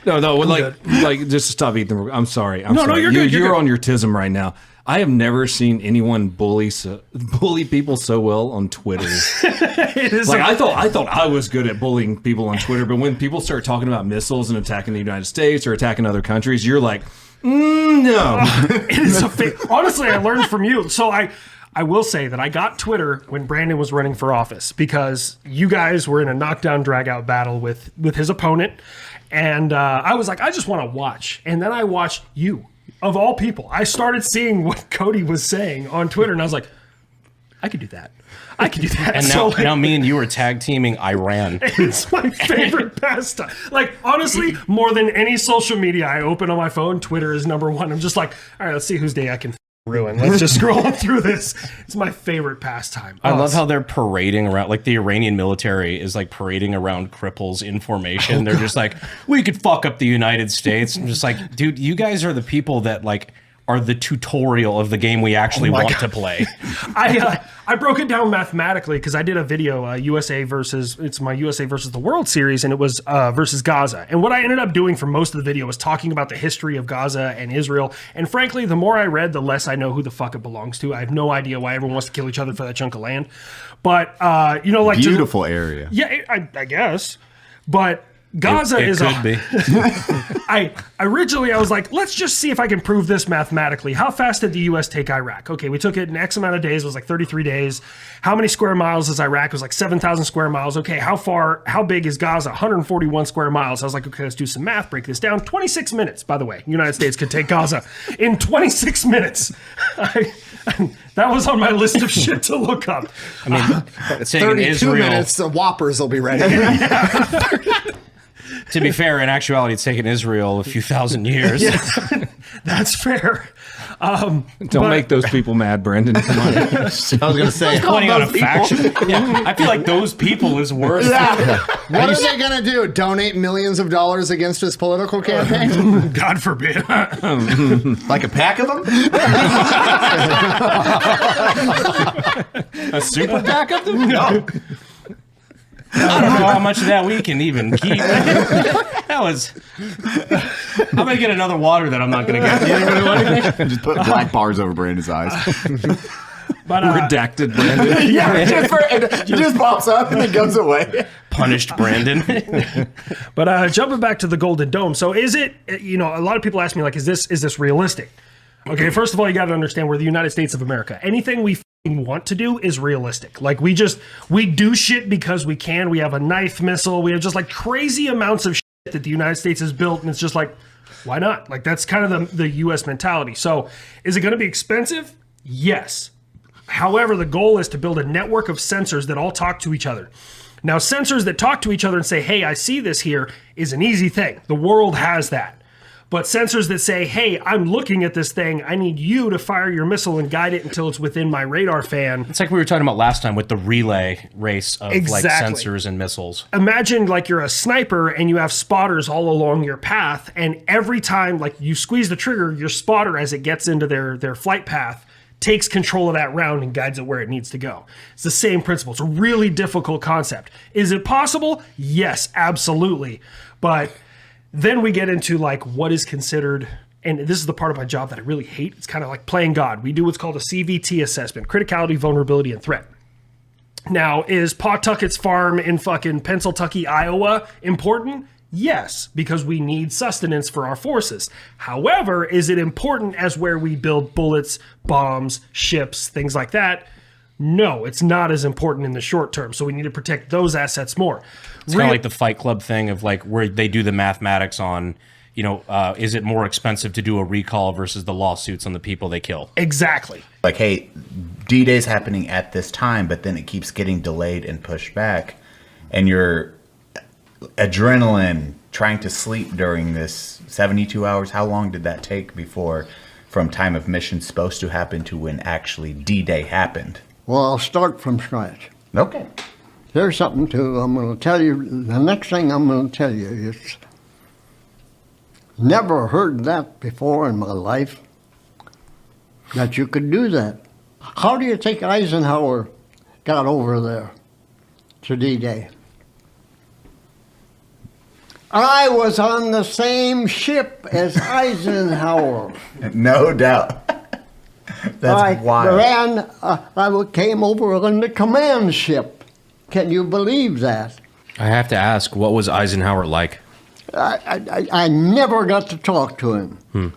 No, like just to stop eating. I'm sorry. I'm No, sorry. you're good. You're on your tism right now. I have never seen anyone bully people so well on Twitter. I thought I was good at bullying people on Twitter, but when people start talking about missiles and attacking the United States or attacking other countries, you're like, no. It is honestly, I learned from you. So I will say that I got Twitter when Brandon was running for office because you guys were in a knockdown drag-out battle with his opponent. And I was like, I just want to watch. And then I watched you. Of all people, I started seeing what Cody was saying on Twitter, and I was like, I could do that. I could do that. And now me and you are tag teaming Iran. It's my favorite pastime. Like, honestly, more than any social media I open on my phone, Twitter is number one. I'm just like, all right, let's see whose day I can ruin. Let's just scroll through this. It's my favorite pastime. I love how they're parading around, like the Iranian military is like parading around cripples in formation. They're just like, we could fuck up the United States. I'm just like, dude, you guys are the people that like are the tutorial of the game we actually want to play. I broke it down mathematically because I did a video, it's my USA versus the World series, and it was versus Gaza. And what I ended up doing for most of the video was talking about the history of Gaza and Israel. And frankly, the more I read, the less I know who the fuck it belongs to. I have no idea why everyone wants to kill each other for that chunk of land. But, like... Beautiful area. Yeah, I guess. But... Gaza it is could be. I was like, let's just see if I can prove this mathematically. How fast did the U.S. take Iraq? Okay, we took it in X amount of days. It was like 33 days. How many square miles is Iraq? It was like 7,000 square miles. Okay, how big is Gaza? 141 square miles. I was like, okay, let's do some math. Break this down. 26 minutes, by the way. United States could take Gaza in 26 minutes. That was on my list of shit to look up. I mean, 32 minutes, the Whoppers will be ready. To be fair, in actuality, it's taken Israel a few thousand years. Yeah, that's fair. Don't make those people mad, Brandon. Come on. I was going to say, pointing out a faction. Yeah, I feel like those people is worse. Yeah. What are they going to do? Donate millions of dollars against his political campaign? God forbid. Like a pack of them? A super pack of them? No. I don't know how much of that we can even keep. That was. I'm gonna get another water that I'm not gonna get. Just put black bars over Brandon's eyes. But, redacted Brandon. Yeah, it just pops up and it goes away. Punished Brandon. But jumping back to the Golden Dome, so is it? You know, a lot of people ask me like, is this realistic? Okay, first of all, you got to understand we're the United States of America. Anything we want to do is realistic. Like we do shit because we can. We have a knife missile. We have just like crazy amounts of shit that the United States has built, and it's just like, why not? Like that's kind of the U.S. mentality. So is it going to be expensive? Yes. However, the goal is to build a network of sensors that all talk to each other. Now, sensors that talk to each other and say, hey, I see this here is an easy thing. The world has that. But sensors that say, hey, I'm looking at this thing. I need you to fire your missile and guide it until it's within my radar fan. It's like we were talking about last time with the relay race of like sensors and missiles. Imagine like you're a sniper and you have spotters all along your path. And every time like you squeeze the trigger, your spotter, as it gets into their flight path, takes control of that round and guides it where it needs to go. It's the same principle. It's a really difficult concept. Is it possible? Yes, absolutely. But then we get into like what is considered, and this is the part of my job that I really hate. It's kind of like playing God. We do what's called a CVT assessment, criticality, vulnerability, and threat. Now, is Pawtucket's farm in fucking Pennsylvania, Iowa important? Yes, because we need sustenance for our forces. However, is it important as where we build bullets, bombs, ships, things like that? No, it's not as important in the short term. So we need to protect those assets more. It's kind of like the Fight Club thing of like where they do the mathematics on, you know, is it more expensive to do a recall versus the lawsuits on the people they kill? Exactly. Like, hey, D-Day's happening at this time, but then it keeps getting delayed and pushed back. And your adrenaline trying to sleep during this 72 hours, how long did that take before from time of mission supposed to happen to when actually D-Day happened? Well, I'll start from scratch. Okay. Here's something I'm going to tell you. The next thing I'm going to tell you is never heard that before in my life, that you could do that. How do you think Eisenhower got over there to D-Day? I was on the same ship as Eisenhower. No doubt. That's wild. I came over on the command ship. Can you believe that? I have to ask, what was Eisenhower like? I never got to talk to him.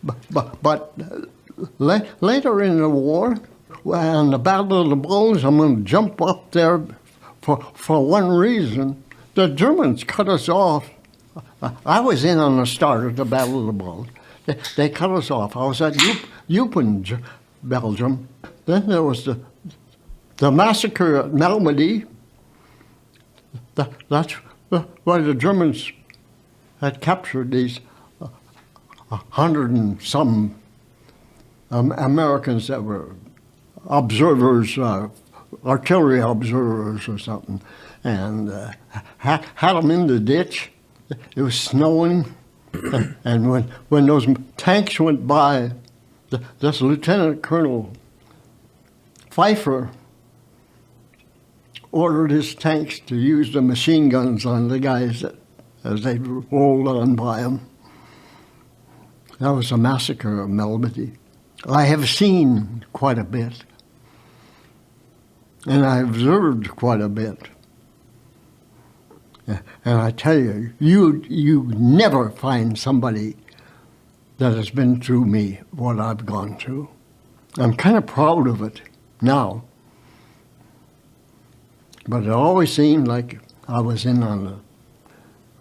But later in the war, on the Battle of the Bulge, I'm going to jump up there for one reason. The Germans cut us off. I was in on the start of the Battle of the Bulge. They cut us off. I was at Eupen, Belgium. Then there was the massacre at Malmedy. That's where the Germans had captured these 100 and some Americans that were observers, artillery observers or something, and had them in the ditch. It was snowing, and when those tanks went by, this Lieutenant Colonel Pfeiffer ordered his tanks to use the machine guns on the guys as they rolled on by them. That was a massacre of Malmedy. I have seen quite a bit, and I observed quite a bit. And I tell you, you never find somebody that has been through me what I've gone through. I'm kind of proud of it now. But it always seemed like I was in on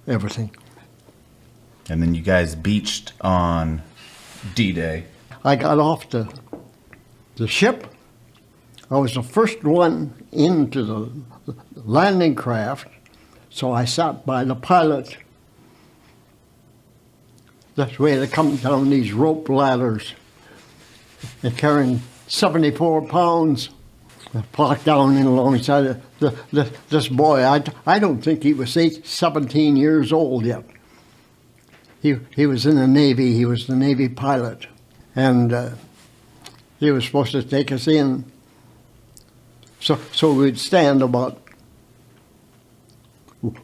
everything. And then you guys beached on D-Day. I got off the ship. I was the first one into the landing craft, so I sat by the pilot. That's the way they come down these rope ladders. They're carrying 74 pounds. I plopped down in alongside this boy. I don't think he was 17 years old yet. He was in the Navy. He was the Navy pilot. And he was supposed to take us in So we'd stand about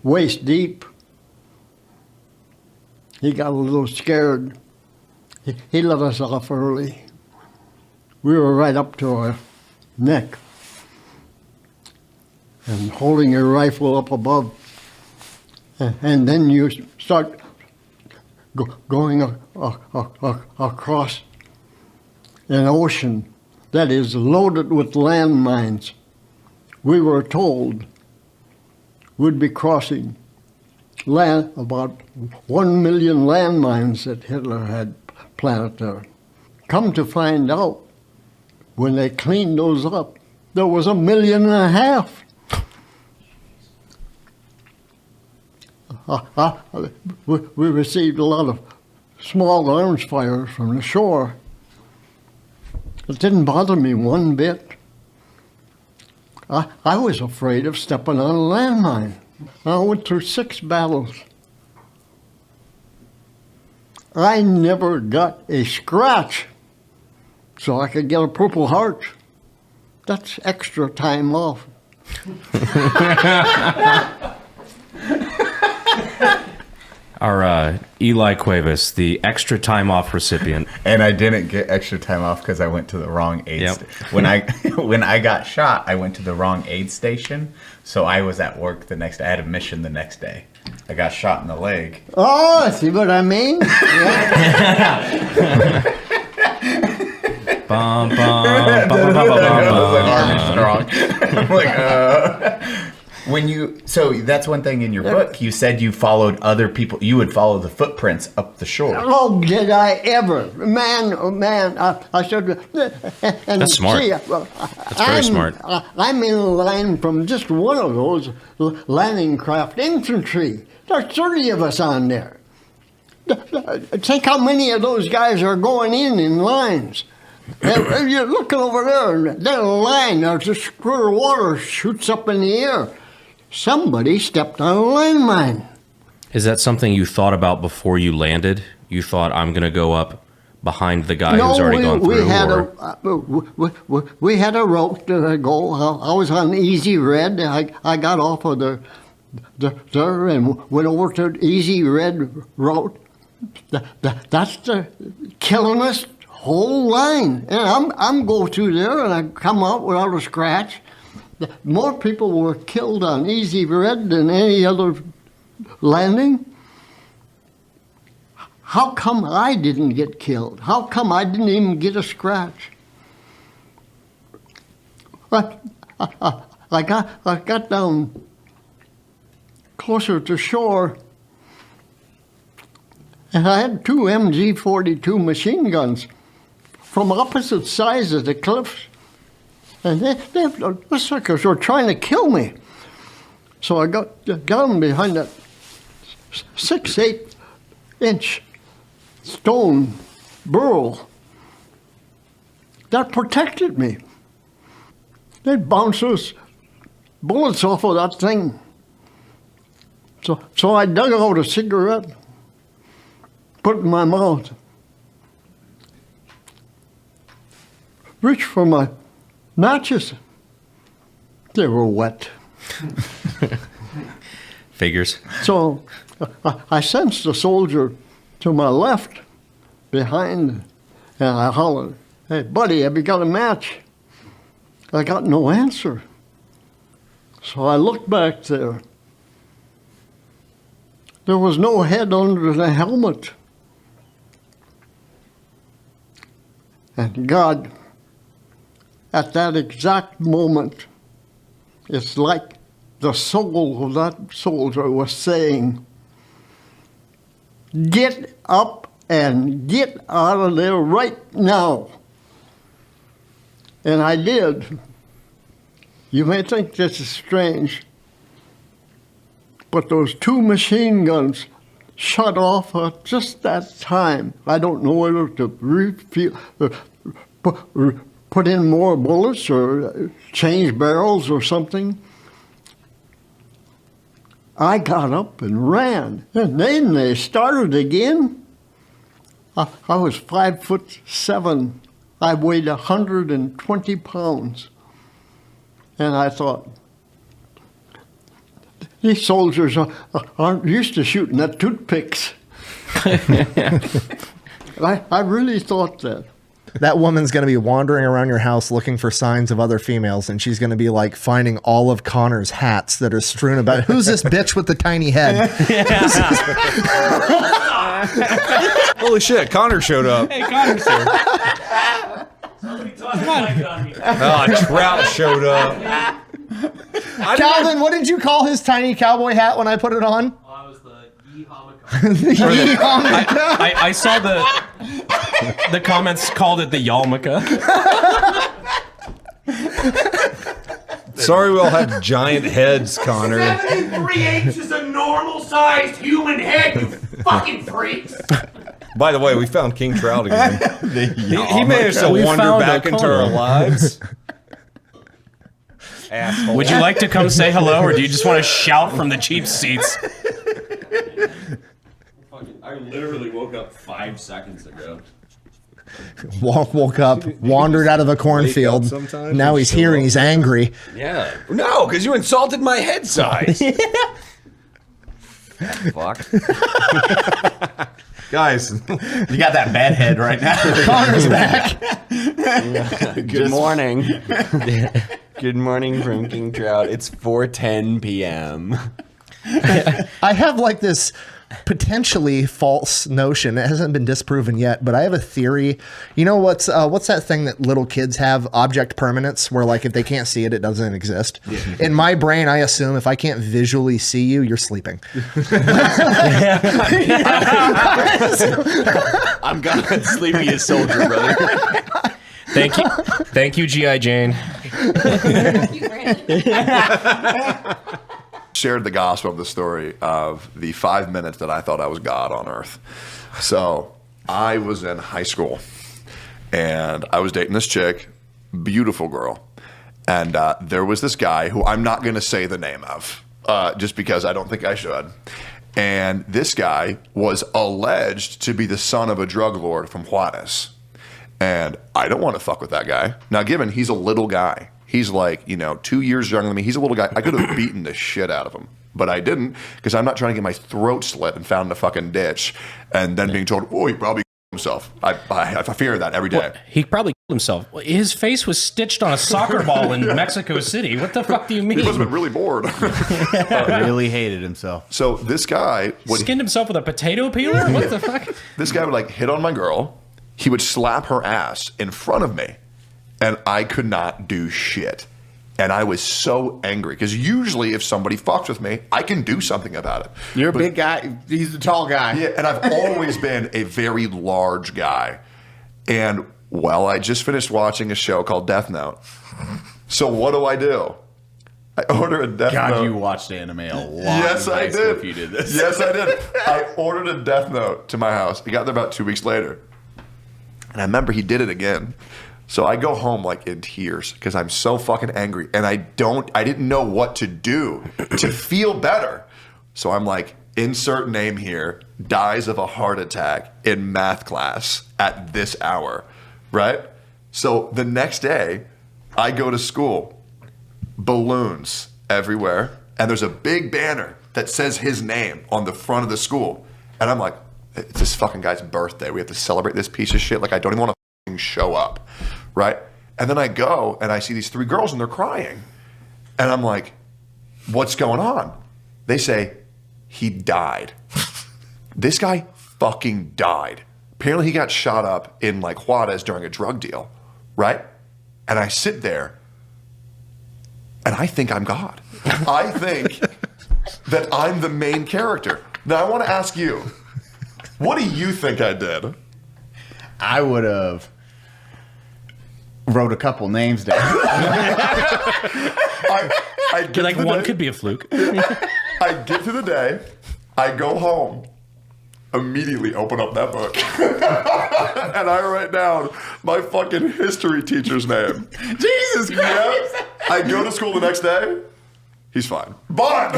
waist deep. He got a little scared. He let us off early. We were right up to our neck. And holding your rifle up above. And then you start going across an ocean that is loaded with landmines. We were told we'd be crossing about 1 million landmines that Hitler had planted there. Come to find out, when they cleaned those up, there was 1.5 million. We received a lot of small arms fire from the shore. It didn't bother me one bit. I was afraid of stepping on a landmine. I went through 6 battles. I never got a scratch, so I could get a Purple Heart. That's extra time off. Our Eli Cuevas, the extra time off recipient. And I didn't get extra time off because I went to the wrong aid station. When I got shot, I went to the wrong aid station. So I was at work the next day. I had a mission the next day. I got shot in the leg. Oh, see what I mean? Bum, bum, bum, bum, bum, bum, bum, I'm like, so that's one thing in your book. You said you followed other people. You would follow the footprints up the shore. Oh, did I ever? Man, oh man, I should. And That's smart. See, That's very smart. I'm in line from just one of those landing craft infantry. There's 30 of us on there. Think how many of those guys are going in lines. And you're looking over there, and there's a line, there's a squirt of water shoots up in the air. Somebody stepped on a landmine. Is that something you thought about before you landed? You thought, I'm going to go up behind the guy who's already gone through? We had a route to go. I was on Easy Red. I got off of there and went over to Easy Red route. That's the killingest whole line. And I'm go through there and I come out without a scratch. More people were killed on Easy Red than any other landing. How come I didn't get killed? How come I didn't even get a scratch? I got down closer to shore, and I had 2 MG-42 machine guns from opposite sides of the cliffs. And the suckers were trying to kill me. So I got down behind that 6-8-inch stone burrow that protected me. They'd bounce those bullets off of that thing. So I dug out a cigarette, put it in my mouth, reached for my matches. They were wet. Figures. So I sensed a soldier to my left behind, and I hollered, "Hey, buddy, have you got a match?" I got no answer. So I looked back there. There was no head under the helmet. And God, at that exact moment, it's like the soul of that soldier was saying, "Get up and get out of there right now." And I did. You may think this is strange, but those 2 machine guns shut off at just that time. I don't know whether to put in more bullets or change barrels or something. I got up and ran, and then they started again. I was 5'7". I weighed 120 pounds. And I thought, these soldiers aren't used to shooting at toothpicks. I really thought that. That woman's going to be wandering around your house looking for signs of other females, and she's going to be like finding all of Connor's hats that are strewn about. Who's this bitch with the tiny head? Holy shit, Connor showed up. Hey, Connor's here. Trout showed up. Calvin, what did you call his tiny cowboy hat when I put it on? I was the I saw the comments called it the yarmulke. Sorry we all have giant heads, Connor. 3/8 is a normal-sized human head, you fucking freaks. By the way, we found King Trout again. he managed to We wander found back a into our Connor. lives. Asshole. Would you like to come say hello, or do you just want to shout from the cheap seats? I literally woke up 5 seconds ago. Woke up, wandered out of a cornfield. Now he's here and he's angry. Yeah. No, because you insulted my head size. Fuck. Guys, You got that bad head right now. Connor's back. Good morning. Good morning from King Trout. It's 4:10 p.m. I have like this potentially false notion. It hasn't been disproven yet, but I have a theory. You know what's that thing that little kids have? Object permanence, where like if they can't see it, it doesn't exist. Yeah. In my brain, I assume if I can't visually see you, you're sleeping. I'm God's sleepiest soldier, brother. Thank you, G.I. Jane. Shared the gospel of the story of the 5 minutes that I thought I was God on earth. So I was in high school and I was dating this chick, beautiful girl. And there was this guy who I'm not going to say the name of just because I don't think I should. And this guy was alleged to be the son of a drug lord from Juarez. And I don't want to fuck with that guy. Now, given he's a little guy, he's like, 2 years younger than me. He's a little guy. I could have beaten the shit out of him, but I didn't because I'm not trying to get my throat slit and found in a fucking ditch and then being told, oh, he probably himself. I fear that every day. Well, he probably killed himself. His face was stitched on a soccer ball in Mexico City. What the fuck do you mean? He must have been really bored. Really hated himself. So this guy skinned himself with a potato peeler? What the fuck? This guy would like hit on my girl. He would slap her ass in front of me, and I could not do shit. And I was so angry because usually if somebody fucks with me, I can do something about it. You're a big guy. He's the tall guy. Yeah, and I've always been a very large guy. And, well, I just finished watching a show called Death Note. So what do? I order a Death Note. God, you watched anime a lot. Yes, I did. If you did this. Yes, I did. I ordered a Death Note to my house. He got there about 2 weeks later. And I remember he did it again. So I go home like in tears because I'm so fucking angry. And I didn't know what to do to feel better. So I'm like, insert name here, dies of a heart attack in math class at this hour, right? So the next day, I go to school, balloons everywhere, and there's a big banner that says his name on the front of the school. And I'm like, it's this fucking guy's birthday. We have to celebrate this piece of shit. Like, I don't even want to show up, right? And then I go and I see these 3 girls and they're crying. And I'm like, what's going on? They say, he died. This guy fucking died. Apparently he got shot up in like Juarez during a drug deal, right? And I sit there and I think I'm God. I think that I'm the main character. Now I want to ask you, what do you think I did? I would have wrote a couple names down. I You're like, one could be a fluke. I get to the day, I go home, immediately open up that book, and I write down my fucking history teacher's name. Jesus Christ! Yeah. I go to school the next day, he's fine. But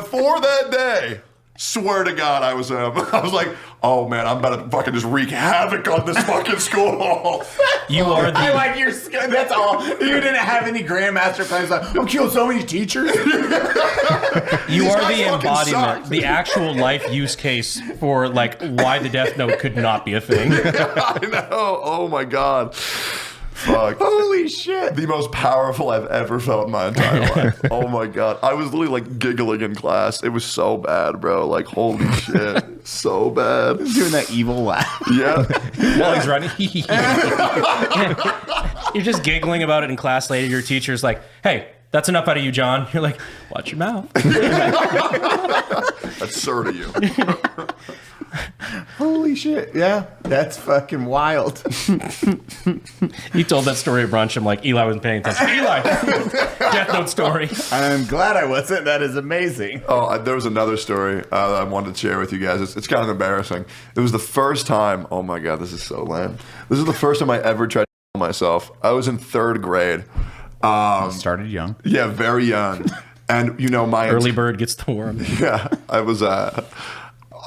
for that day, Swear to God, I was him. I was like, oh man, I'm about to fucking just wreak havoc on this fucking school. You are the. I like your skill. That's all. You didn't have any grandmaster plans. Like, I'm killing so many teachers. You These are guys the fucking embodiment, suck. the actual life use case for like why the Death Note could not be a thing. I know. Oh my God. Fuck. Holy shit. The most powerful I've ever felt in my entire life. Oh my God. I was literally like giggling in class. It was so bad, bro. Like, holy shit. So bad. Doing that evil laugh. Yeah. While he's running. You're just giggling about it in class later. Your teacher's like, hey, that's enough out of you, John. You're like, watch your mouth. That's sir to you. Holy shit. Yeah. That's fucking wild. You told that story at brunch. I'm like, Eli wasn't paying attention. Eli, Death Note story. I'm glad I wasn't. That is amazing. Oh, there was another story that I wanted to share with you guys. It's kind of embarrassing. It was the first time. Oh my God, this is so lame. This is the first time I ever tried to kill myself. I was in 3rd grade. Started young. Yeah, very young. And you know, my Early bird gets the worm. Yeah, I was.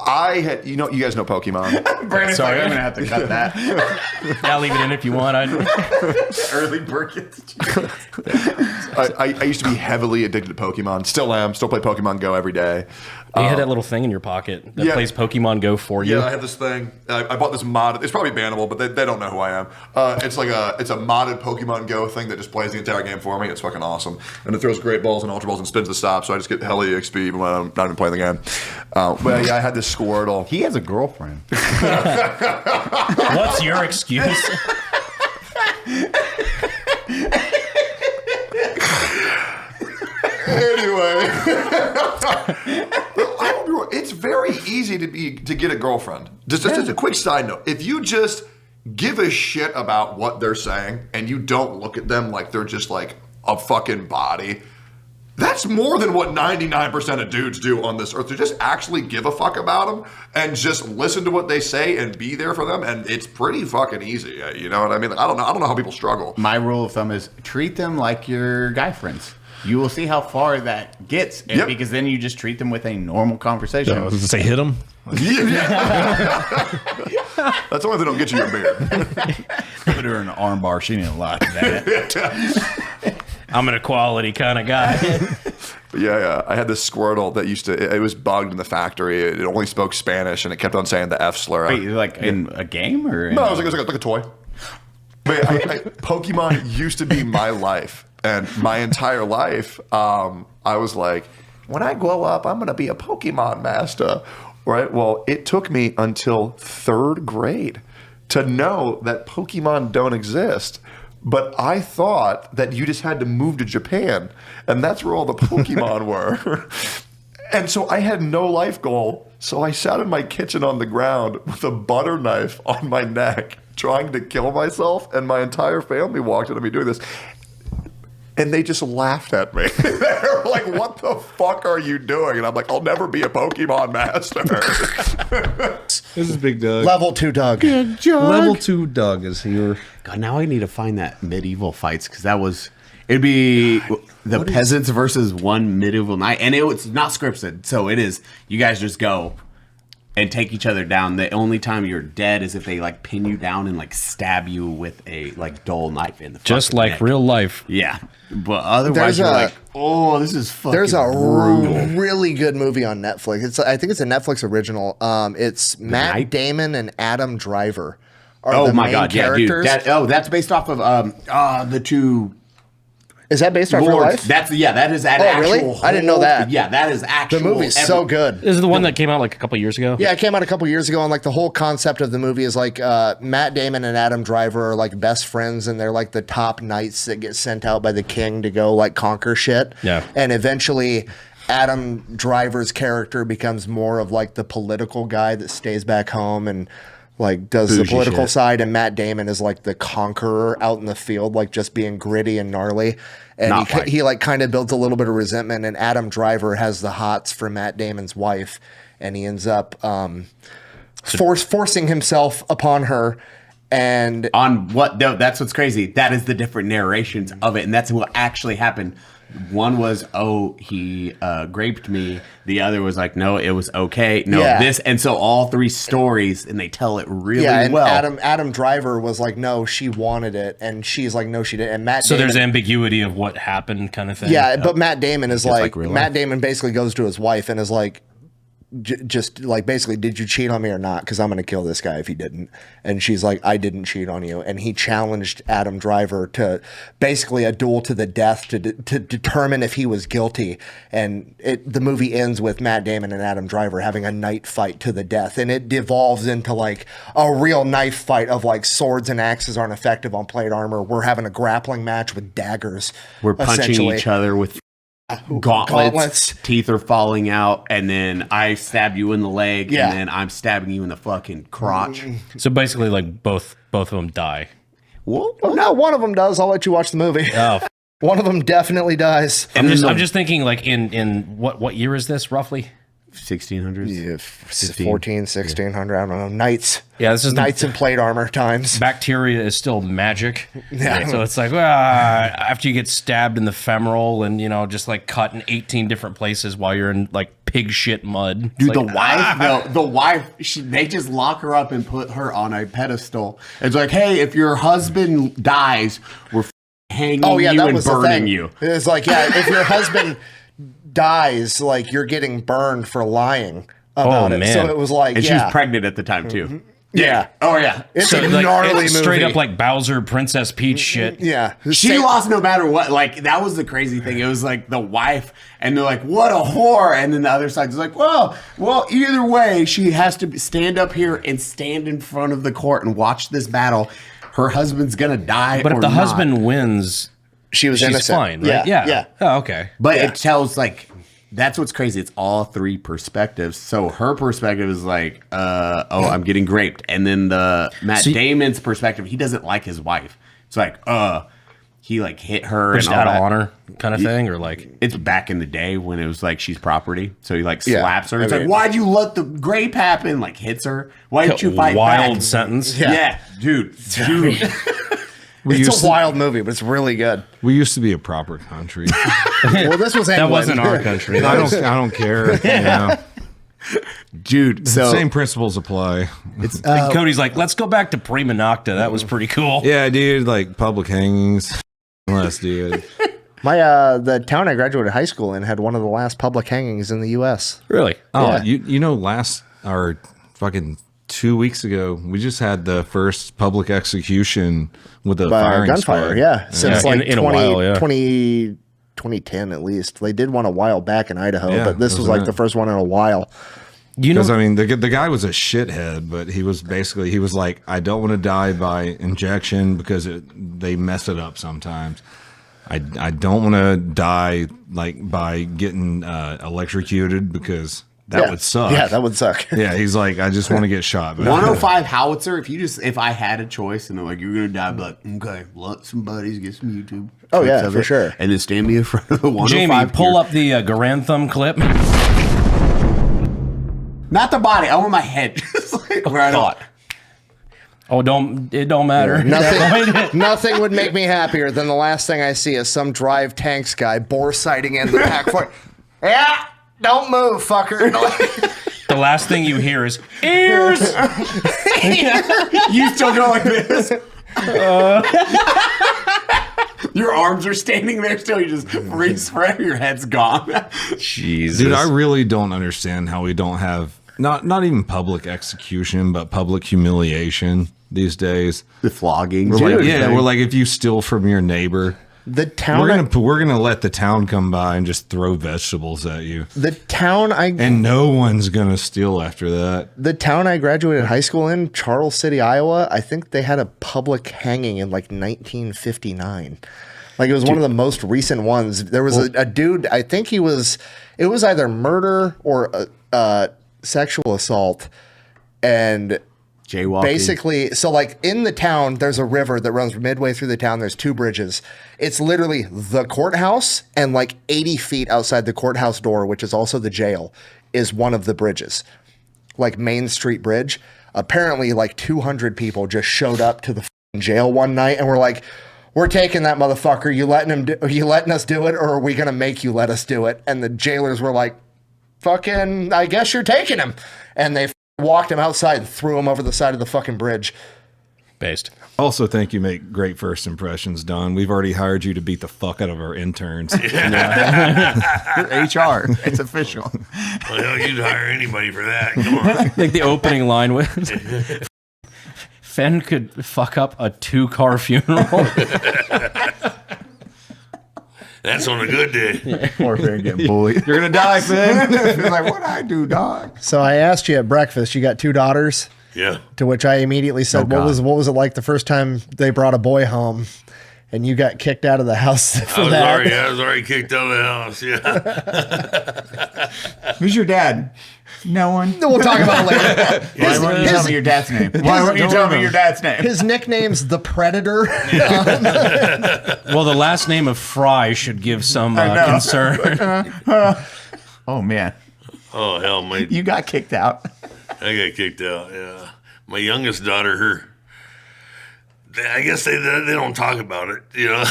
I had, you know, you guys know Pokemon. Brandon's Sorry. like, I'm gonna have to cut that. I'll leave it in if you want. Early bird gets the I used to be heavily addicted to Pokemon. Still am. Still play Pokemon Go every day. You had that little thing in your pocket that plays Pokemon Go for you. Yeah, I have this thing. I bought this mod. It's probably bannable, but they don't know who I am. It's a modded Pokemon Go thing that just plays the entire game for me. It's fucking awesome, and it throws great balls and ultra balls and spins the stop. So I just get hella EXP even when I'm not even playing the game. But yeah, I had this Squirtle. He has a girlfriend. What's your excuse? Anyway, it's very easy to get a girlfriend. Just a quick side note: if you just give a shit about what they're saying and you don't look at them like they're just like a fucking body, that's more than what 99% of dudes do on this earth. To just actually give a fuck about them and just listen to what they say and be there for them, and it's pretty fucking easy. You know what I mean? Like, I don't know how people struggle. My rule of thumb is treat them like your guy friends. You will see how far that gets, because then you just treat them with a normal conversation. Yeah, I was going to say hit them. That's only if they don't get you your beer. Put her in an arm bar. She didn't like that. I'm an equality kind of guy. Yeah. I had this Squirtle that it was bugged in the factory. It only spoke Spanish and it kept on saying the F slur. Wait, like in a game or? No, it was like a toy. But Pokemon used to be my life. And my entire life, I was like, when I grow up, I'm going to be a Pokemon master. Right? Well, it took me until 3rd grade to know that Pokemon don't exist. But I thought that you just had to move to Japan, and that's where all the Pokemon were. And so I had no life goal. So I sat in my kitchen on the ground with a butter knife on my neck, trying to kill myself, and my entire family walked in on me doing this. And they just laughed at me. They were like, what the fuck are you doing? And I'm like, I'll never be a Pokemon master. This is Big Doug. Level 2 Doug. Level 2 Doug is here. God, now I need to find that medieval fights because it'd be the peasants versus one medieval knight, and it's not scripted, so it is. You guys just go and take each other down. The only time you're dead is if they like pin you down and like stab you with a like dull knife in the just like neck. real life. Yeah, but otherwise you're like, oh, this is fucking There's a brutal. really good movie on Netflix. I think it's a Netflix original. It's Matt Damon and Adam Driver. Oh my god, yeah, dude. That's based off of the two. Is that based on real life? That is an Oh, actual. really? I didn't know that. Yeah, that is actual. The movie's so good. This is the one that came out like a couple years ago. Yeah, it came out a couple years ago, and like the whole concept of the movie is like Matt Damon and Adam Driver are like best friends, and they're like the top knights that get sent out by the king to go like conquer shit. Yeah. And eventually Adam Driver's character becomes more of like the political guy that stays back home and like does the political shit. side, and Matt Damon is like the conqueror out in the field, like just being gritty and gnarly. And he like kind of builds a little bit of resentment, and Adam Driver has the hots for Matt Damon's wife, and he ends up forcing himself upon her. And on what? No, that's what's crazy. That is the different narrations of it, and that's what actually happened. One was, he raped me. The other was like, no, it was okay. No, Yeah. this. And so all three stories, and they tell it really and well. Adam Driver was like, no, she wanted it, and she's like, no, she didn't. And Matt So Damon, there's ambiguity of what happened, kind of thing. yeah, but Matt Damon is Just like, like real Matt life. Damon basically goes to his wife and is like, just like basically, did you cheat on me or not? Because I'm going to kill this guy if he didn't. And she's like, I didn't cheat on you. And he challenged Adam Driver to basically a duel to the death to determine if he was guilty. And the movie ends with Matt Damon and Adam Driver having a knife fight to the death. And it devolves into like a real knife fight of like swords and axes aren't effective on plate armor. We're having a grappling match with daggers. We're punching essentially. each other with gauntlets. Teeth are falling out, and then I stab you in the leg, Yeah. and then I'm stabbing you in the fucking crotch. So basically, like both of them die. Well, no, one of them does. I'll let you watch the movie. Oh, one of them definitely dies. I'm just thinking, like in what year is this roughly? 1600s. Yeah, 14, 1600. I don't know. Knights. Yeah, this is knights in plate armor times. Bacteria is still magic. Yeah. So it's like, after you get stabbed in the femoral and, just like cut in 18 different places while you're in like pig shit mud. It's Dude, like, the wife, they just lock her up and put her on a pedestal. It's like, hey, if your husband dies, we're hanging you and burning you. It's like, yeah, if your husband dies, like you're getting burned for lying about it. So it was like, and yeah. she was pregnant at the time too. Yeah. Oh yeah. It's so, a like, gnarly it's movie. straight up like Bowser Princess Peach shit. Yeah. She lost no matter what. Like, that was the crazy thing. It was like the wife, and they're like, what a whore. And then the other side's like, well, either way, she has to stand up here and stand in front of the court and watch this battle. Her husband's going to die. But if or the not. husband wins, she's innocent. Fine, right? Yeah. Oh, okay. But it tells, like, that's what's crazy. It's all three perspectives. So her perspective is like, I'm getting raped. And then the Matt Damon's perspective, he doesn't like his wife. It's like, he like hit her Just and all out of that. honor kind of thing, or like it's back in the day when it was like she's property. So he like slaps her. I It's mean- like, why'd you let the grape happen? Like hits her. Why didn't you fight Wild back? sentence. Yeah, dude. It's a wild movie, but it's really good. We used to be a proper country. Well, this was That England. wasn't our country. I don't care. Dude, The so same principles apply. it's And Cody's like, let's go back to Prima Nocta. That was pretty cool. Yeah, dude, like public hangings. Less, dude. My the town I graduated high school in had one of the last public hangings in the U.S. Really? Oh, Yeah. you know, fucking 2 weeks ago, we just had the first public execution with a By firing gunfire. squad. Yeah, since like in a while, yeah. 2010 at least. They did one a while back in Idaho, Yeah, but this was wasn't like it? the first one in a while. Because I mean, the guy was a shithead, but he was like, I don't want to die by injection because they mess it up sometimes. I don't want to die like by getting electrocuted because that would suck. Yeah, that would suck. Yeah, he's like, I just want to get shot. 105 howitzer. If I had a choice and they're like, you're gonna die, I'd be like, okay, let some buddies get some YouTube. Oh, clips yeah, of for it, sure. And then stand me in front of the 105. Jamie, pull up the Garantham clip. Not the body. I want my head. Just like right on. Oh, it don't matter. Nothing would make me happier than the last thing I see is some drive tanks guy bore sighting in the back for. Yeah, don't move, fucker. The last thing you hear is ears. You still go like this. Your arms are standing there still. You just freeze frame. Your head's gone. Jesus. Dude, I really don't understand how we don't have not even public execution, but public humiliation these days. The flogging. We're like, if you steal from your neighbor, The town. we're gonna let the town come by and just throw vegetables at you, The town and no one's gonna steal after that. The town I graduated high school in, Charles City, Iowa, I think they had a public hanging in like 1959. Like it was one of the most recent ones. There was a dude, I think it was either murder or sexual assault. And jaywalking. basically, so like in the town, there's a river that runs midway through the town. There's two bridges. It's literally the courthouse, and like 80 feet outside the courthouse door, which is also the jail, is one of the bridges. Like Main Street Bridge. Apparently like 200 people just showed up to the jail one night and were like, we're taking that motherfucker. You letting us do it, or are we gonna make you let us do it? And the jailers were like, fucking, I guess you're taking him. And they walked him outside and threw him over the side of the fucking bridge. Based. Also, think you make great first impressions, Don. We've already hired you to beat the fuck out of our interns. You're HR. It's official. Well, hell, you'd hire anybody for that. Come on. I think the opening line was Fenn could fuck up a 2-car funeral. That's on a good day. Poor Finn getting bullied. You're gonna die, Finn. He's like, what I do, dog? So I asked you at breakfast, you got 2 daughters? Yeah. To which I immediately said, what was it like the first time they brought a boy home and you got kicked out of the house for that? I was already kicked out of the house. Yeah. Who's your dad? No one. We'll talk about it later. Why weren't you telling me your dad's name? Why weren't you telling me your dad's name? His nickname's the Predator. Well, the last name of Fry should give some concern. Oh, man. Oh, hell, you got kicked out. I got kicked out, yeah. My youngest daughter, I guess they don't talk about it, you know,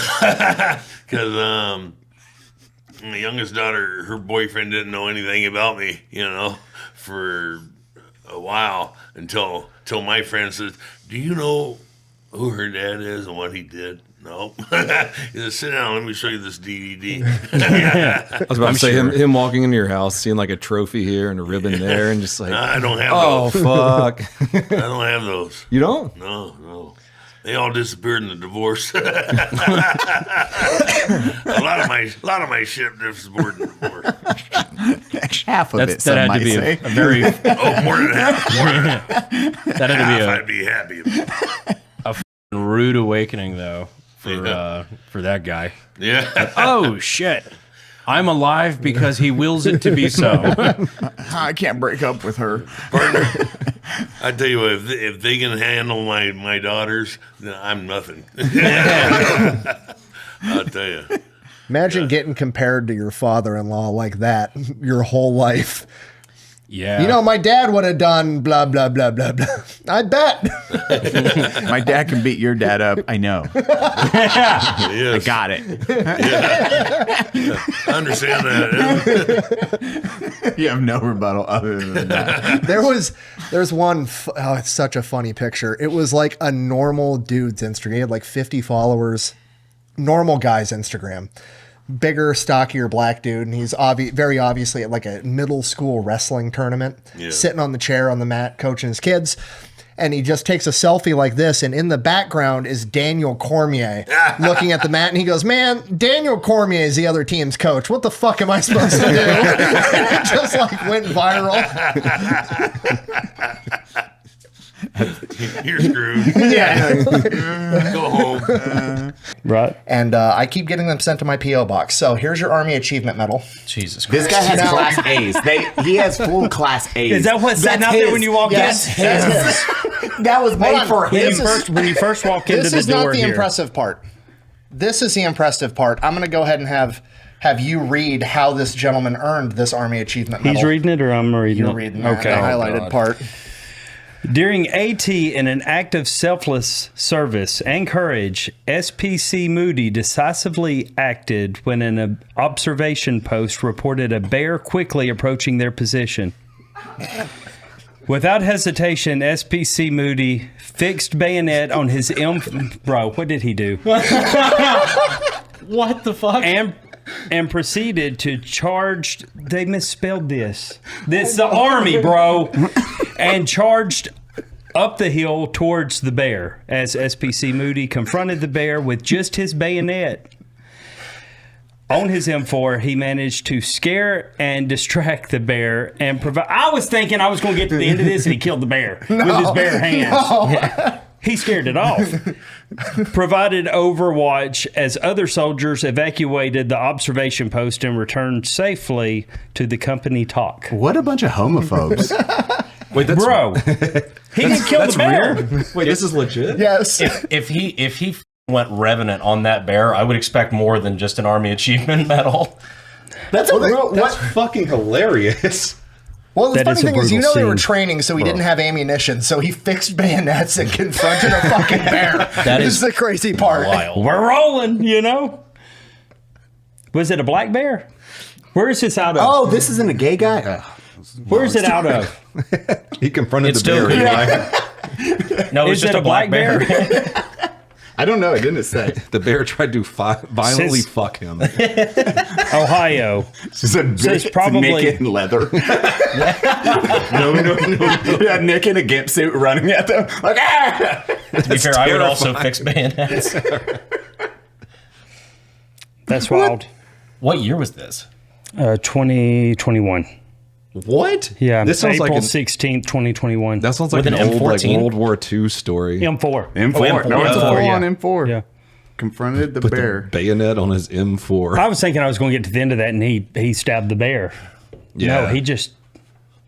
because my youngest daughter, her boyfriend didn't know anything about me, you know, for a while until my friend says, do you know who her dad is and what he did? No. He said, sit down, let me show you this DVD. I was about to say, him walking into your house, seeing like a trophy here and a ribbon there, and just like, I don't have those. Oh, fuck. I don't have those. You don't? No. They all disappeared in the divorce. a lot of my shit disappeared in the divorce. Half of it, that had to be a very... more than half. That had to be I'd be happy about it. A rude awakening, though, for that guy. Yeah. Like, oh, shit. I'm alive because he wills it to be so. I can't break up with her. Partner, I tell you what, if they can handle my daughters, then I'm nothing. I'll tell you. Imagine getting compared to your father-in-law like that your whole life. Yeah. You know, my dad would have done blah, blah, blah, blah, blah. I bet. My dad can beat your dad up. I know. I got it. Yeah. I understand that. You have no rebuttal other than that. There's one, it's such a funny picture. It was like a normal dude's Instagram. He had like 50 followers. Normal guy's Instagram. Bigger, stockier black dude, and he's very obviously at like a middle school wrestling tournament, sitting on the chair on the mat coaching his kids, and he just takes a selfie like this, and in the background is Daniel Cormier looking at the mat, and he goes, man, Daniel Cormier is the other team's coach. What the fuck am I supposed to do? It just like went viral. You're screwed. Yeah. Go home. Right. And I keep getting them sent to my P.O. box. So here's your Army Achievement Medal. Jesus Christ. This guy has class A's. He has full class A's. Is that what's sitting out there when you walk in? That was made for him. When you first walk into the door. This is not the impressive part. This is the impressive part. I'm going to go ahead and have you read how this gentleman earned this Army Achievement Medal. He's reading it or I'm reading it? You're reading that, okay. the highlighted part. During AT in an act of selfless service and courage, SPC Moody decisively acted when an observation post reported a bear quickly approaching their position. Without hesitation, SPC Moody fixed bayonet on his Bro, what did he do? What the fuck? And proceeded to charge. They misspelled this. This is the Army, bro. And charged up the hill towards the bear as SPC Moody confronted the bear with just his bayonet. On his M4, he managed to scare and distract the bear and provide. I was thinking I was going to get to the end of this and he killed the bear with his bare hands. No. He scared it off. Provided overwatch as other soldiers evacuated the observation post and returned safely to the company talk. What a bunch of homophobes. Wait, that's bro. He didn't kill the bear. Weird. Wait, this is legit? Yes. If he went Revenant on that bear, I would expect more than just an Army Achievement Medal. That's fucking hilarious. Well, the That funny is a thing is, you know, brutal they were scene. training, so he didn't have ammunition, so he fixed bayonets and confronted a fucking bear. That is is the crazy part. We're rolling, you know? Was it a black bear? Where is this out of? Oh, this isn't a gay guy? Where's it out of? He confronted It's the bear. still- Eli. No, it's Is just it a black bear. I don't know. It didn't say. The bear tried to violently Says- fuck him. Ohio. She said, Says "It's probably- Nick in leather." no. Yeah, Nick in a gimp suit running at them. Like, ah! To be fair, I would also fix bayonets. That's wild. What year was this? 2021. What? Yeah, This sounds April like an- 16th, 2021. That sounds like With an an old like M14? World War II story. M4. M4. No, it's a M4, full yeah. on M4. Yeah. Confronted the Put bear. the bayonet on his M4. I was thinking I was going to get to the end of that, and he stabbed the bear. Yeah. No, he just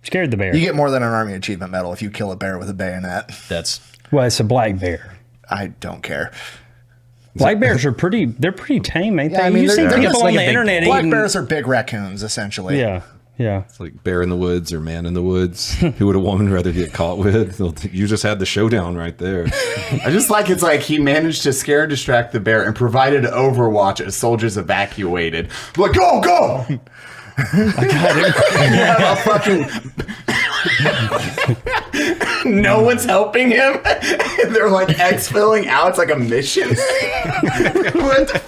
scared the bear. You get more than an Army Achievement Medal if you kill a bear with a bayonet. That's Well, it's a black bear. I don't care. Black bears are pretty. They're pretty tame, ain't they? Yeah, I mean, you see they're people just on like the a big- internet Black eating. bears are big raccoons, essentially. Yeah, yeah. It's like bear in the woods or man in the woods. Who would a woman rather get caught with? You just had the showdown right there. I just like it's like he managed to scare and distract the bear and provided overwatch as soldiers evacuated. Like, go! Yeah, fucking. No one's helping him. They're like exfilling out. It's like a mission. What the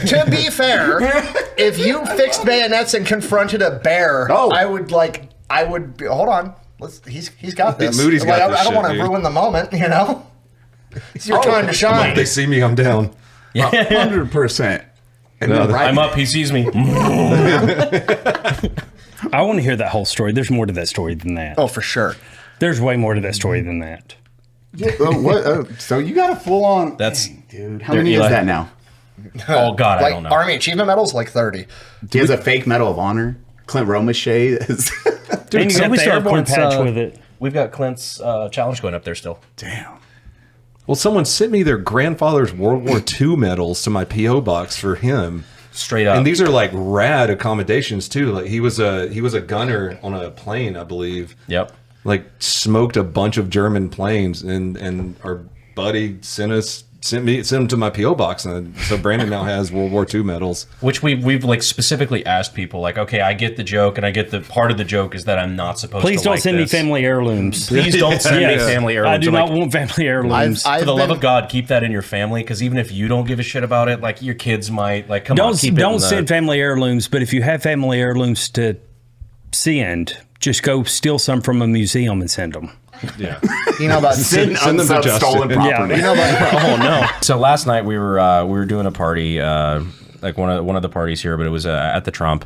To be fair, if you fixed bayonets and confronted a bear, I would hold on. He's got this. Moody's got I this don't shit, want to dude. ruin the moment, you know? It's your time to shine. They see me, I'm down. 100%. I'm up. He sees me. I want to hear that whole story. There's more to that story than that. Oh, for sure. There's way more to that story than that. So you got a full on. That's Dude, how many is that now? Oh God, I don't know. Army Achievement Medals, like 30. He has a fake Medal of Honor. Clint Romachet is. Dude, and you got the airborne patch with it. We've got Clint's challenge going up there still. Damn. Well, someone sent me their grandfather's World War II medals to my P.O. box for him. Straight up. And these are like rad accommodations too. Like he was a gunner on a plane, I believe. Yep. Like smoked a bunch of German planes, and our buddy sent them to my P.O. box, and so Brandon now has World War II medals. Which we've like specifically asked people, like, okay, I get the joke, and I get the part of the joke is that I'm not supposed Please to don't like send this. me family heirlooms. Please don't send me family heirlooms. I do I'm not like, want family heirlooms. For the love of God, keep that in your family, because even if you don't give a shit about it, like your kids might. Like, come on, keep it in Don't the- send family heirlooms, but if you have family heirlooms to send, just go steal some from a museum and send them. Yeah. You know about Send them to Justin. stolen property. You know about Oh no! So last night we were doing a party, like one of the parties here, but it was at the Trump,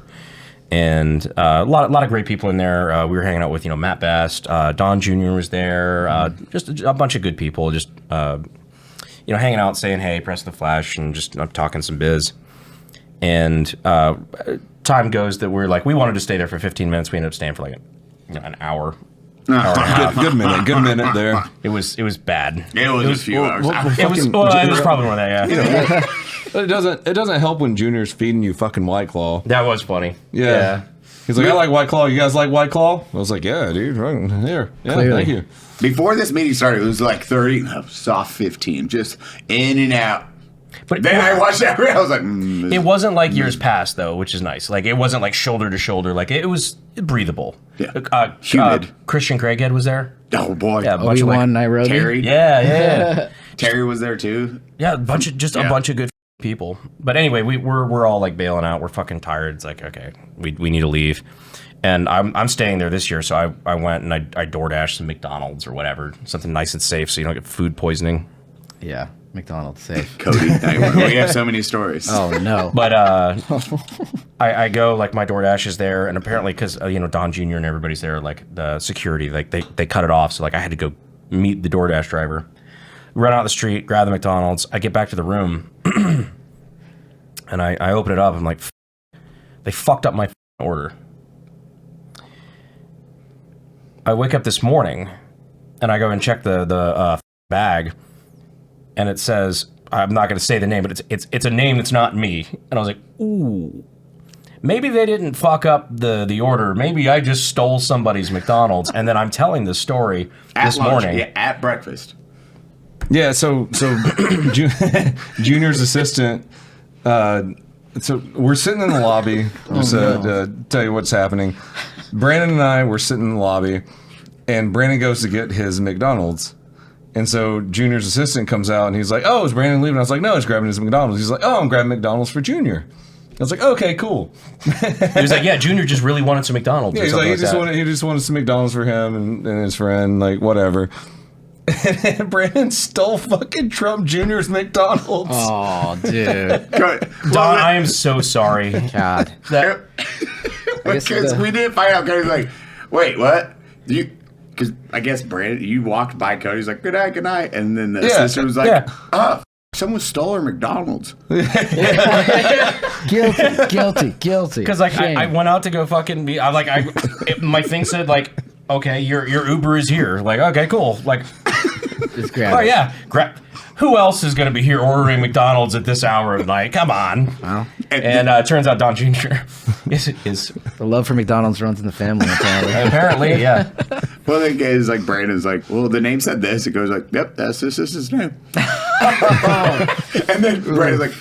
and a lot of great people in there. We were hanging out with Matt Best, Don Jr. was there, just a bunch of good people, just hanging out, saying hey, press the flash, and just talking some biz. And time goes that we're like, we wanted to stay there for 15 minutes. We ended up staying for like an hour. Good minute there. It was bad. It was a few hours. It was probably more than that. Yeah. But it doesn't help when Junior's feeding you fucking White Claw. That was funny. Yeah. He's like, I like White Claw. You guys like White Claw? I was like, yeah, dude. Right here. Yeah, Clearly. thank you. Before this meeting started, it was like 30, soft 15, just in and out. But then I watched that. I was like, it wasn't like years past though, which is nice. Like it wasn't like shoulder to shoulder. Like it was breathable. Yeah. Humid. Christian Craighead was there. Oh boy. Yeah, a bunch of Obi-Wan Nairobi. Terry. Yeah. Terry was there too. Yeah, a bunch of good people. But anyway, we're all like bailing out. We're fucking tired. It's like, okay, we need to leave. And I'm staying there this year, so I went and I DoorDashed some McDonald's or whatever, something nice and safe, so you don't get food poisoning. Yeah, McDonald's safe. Cody, we have so many stories. Oh no! But I go, like, my DoorDash is there, and apparently because Don Jr. and everybody's there, like the security, like they cut it off, so like I had to go meet the DoorDash driver, run out the street, grab the McDonald's. I get back to the room, and I open it up. I'm like, they fucked up my order. I wake up this morning, and I go and check the bag, and it says, I'm not going to say the name, but it's a name that's not me. And I was like, ooh. maybe they didn't fuck up the order. Maybe I just stole somebody's McDonald's, and then I'm telling this story this morning. Yeah, at breakfast. Yeah, so Junior's assistant. So we're sitting in the lobby. Just to tell you what's happening. Brandon and I were sitting in the lobby, and Brandon goes to get his McDonald's. And so Junior's assistant comes out, and he's like, "Oh, is Brandon leaving?" I was like, "No, he's grabbing his McDonald's." He's like, "Oh, I'm grabbing McDonald's for Junior." I was like, "Okay, cool." He was like, "Yeah, Junior just really wanted some McDonald's." Yeah, or he's like, something he just wanted some McDonald's for him and his friend, like whatever. And Brandon stole fucking Trump Jr.'s McDonald's. Oh, dude. Don, I am so sorry. God. Because we didn't find out. Cody's like, wait, what? Because I guess Brandon, you walked by Cody's like, good night. And then the sister was like, someone stole her McDonald's. Guilty. Because like I went out to go fucking be. I'm like my thing said like, okay, your Uber is here. Like, okay, cool. Like, just grab it. Yeah, who else is going to be here ordering McDonald's at this hour of night? Come on. Wow. And it turns out Don Jr. is the love for McDonald's runs in the family. Apparently, yeah. Well, the guy is like, Brandon's like, well, the name said this. It goes like, yep, that's this is his name. And then Brandon's like,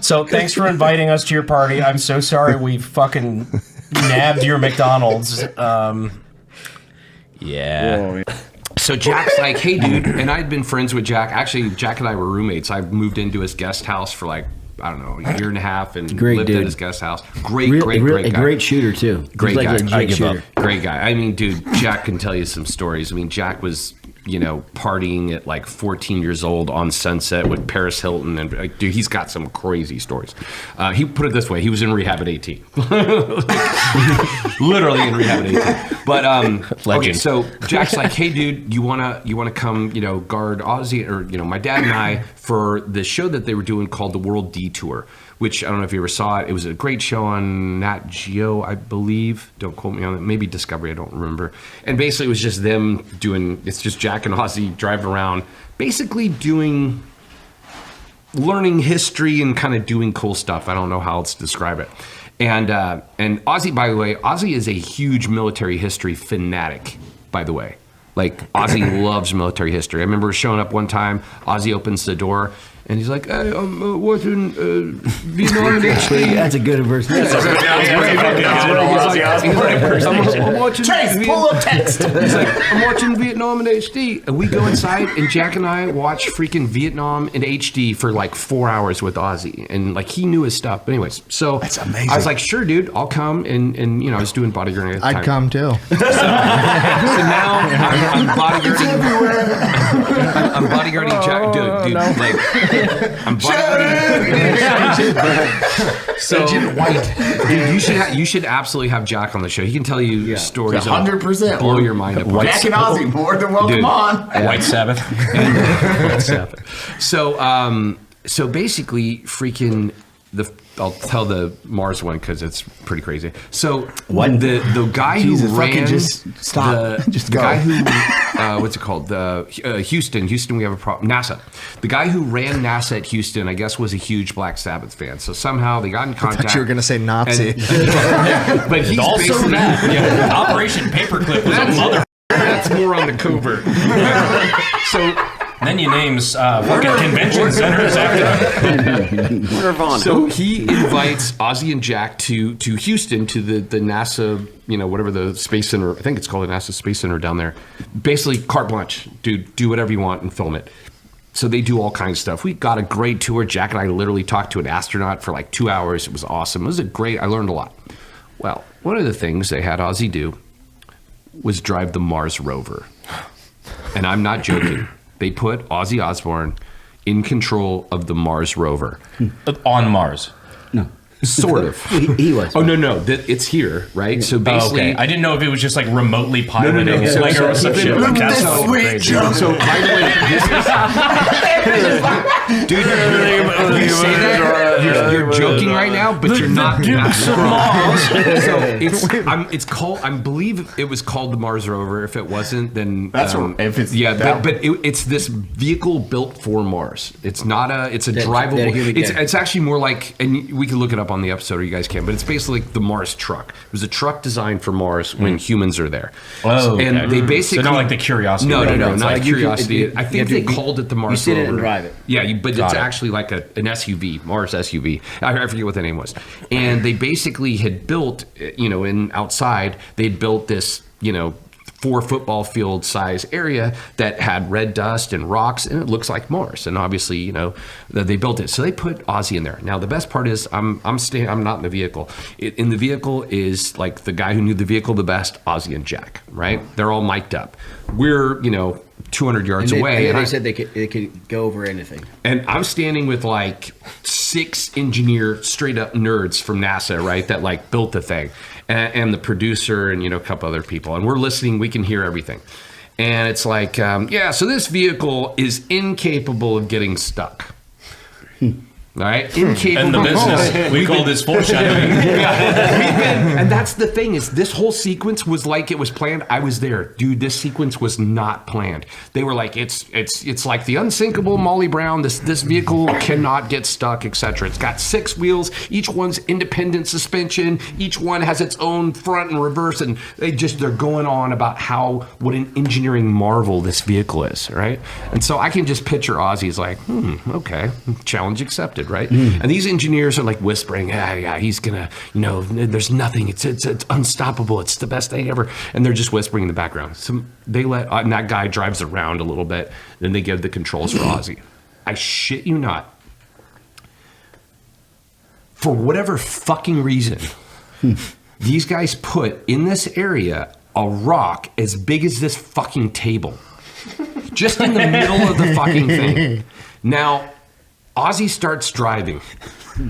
So thanks for inviting us to your party. I'm so sorry we fucking nabbed your McDonald's. Yeah. So Jack's like, hey, dude. And I'd been friends with Jack. Actually, Jack and I were roommates. I moved into his guest house for like, I don't know, a year and a half and lived at his guest house. Great guy. A great shooter, too. Great guy. I give up. Great guy. I mean, dude, Jack can tell you some stories. I mean, Jack was, partying at like 14 years old on Sunset with Paris Hilton. And like, dude, he's got some crazy stories. He put it this way. He was in rehab at 18. Literally in rehab at 18. But, okay, so Jack's like, hey, dude, you wanna come, guard Ozzy or, my dad and I for the show that they were doing called the World Detour, which I don't know if you ever saw it. It was a great show on Nat Geo, I believe. Don't quote me on it. Maybe Discovery, I don't remember. And basically it was just them it's just Jack and Ozzy driving around, basically learning history and kind of doing cool stuff. I don't know how else to describe it. And Ozzy, by the way, Ozzy is a huge military history fanatic, by the way. Like, Ozzy loves military history. I remember showing up one time, Ozzy opens the door, and he's like, hey, I'm watching Vietnam in HD. That's a good impersonation. I'm watching Chase, pull up text. He's like, I'm watching Vietnam in HD. And we go inside, and Jack and I watch freaking Vietnam in HD for like 4 hours with Ozzy. And like, he knew his stuff. But anyways, so that's amazing. I was like, sure, dude, I'll come. And I was doing bodyguarding at the time. I'd come too. So now I'm bodyguarding. I'm bodyguarding Jack. Dude, like, I'm bodyguarding. So, dude, you should absolutely have Jack on the show. He can tell you stories. 100%. Blow your mind apart. Jack and Ozzy, more than welcome Dude, on. White Sabbath. White Sabbath. So basically, freaking I'll tell the Mars one because it's pretty crazy. So the guy who ran just stop. the guy who what's it called? Houston, we have a problem. NASA. The guy who ran NASA at Houston, I guess, was a huge Black Sabbath fan. So somehow they got in contact. I thought you were going to say Nazi. But he's also that. Yeah. Operation Paperclip was a mother. That's more on the covert. So. Then you names fucking convention centers after. So he invites Ozzy and Jack to Houston to the NASA, whatever the Space Center. I think it's called the NASA Space Center down there. Basically, carte blanche. Dude, do whatever you want and film it. So they do all kinds of stuff. We got a great tour. Jack and I literally talked to an astronaut for like 2 hours. It was awesome. It was I learned a lot. Well, one of the things they had Ozzy do was drive the Mars rover. And I'm not joking. They put Ozzy Osbourne in control of the Mars rover. On Mars? No. Sort of. He was. Oh, no. It's here, right? So basically... okay. I didn't know if it was just like remotely piloting it. So, like, or some shit. Like, that's so crazy. So, by the way, dude, you say that, you're joking right now, but you're not. So it's called. I believe it was called the Mars rover. If it wasn't, then that's if it's but it's this vehicle built for Mars. It's not a. It's a drivable. It's actually more like, and we can look it up on the episode, or you guys can, but it's basically like the Mars truck. It was a truck designed for Mars when humans are there. Oh, and okay. they basically So not like the Curiosity No, rover, not it's the like Curiosity. I think they called it the Mars. You sit in it and rover. drive it. Yeah, but Got it's it. actually like an SUV, Mars SUV. I forget what the name was. And they basically had built, in outside, they'd built this, 4 football field size area that had red dust and rocks, and it looks like Mars. And obviously, they built it. So they put Ozzy in there. Now the best part is I'm not in the vehicle. In the vehicle is like the guy who knew the vehicle the best, Ozzy and Jack, right? They're all mic'd up. We're 200 yards away. And they said they could go over anything. And I'm standing with like 6 engineer straight up nerds from NASA, right? That like built the thing, and the producer and a couple other people, and we're listening. We can hear everything, and it's like, so this vehicle is incapable of getting stuck. All right, incapable. In the business, we call this foreshadowing. And that's the thing, is this whole sequence was like it was planned. I was there, dude. This sequence was not planned. They were like, it's like the unsinkable Molly Brown. This vehicle cannot get stuck, etc. It's got 6 wheels. Each one's independent suspension. Each one has its own front and reverse, and they're going on about what an engineering marvel this vehicle is, right? And so I can just picture Ozzy's like, okay, challenge accepted. Right? And these engineers are like whispering, yeah, he's gonna, there's nothing, it's unstoppable, it's the best thing ever. And they're just whispering in the background. So they let, and that guy drives around a little bit, then they give the controls for Ozzy. I shit you not. For whatever fucking reason, these guys put in this area a rock as big as this fucking table. Just in the middle of the fucking thing. Now, Ozzy starts driving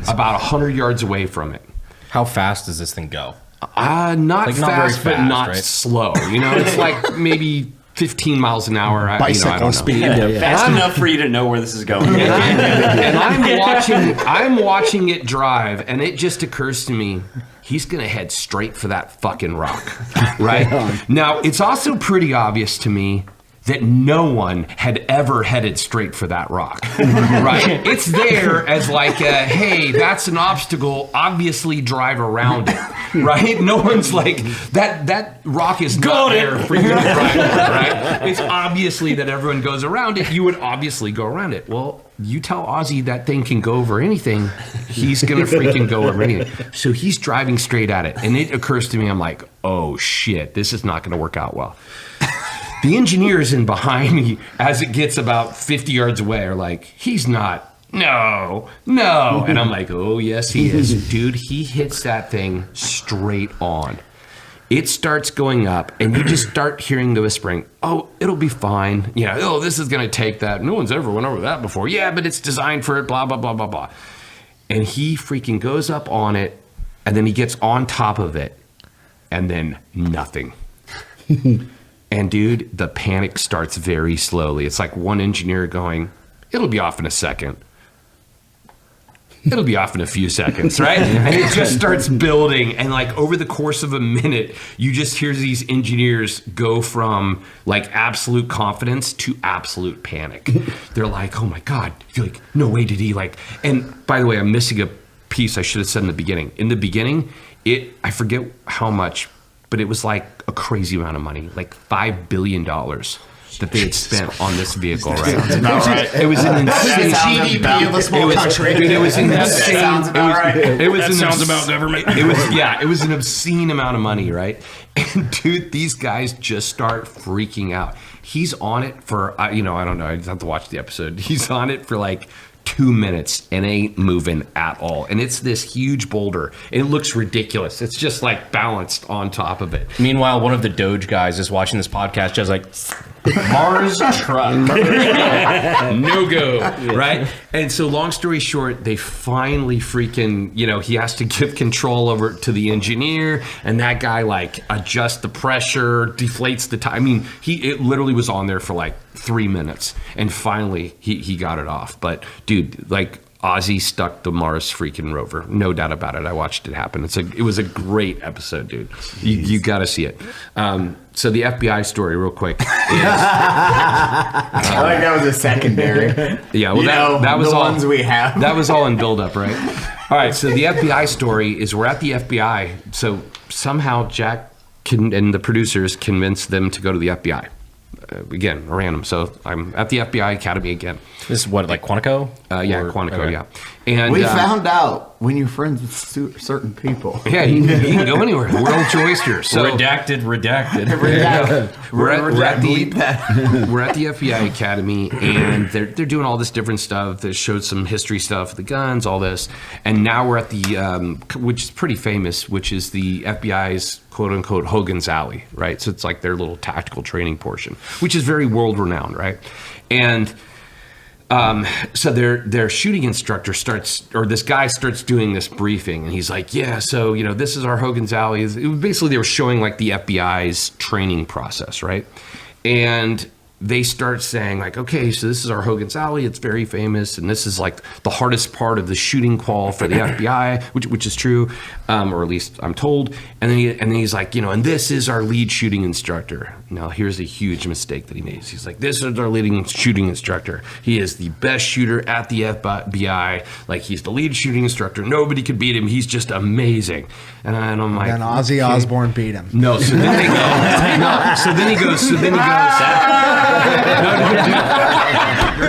about 100 yards away from it. How fast does this thing go? Not Like, fast, not very but fast, not right? slow. It's like maybe 15 miles an hour. I don't know. Fast enough for you to know where this is going. And I'm watching it drive, and it just occurs to me, he's gonna head straight for that fucking rock, right? Now, it's also pretty obvious to me that no one had ever headed straight for that rock, right? It's there as like, hey, that's an obstacle, obviously drive around it, right? No one's like, that rock is not there for you to drive over, right? It's obviously that everyone goes around it. You would obviously go around it. Well, you tell Ozzy that thing can go over anything, he's gonna freaking go over anything. So he's driving straight at it. And it occurs to me, I'm like, oh shit, this is not gonna work out well. The engineers in behind me, as it gets about 50 yards away, are like, he's not. No. And I'm like, oh, yes, he is. Dude, he hits that thing straight on. It starts going up, and you just start hearing the whispering, oh, it'll be fine. This is going to take that. No one's ever went over that before. Yeah, but it's designed for it, blah, blah, blah, blah, blah. And he freaking goes up on it, and then he gets on top of it, and then nothing. And dude, the panic starts very slowly. It's like one engineer going, it'll be off in a second. It'll be off in a few seconds, right? And it just starts building. And like over the course of a minute, you just hear these engineers go from like absolute confidence to absolute panic. They're like, oh my God. You're like, no way did he like, and by the way, I'm missing a piece I should have said in the beginning. In the beginning, I forget how much, but it was like a crazy amount of money, like $5 billion that they had spent on this vehicle, right? It was an insane GDP of a small country. Dude, it was an insane. Sounds about right. That sounds about government. It was an obscene amount of money, right? And dude, these guys just start freaking out. He's on it for, I don't know. I just have to watch the episode. He's on it for like 2 minutes and ain't moving at all. And it's this huge boulder. And it looks ridiculous. It's just like balanced on top of it. Meanwhile, one of the Doge guys is watching this podcast just like, Mars truck. No go. Right? And so long story short, they finally freaking, he has to give control over to the engineer, and that guy like adjusts the pressure, deflates the time. I mean, it literally was on there for like 3 minutes, and finally he got it off. But dude, like Ozzy stuck the Mars freaking rover. No doubt about it. I watched it happen. It was a great episode, dude. You got to see it. So the FBI story, real quick. Is, I like that was a secondary. Yeah, well, that was the all ones we have. That was all in build-up, right? All right, so the FBI story is we're at the FBI. So somehow Jack and the producers convinced them to go to the FBI. Again, random. So I'm at the FBI Academy again. This is what, like Quantico? Yeah, Quantico, yeah. And we found out when you're friends with certain people. Yeah, you can go anywhere. We're old oysters. So redacted. We're at the FBI Academy, and they're doing all this different stuff. They showed some history stuff, the guns, all this, and now we're at the which is pretty famous, which is the FBI's quote unquote Hogan's Alley, right? So it's like their little tactical training portion, which is very world renowned, right? And so their shooting instructor this guy starts doing this briefing, and he's like, yeah, so, this is our Hogan's Alley. It was basically, they were showing like the FBI's training process, right? And they start saying like, okay, so this is our Hogan's Alley. It's very famous. And this is like the hardest part of the shooting qual for the FBI, which is true, or at least I'm told. And then he's like, and this is our lead shooting instructor. Now, here's a huge mistake that he made. He's like, this is our leading shooting instructor. He is the best shooter at the FBI. Like, he's the lead shooting instructor. Nobody could beat him. He's just amazing. And I'm like, and Ozzy Osbourne beat him. No, so then they go, no, so then he goes, no, you're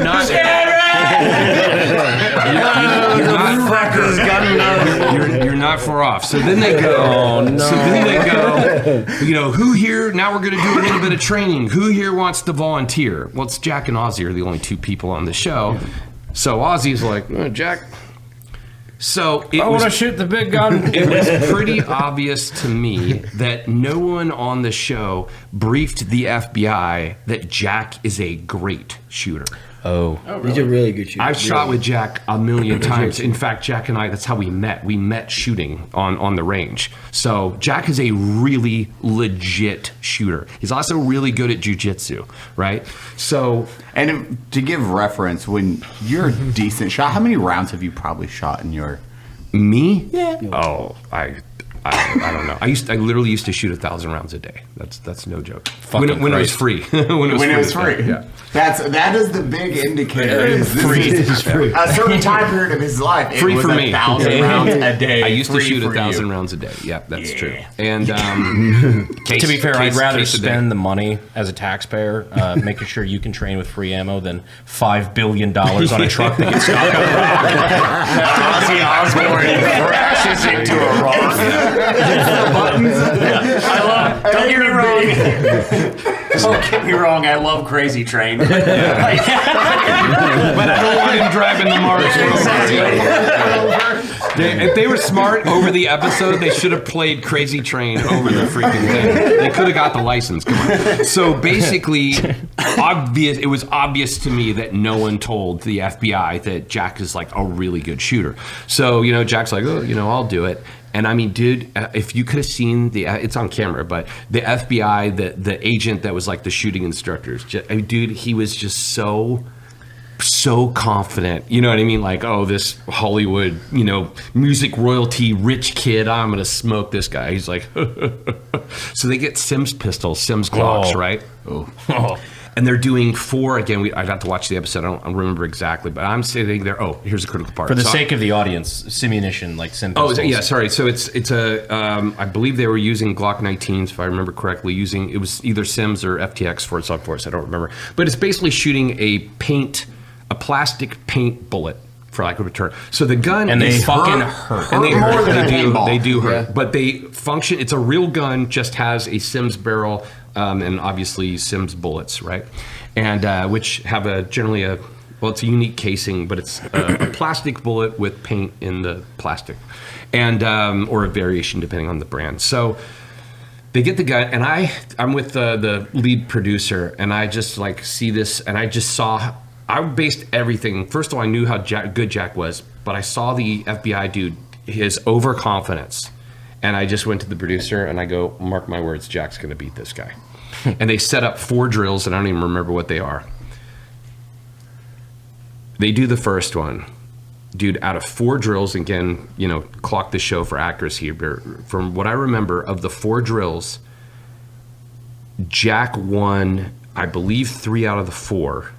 not. You're not far off. So then they go. Oh, no. So then they go. Who here? Now we're going to do a little bit of training. Who here wants to volunteer? Well, it's Jack and Ozzy are the only two people on the show. So Ozzy's like, Jack. So I want to shoot the big gun. It was pretty obvious to me that no one on the show briefed the FBI that Jack is a great shooter. Oh, really? He's a really good shooter. I've shot with Jack a million times. In fact, Jack and I, that's how we met. We met shooting on the range. So Jack is a really legit shooter. He's also really good at jiu-jitsu, right? So, and to give reference, when you're a decent shot, how many rounds have you probably shot in your... Me? Yeah. Oh, I don't know. I literally used to shoot 1,000 rounds a day. That's no joke. When it was free. when it was free. Yeah. That is the big indicator. Is free. A certain time period of his life. Free it was for me. 1,000 rounds a day. I used to shoot 1,000 rounds a day. Yeah, that's true. And to be fair, I'd rather spend the money as a taxpayer making sure you can train with free ammo than $5 billion on a truck that gets stopped on the road. Ozzy Osbourne crashes into a rock. I love. Don't get me wrong. Don't get me wrong. I love Crazy Train. But I don't want him driving the Mars. If they were smart over the episode, they should have played Crazy Train over the freaking thing. They could have got the license. Come on. So basically, it was obvious to me that no one told the FBI that Jack is like a really good shooter. So, Jack's like, I'll do it. And I mean, dude, if you could have seen it's on camera, but the FBI, the agent that was like the shooting instructors, dude, he was just so confident. You know what I mean? Like, oh, this Hollywood, music royalty rich kid, I'm going to smoke this guy. He's like, so they get Sims pistols, Sims Glocks, right? Oh. And they're doing 4, again, I got to watch the episode, I don't remember exactly, but I'm sitting there, here's a critical part. For the sake of the audience, simunition, like Sim pistols. Oh, yeah, sorry. So it's I believe they were using Glock 19s, if I remember correctly, it was either Sims or FTX for its force, I don't remember. But it's basically shooting a plastic paint bullet, for lack of a term. So the gun, and they fucking hurt. And they do hurt. Yeah. But they function, it's a real gun, just has a Sims barrel, and obviously Sims bullets, right? And which have it's a unique casing, but it's a plastic bullet with paint in the plastic, and or a variation depending on the brand. So they get the gun, and I'm with the lead producer, and I just like see this, and I based everything. First of all, I knew how good Jack was, but I saw the FBI dude, his overconfidence. And I just went to the producer and I go, mark my words, Jack's going to beat this guy. And they set up 4 drills, and I don't even remember what they are. They do the first one. Dude, out of 4 drills, again, clock the show for accuracy. From what I remember of the 4 drills, Jack won, I believe, 3 out of the 4.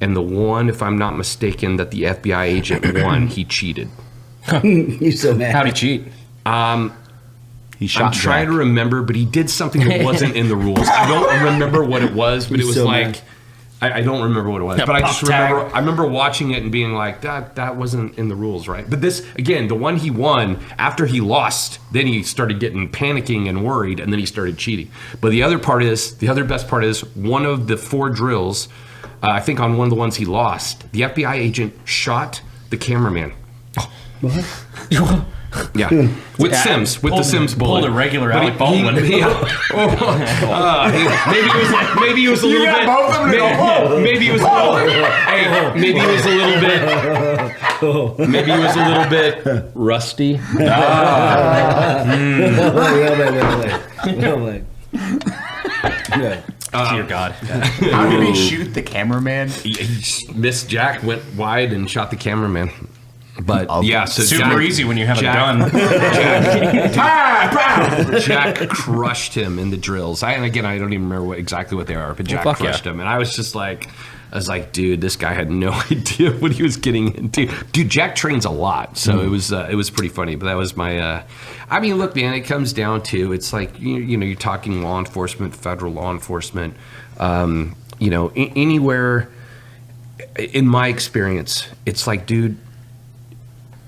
And the one, if I'm not mistaken, that the FBI agent won, he cheated. You so mad. How'd he cheat? He shot I'm trying to remember, but he did something that wasn't in the rules. I don't remember what it was, but it was so like mad. I don't remember what it was. Yeah, but I just pop tag. remember I remember watching it and being like, that wasn't in the rules, right? But this again, the one he won after he lost, then he started getting panicking and worried, and then he started cheating. But the other best part is one of the 4 drills. I think on one of the ones he lost, the FBI agent shot the cameraman. What? Yeah, with Sims, with the Sims bullet. Pulled a regular Alec Baldwin. Maybe he was a little bit. Maybe he was a little. Hey, maybe he was a little bit. Maybe he was a little bit rusty. Dear God. How did he shoot the cameraman? He missed Jack, went wide and shot the cameraman. But yeah, so super easy when you have a gun. Jack crushed him in the drills. I don't even remember exactly what they are, but Jack crushed him, and I was like, dude, this guy had no idea what he was getting into. Dude, Jack trains a lot, so it was pretty funny. But that was my. I mean, look, man, it comes down to it's like you know you're talking law enforcement, federal law enforcement. Anywhere. In my experience, it's like, dude.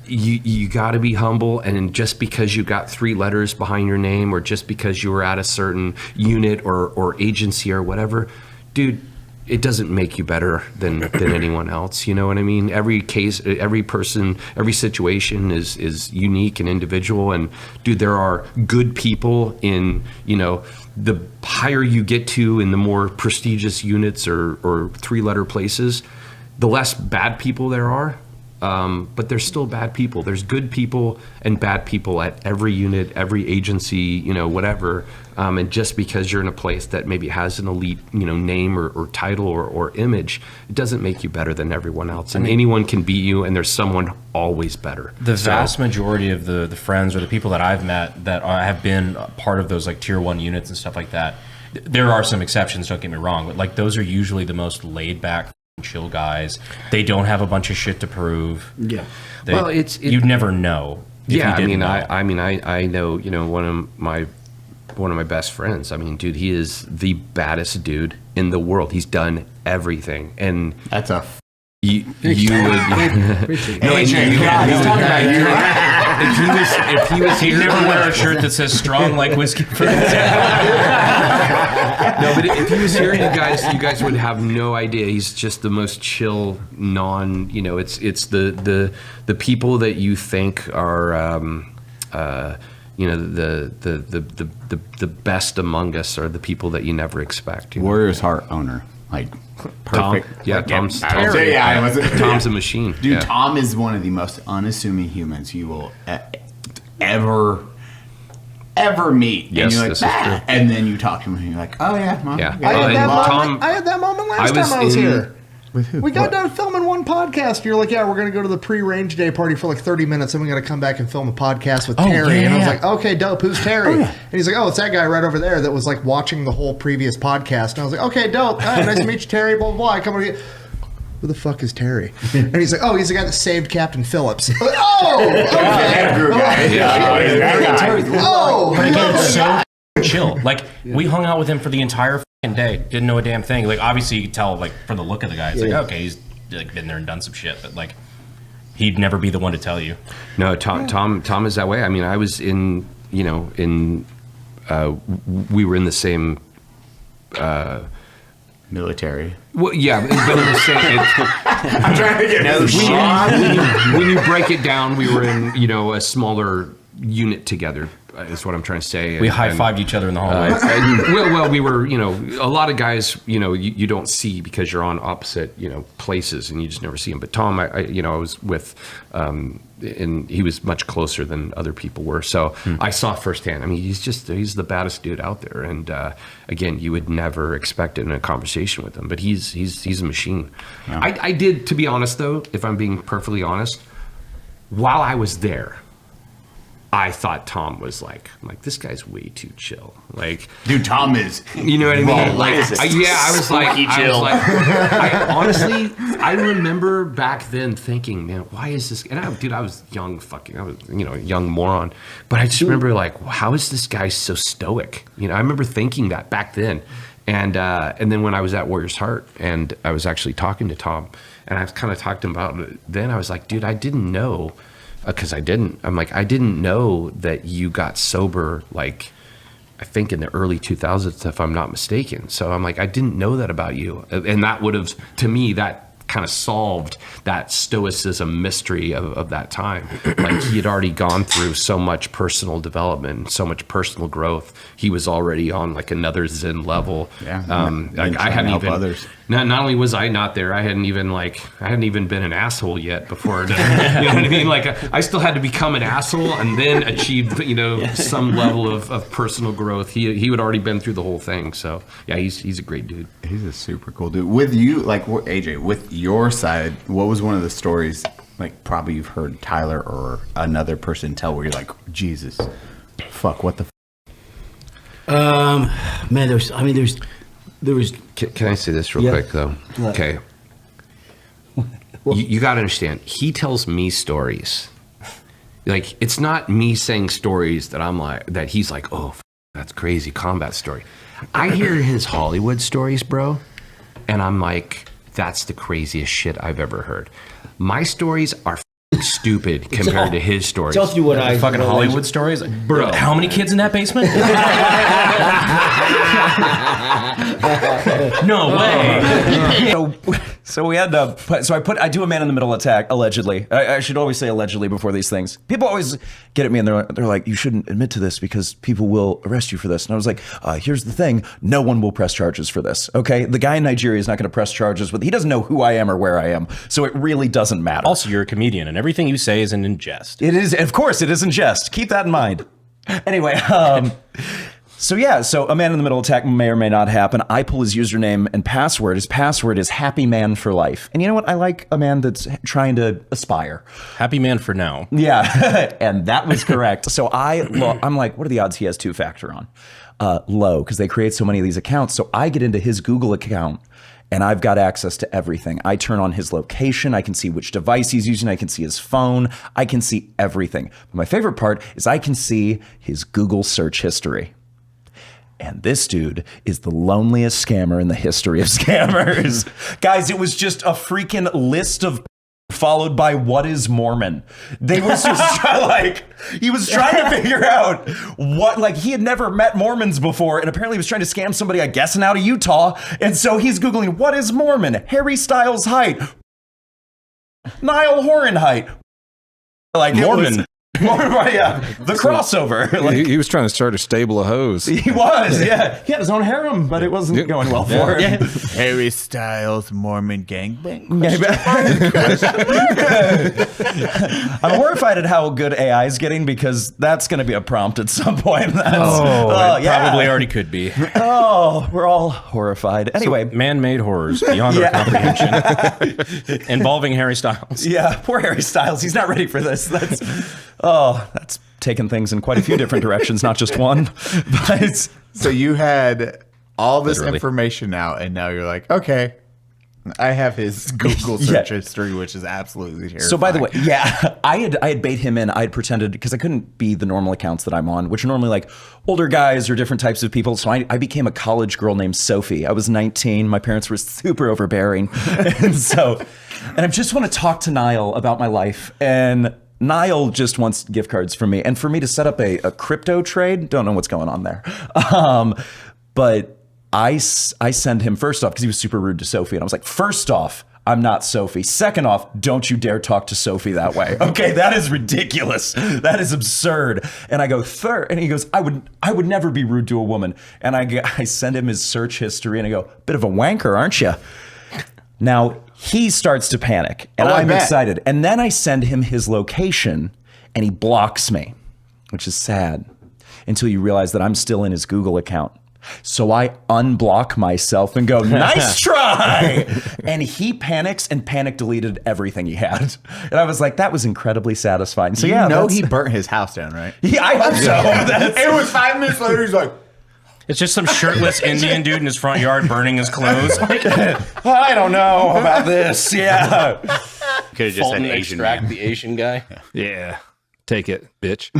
You got to be humble, and just because you got 3 letters behind your name, or just because you were at a certain unit or agency or whatever, dude, it doesn't make you better than anyone else. You know what I mean? Every case, every person, every situation is unique and individual. And dude, there are good people in the higher you get to in the more prestigious units or 3-letter places, the less bad people there are. But there's still bad people. There's good people and bad people at every unit, every agency, whatever. And just because you're in a place that maybe has an elite, name or title or image, it doesn't make you better than everyone else. And anyone can beat you, and there's someone always better. The vast majority of the friends or the people that I've met that have been part of those like tier 1 units and stuff like that, there are some exceptions, don't get me wrong, but like those are usually the most laid back, chill guys. They don't have a bunch of shit to prove. Yeah. You'd never know. Yeah, I know, one of my best friends. I mean, dude, he is the baddest dude in the world. He's done everything, and that's a. You would. If he was he'd never wear a shirt that says "strong like whiskey." For No, but if he was here, you guys would have no idea. He's just the most chill, it's the people that you think are, the best among us are the people that you never expect. Warrior's Heart owner, like perfect. Tom's a machine. Dude, Tom is one of the most unassuming humans you will ever meet. Yes, and you're like, this is true. And then you talk to him and you're like, oh yeah, Mom. I had that moment last time I was here. With who? We got done filming one podcast, and you're like, yeah, we're going to go to the pre-range day party for like 30 minutes, and we're going to come back and film a podcast with Terry. Yeah. And I was like, okay, dope, who's Terry? And he's like, oh, it's that guy right over there that was like watching the whole previous podcast. And I was like, okay, dope. All right, nice to meet you, Terry, blah, blah, blah. I come over here. Who the fuck is Terry? And he's like, oh, he's the guy that saved Captain Phillips. I'm like, oh, okay. But again, so chill. Like, we hung out with him for the entire fucking day. Didn't know a damn thing. Like, obviously, you could tell, like, from the look of the guy. It's like, okay, he's like been there and done some shit. But, like, he'd never be the one to tell you. No, Tom is that way. I mean, I was we were in the same... military. Well, yeah, but in the same... I'm trying to get when you break it down, we were in, a smaller unit together, is what I'm trying to say. We high-fived each other in the hallway. Well, we were, a lot of guys, you don't see because you're on opposite, places, and you just never see them. But Tom, I was with, and he was much closer than other people were. So I saw firsthand. I mean, he's the baddest dude out there. And again, you would never expect it in a conversation with him, but he's a machine. Yeah. I did, to be honest, though, if I'm being perfectly honest, while I was there, I thought Tom was like, this guy's way too chill. Like, dude, Tom is. You know what I mean? Well, like, I was like, honestly, I remember back then thinking, man, why is this? And I was young, a young moron. But I just remember like, how is this guy so stoic? You know, I remember thinking that back then. And then when I was at Warrior's Heart and I was actually talking to Tom and I kind of talked to him about it, then I was like, dude, I didn't know. Because I didn't know that you got sober, like, I think in the early 2000s, if I'm not mistaken. So I'm like, I didn't know that about you. And that would have, to me, that kind of solved that stoicism mystery of that time. Like, he had already gone through so much personal development, so much personal growth. He was already on like another Zen level. Yeah. Like, I hadn't even, others. not only was I not there, I hadn't even been an asshole yet before. You know what I mean? Like, I still had to become an asshole and then achieve, some level of personal growth. He had already been through the whole thing. So yeah, he's a great dude. He's a super cool dude. With you, like AJ, with your side, what was one of the stories, like probably you've heard Tyler or another person tell where you're like, Jesus, fuck, what the man, there was. Can I say this real quick though? What? Okay. You got to understand. He tells me stories. Like, it's not me saying stories that I'm like, that he's like, oh, that's crazy combat story. I hear his Hollywood stories, bro, and I'm like, that's the craziest shit I've ever heard. My stories are stupid compared to his stories. Tells you what I fucking Hollywood stories, bro. How many kids in that basement? No way. So we had to put, I do a man in the middle attack, allegedly. I should always say allegedly before these things. People always get at me and they're like, you shouldn't admit to this because people will arrest you for this. And I was like, here's the thing. No one will press charges for this. Okay. The guy in Nigeria is not going to press charges he doesn't know who I am or where I am. So it really doesn't matter. Also, you're a comedian and everything you say is in jest. It is. Of course it is in jest. Keep that in mind. Anyway, so a man in the middle attack may or may not happen. I pull his username and password. His password is Happy Man for Life. And you know what? I like a man that's trying to aspire. Happy Man for now. Yeah, and that was correct. So I'm like, what are the odds he has two-factor on? Low, because they create so many of these accounts. So I get into his Google account, and I've got access to everything. I turn on his location. I can see which device he's using. I can see his phone. I can see everything. But my favorite part is I can see his Google search history. And this dude is the loneliest scammer in the history of scammers. Guys, it was just a freaking list of followed by what is Mormon. They was just he was trying to figure out what, he had never met Mormons before, and apparently he was trying to scam somebody, I guess, out of Utah. And so he's Googling, what is Mormon? Harry Styles height. Niall Horan height. Mormon. Yeah, the crossover. He was trying to start a stable of hoes. He was, yeah. He had his own harem, but it wasn't going well for him. Harry Styles Mormon gangbang? I'm horrified at how good AI is getting because that's going to be a prompt at some point. Probably already could be. Oh, we're all horrified. Anyway. So, man-made horrors beyond our comprehension involving Harry Styles. Yeah, poor Harry Styles. He's not ready for this. That's taken things in quite a few different directions, not just one. But so you had all this information out, and now you're like, okay, I have his Google search history, which is absolutely terrifying. So by the way, I had bait him in. I had pretended, because I couldn't be the normal accounts that I'm on, which are normally like older guys or different types of people. So I became a college girl named Sophie. I was 19. My parents were super overbearing. and I just want to talk to Niall about my life. And Niall just wants gift cards from me, and for me to set up a crypto trade. Don't know what's going on there. But I send him, first off, because he was super rude to Sophie, and I was like, first off, I'm not Sophie. Second off, don't you dare talk to Sophie that way. Okay, that is ridiculous. That is absurd. And I go, third, and he goes, I would never be rude to a woman. And I send him his search history, and I go, bit of a wanker, aren't you? Now, he starts to panic, and I'm excited. And then I send him his location, and he blocks me, which is sad, until you realize that I'm still in his Google account. So I unblock myself and go, nice try. And he panics and panic deleted everything he had. And I was like, that was incredibly satisfying. So he burnt his house down, right? Yeah, I hope so. It was 5 minutes later. He's like, It's just some shirtless Indian dude in his front yard burning his clothes. Like, I don't know about this. Yeah. Could have just said Asian man. The Asian guy. Yeah. Take it, bitch.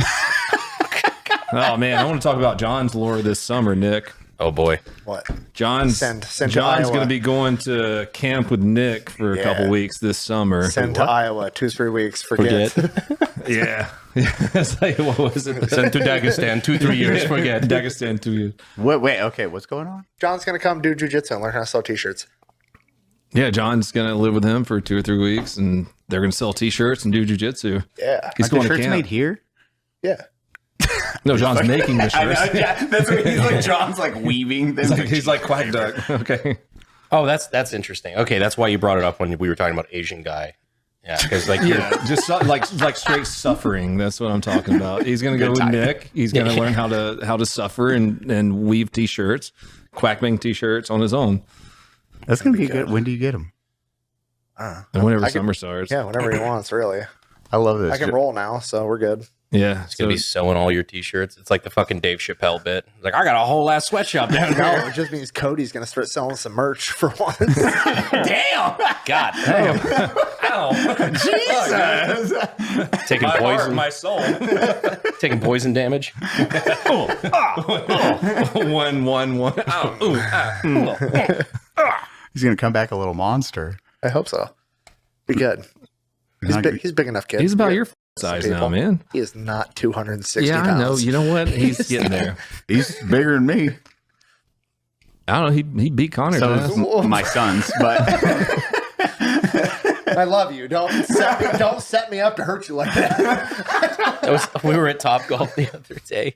Oh, man. I want to talk about John's lore this summer, Nick. Oh, boy. What? John's Send to John's Iowa. going to be going to camp with Nick for a couple weeks this summer. Send to Iowa 2-3 weeks. Forget. Yeah. It's like, what was it? Send to Dagestan 2-3 years. Forget. Dagestan 2 years. Wait, okay, what's going on? John's gonna come do jujitsu and learn how to sell t-shirts. Yeah, John's going to live with him for 2 or 3 weeks, and they're going to sell T-shirts and do jujitsu. Yeah. He's Are going the to shirts camp. made here? Yeah. No, John's making the I shirts. know, yeah, that's what he's like. John's like weaving them. He's like Quack Duck. Okay. Oh, that's interesting. Okay, that's why you brought it up when we were talking about Asian guy. Yeah, because like just like straight suffering. That's what I'm talking about. He's gonna go with Nick. He's gonna learn how to suffer and weave T-shirts, quackbang T-shirts on his own. That's gonna be good. When do you get them? And whenever summer starts. Yeah, whenever he wants, really. I love this. I can roll now, so we're good. Yeah, it's gonna be sewing all your T-shirts. It's like the fucking Dave Chappelle bit. Like, I got a whole ass sweatshop down No, here. it just means Cody's gonna start selling some merch for once. Damn. God damn. Ow. Jesus. Taking my poison. heart, my soul. Taking poison damage. One. Ow. Ooh. Ah. He's gonna come back a little monster. I hope so. Be good. He's big enough, kid. He's about your size now, man. He is not 260 Yeah, pounds. I know. You know what? He's getting there. He's bigger than me. I don't know. He beat Connor. So is my sons, but I love you. Don't set me up to hurt you like that. We were at Top Golf the other day.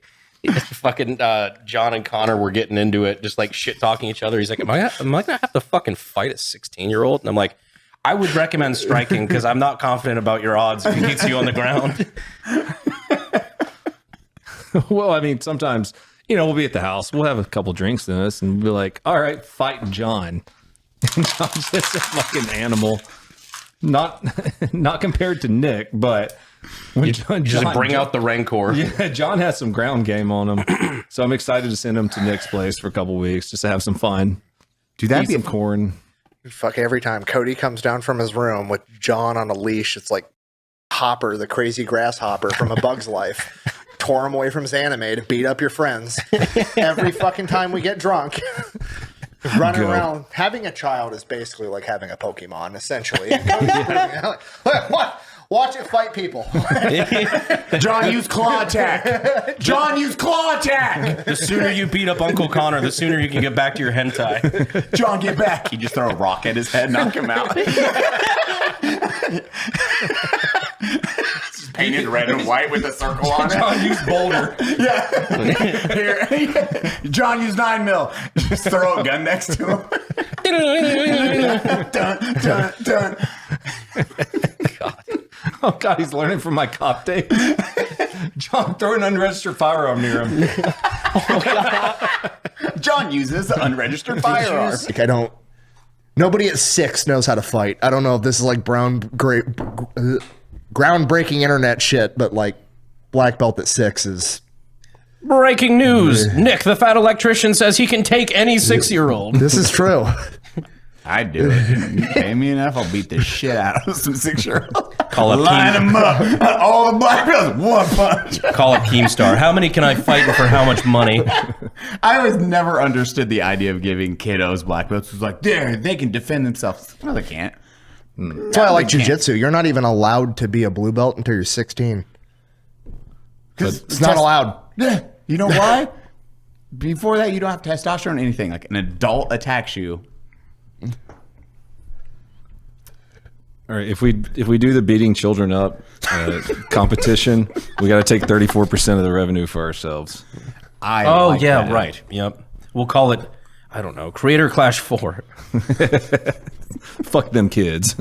Fucking John and Connor were getting into it, just like shit talking each other. He's like, am I gonna have to fucking fight a 16-year-old? And I'm like, I would recommend striking because I'm not confident about your odds if he hits you on the ground. Well, I mean, sometimes, we'll be at the house. We'll have a couple drinks in us and be like, all right, fight John. John's just a fucking animal. Not compared to Nick, but when John Just bring out the rancor. Yeah, John has some ground game on him. So I'm excited to send him to Nick's place for a couple weeks just to have some fun. Dude, that'd Eat be some corn. Fuck, every time Cody comes down from his room with John on a leash, it's like Hopper, the crazy grasshopper from A Bug's Life. Tore him away from his anime to beat up your friends. Every fucking time we get drunk. Running around. Having a child is basically like having a Pokemon, essentially. What? Watch it fight people. John, use claw attack. John, use claw attack. The sooner you beat up Uncle Connor, the sooner you can get back to your hentai. John, get back. You just throw a rock at his head, knock him out. Just painted red and white with a circle on it. John, use boulder. Yeah. Here. John, use 9mm. Just throw a gun next to him. Dun, dun, dun. Oh, God, he's learning from my cop days. John, throw an unregistered firearm near him. John uses an unregistered firearm. Like, nobody at 6 knows how to fight. I don't know if this is like groundbreaking internet shit, but like black belt at 6 is... Breaking news. Nick, the Fat Electrician, says he can take any 6-year-old. This is true. I'd do it. You pay me enough, I'll beat the shit out of some 6-year-olds. Call up Line them up. All the black belts, one punch. Call up Keemstar. How many can I fight and for how much money? I always never understood the idea of giving kiddos black belts. It was like, there, they can defend themselves. No, they can't. That's why I like jujitsu. You're not even allowed to be a blue belt until you're 16. It's not allowed. Yeah. You know why? Before that, you don't have testosterone or anything. Like an adult attacks you. All right, if we do the beating children up competition, we got to take 34% of the revenue for ourselves. Right. Yep. We'll call it, I don't know, Creator Clash 4. Fuck them kids.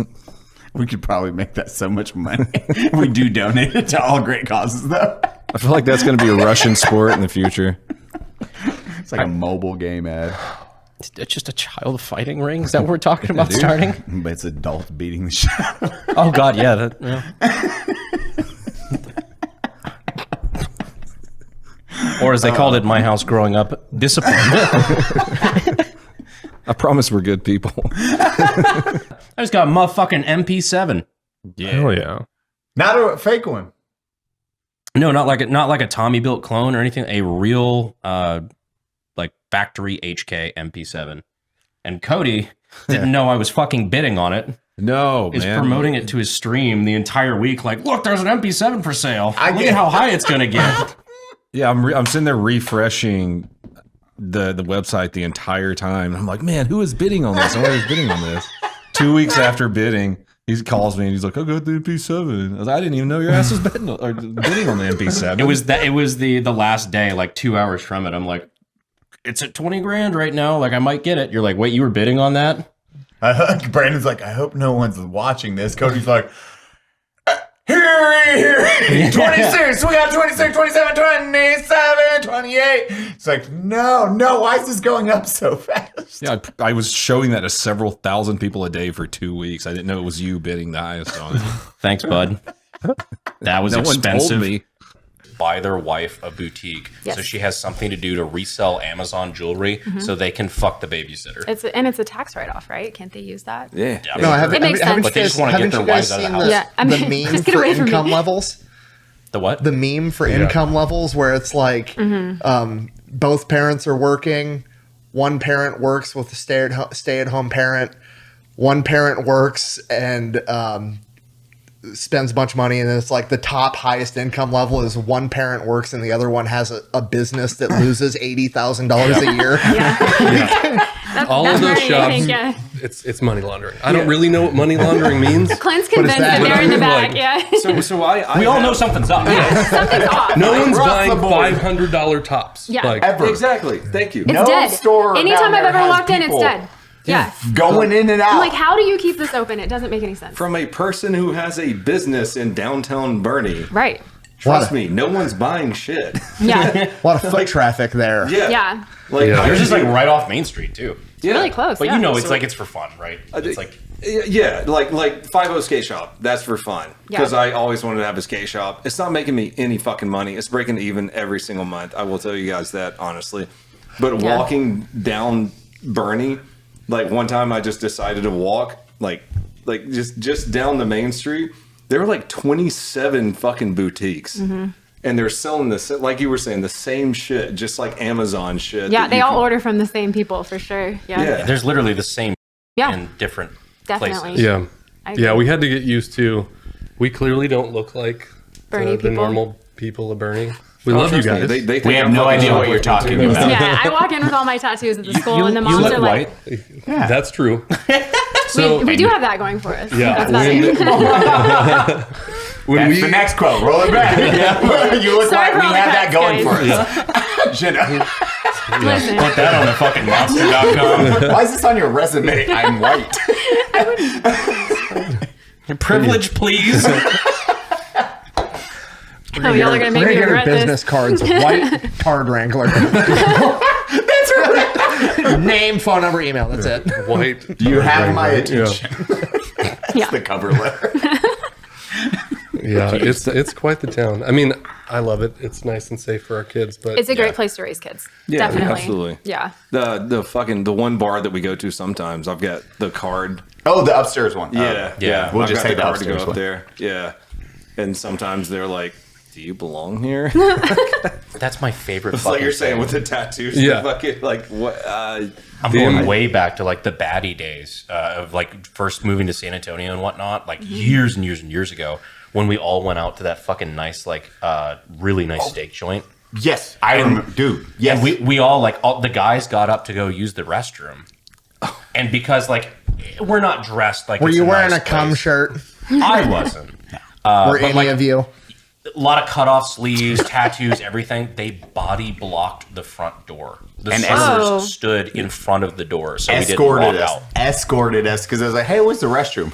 We could probably make that so much money. We do donate it to all great causes, though. I feel like that's going to be a Russian sport in the future. It's like a mobile game ad. It's just a child fighting ring. Is that what we're talking about starting? But it's adults beating the shit out of them. Oh God, yeah. Or as they called it in my house growing up, discipline. I promise we're good people. I just got a motherfucking MP7. Yeah. Oh yeah. Not a fake one. No, not like a Tommy built clone or anything. A real like factory HK MP7. And Cody didn't know I was fucking bidding on it. No, Is man. promoting it to his stream the entire week. Like, look, there's an MP7 for sale. Look at how high it's gonna get. Yeah, I'm sitting there refreshing the website the entire time. I'm like, man, who is bidding on this? Somebody was bidding on this. 2 weeks after bidding, he calls me and he's like, I got the MP7. I was like, I didn't even know your ass was bidding on the MP7. It was the last day, like 2 hours from it. I'm like, it's at 20 grand right now. Like, I might get it. You're like, wait, you were bidding on that? Brandon's like, I hope no one's watching this. Cody's like, here. 26. We got 26, 27, 27, 28. It's like, no. Why is this going up so fast? Yeah, I was showing that to several thousand people a day for 2 weeks. I didn't know it was you bidding the highest on it. Thanks, bud. That was No one expensive. told me. Buy their wife a boutique so she has something to do to resell Amazon jewelry so they can fuck the babysitter. It's a tax write-off, right? Can't they use that? Yeah. No, It makes sense. But they just want to get their wives out of the house. Yeah, I mean, the meme just get for away from me. income levels? The what? The meme for income levels where it's like both parents are working, one parent works with a stay-at-home parent, one parent works and spends a bunch of money, and then it's like the top highest income level is one parent works and the other one has a business that loses $80,000 a year. All of those shops, it's money laundering. I don't really know what money laundering means. Clint's convinced that they're in the back. We all know something's up. Something's off. No one's Across buying the board. $500 tops. Yeah. Like, Ever. Exactly. Thank you. It's dead. Anytime I've ever walked in, it's dead. Yeah. Going in and out. I'm like, how do you keep this open? It doesn't make any sense. From a person who has a business in downtown Bernie. Right. Trust me, no one's buying shit. Yeah. A lot of foot traffic there. Yeah. Like, Yours is like right off Main Street too. It's really close. But yeah. you know, it's like it's for fun, right? It's like Yeah, like 5-0 skate shop. That's for fun. Because I always wanted to have a skate shop. It's not making me any fucking money. It's breaking even every single month. I will tell you guys that, honestly. But walking down Bernie, like one time I just decided to walk, like just down the main street. There were like 27 fucking boutiques. And they're selling this, like you were saying, the same shit, just like Amazon shit. Yeah, they all order from the same people for sure. Yeah. There's literally the same in different Definitely. places. Yeah. I agree. Yeah, we had to get used to, we clearly don't look like Bernie the people. normal people of Bernie. We love you guys. They We have no idea what you're talking about. Yeah, I walk in with all my tattoos at the school, and the moms look are like, white. That's true. we do have that going for us. Yeah. That's about it. That's the next quote. Roll it back. You look Sorry like for we all the have that cuts, going for us. You know? Listen. Put that on the fucking monster.com. Why is this on your resume? I'm white. Privilege, please. Oh, y'all are gonna make me Regular regret business this. cards, white card wrangler. That's right. Name, phone number, email. That's it. White. You have my attention. Yeah. The cover letter. Yeah, it's quite the town. I mean, I love it. It's nice and safe for our kids, but It's a great place to raise kids. Yeah, Definitely. absolutely. Yeah. The one bar that we go to sometimes, I've got the card. Oh, the upstairs one. Yeah. We'll I've just got say the card to go upstairs up one. there. Yeah. And sometimes they're like, do you belong here? That's my favorite. It's like fucking you're saying thing. with the tattoos. Yeah. Fucking, like what? I'm going way back to like the baddie days of like first moving to San Antonio and whatnot, like years and years and years ago, when we all went out to that fucking nice, like really nice steak joint. Yes, I remember, dude. Yes, And we all like all the guys got up to go use the restroom, and because like we're not dressed like Were it's you wearing nice a cum place. shirt? I wasn't. Were but, any like, of you? A lot of cut off sleeves, tattoos, everything. They body blocked the front door. The And servers stood in front of the door, so we didn't escorted walk us. out. Escorted us because I was like, "Hey, where's the restroom?"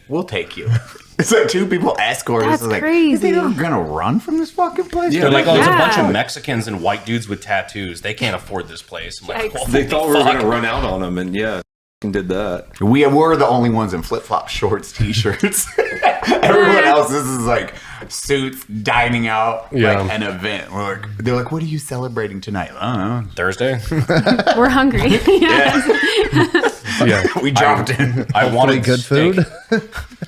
We'll take you. It's like two people escort us. That's It's like, crazy. You think we're gonna run from this fucking place? They're like, oh, there's a bunch Yeah. of Mexicans and white dudes with tattoos. They can't afford this place. I'm like, Yikes. They thought we were fuck. going to run out on them, and yeah, did that. We were the only ones in flip flop shorts, t-shirts. Everyone else, this is like suits, dining out, like an event. They're like, what are you celebrating tonight? I don't know. Thursday. We're hungry. Yeah. We dropped in. I wanted good steak. food.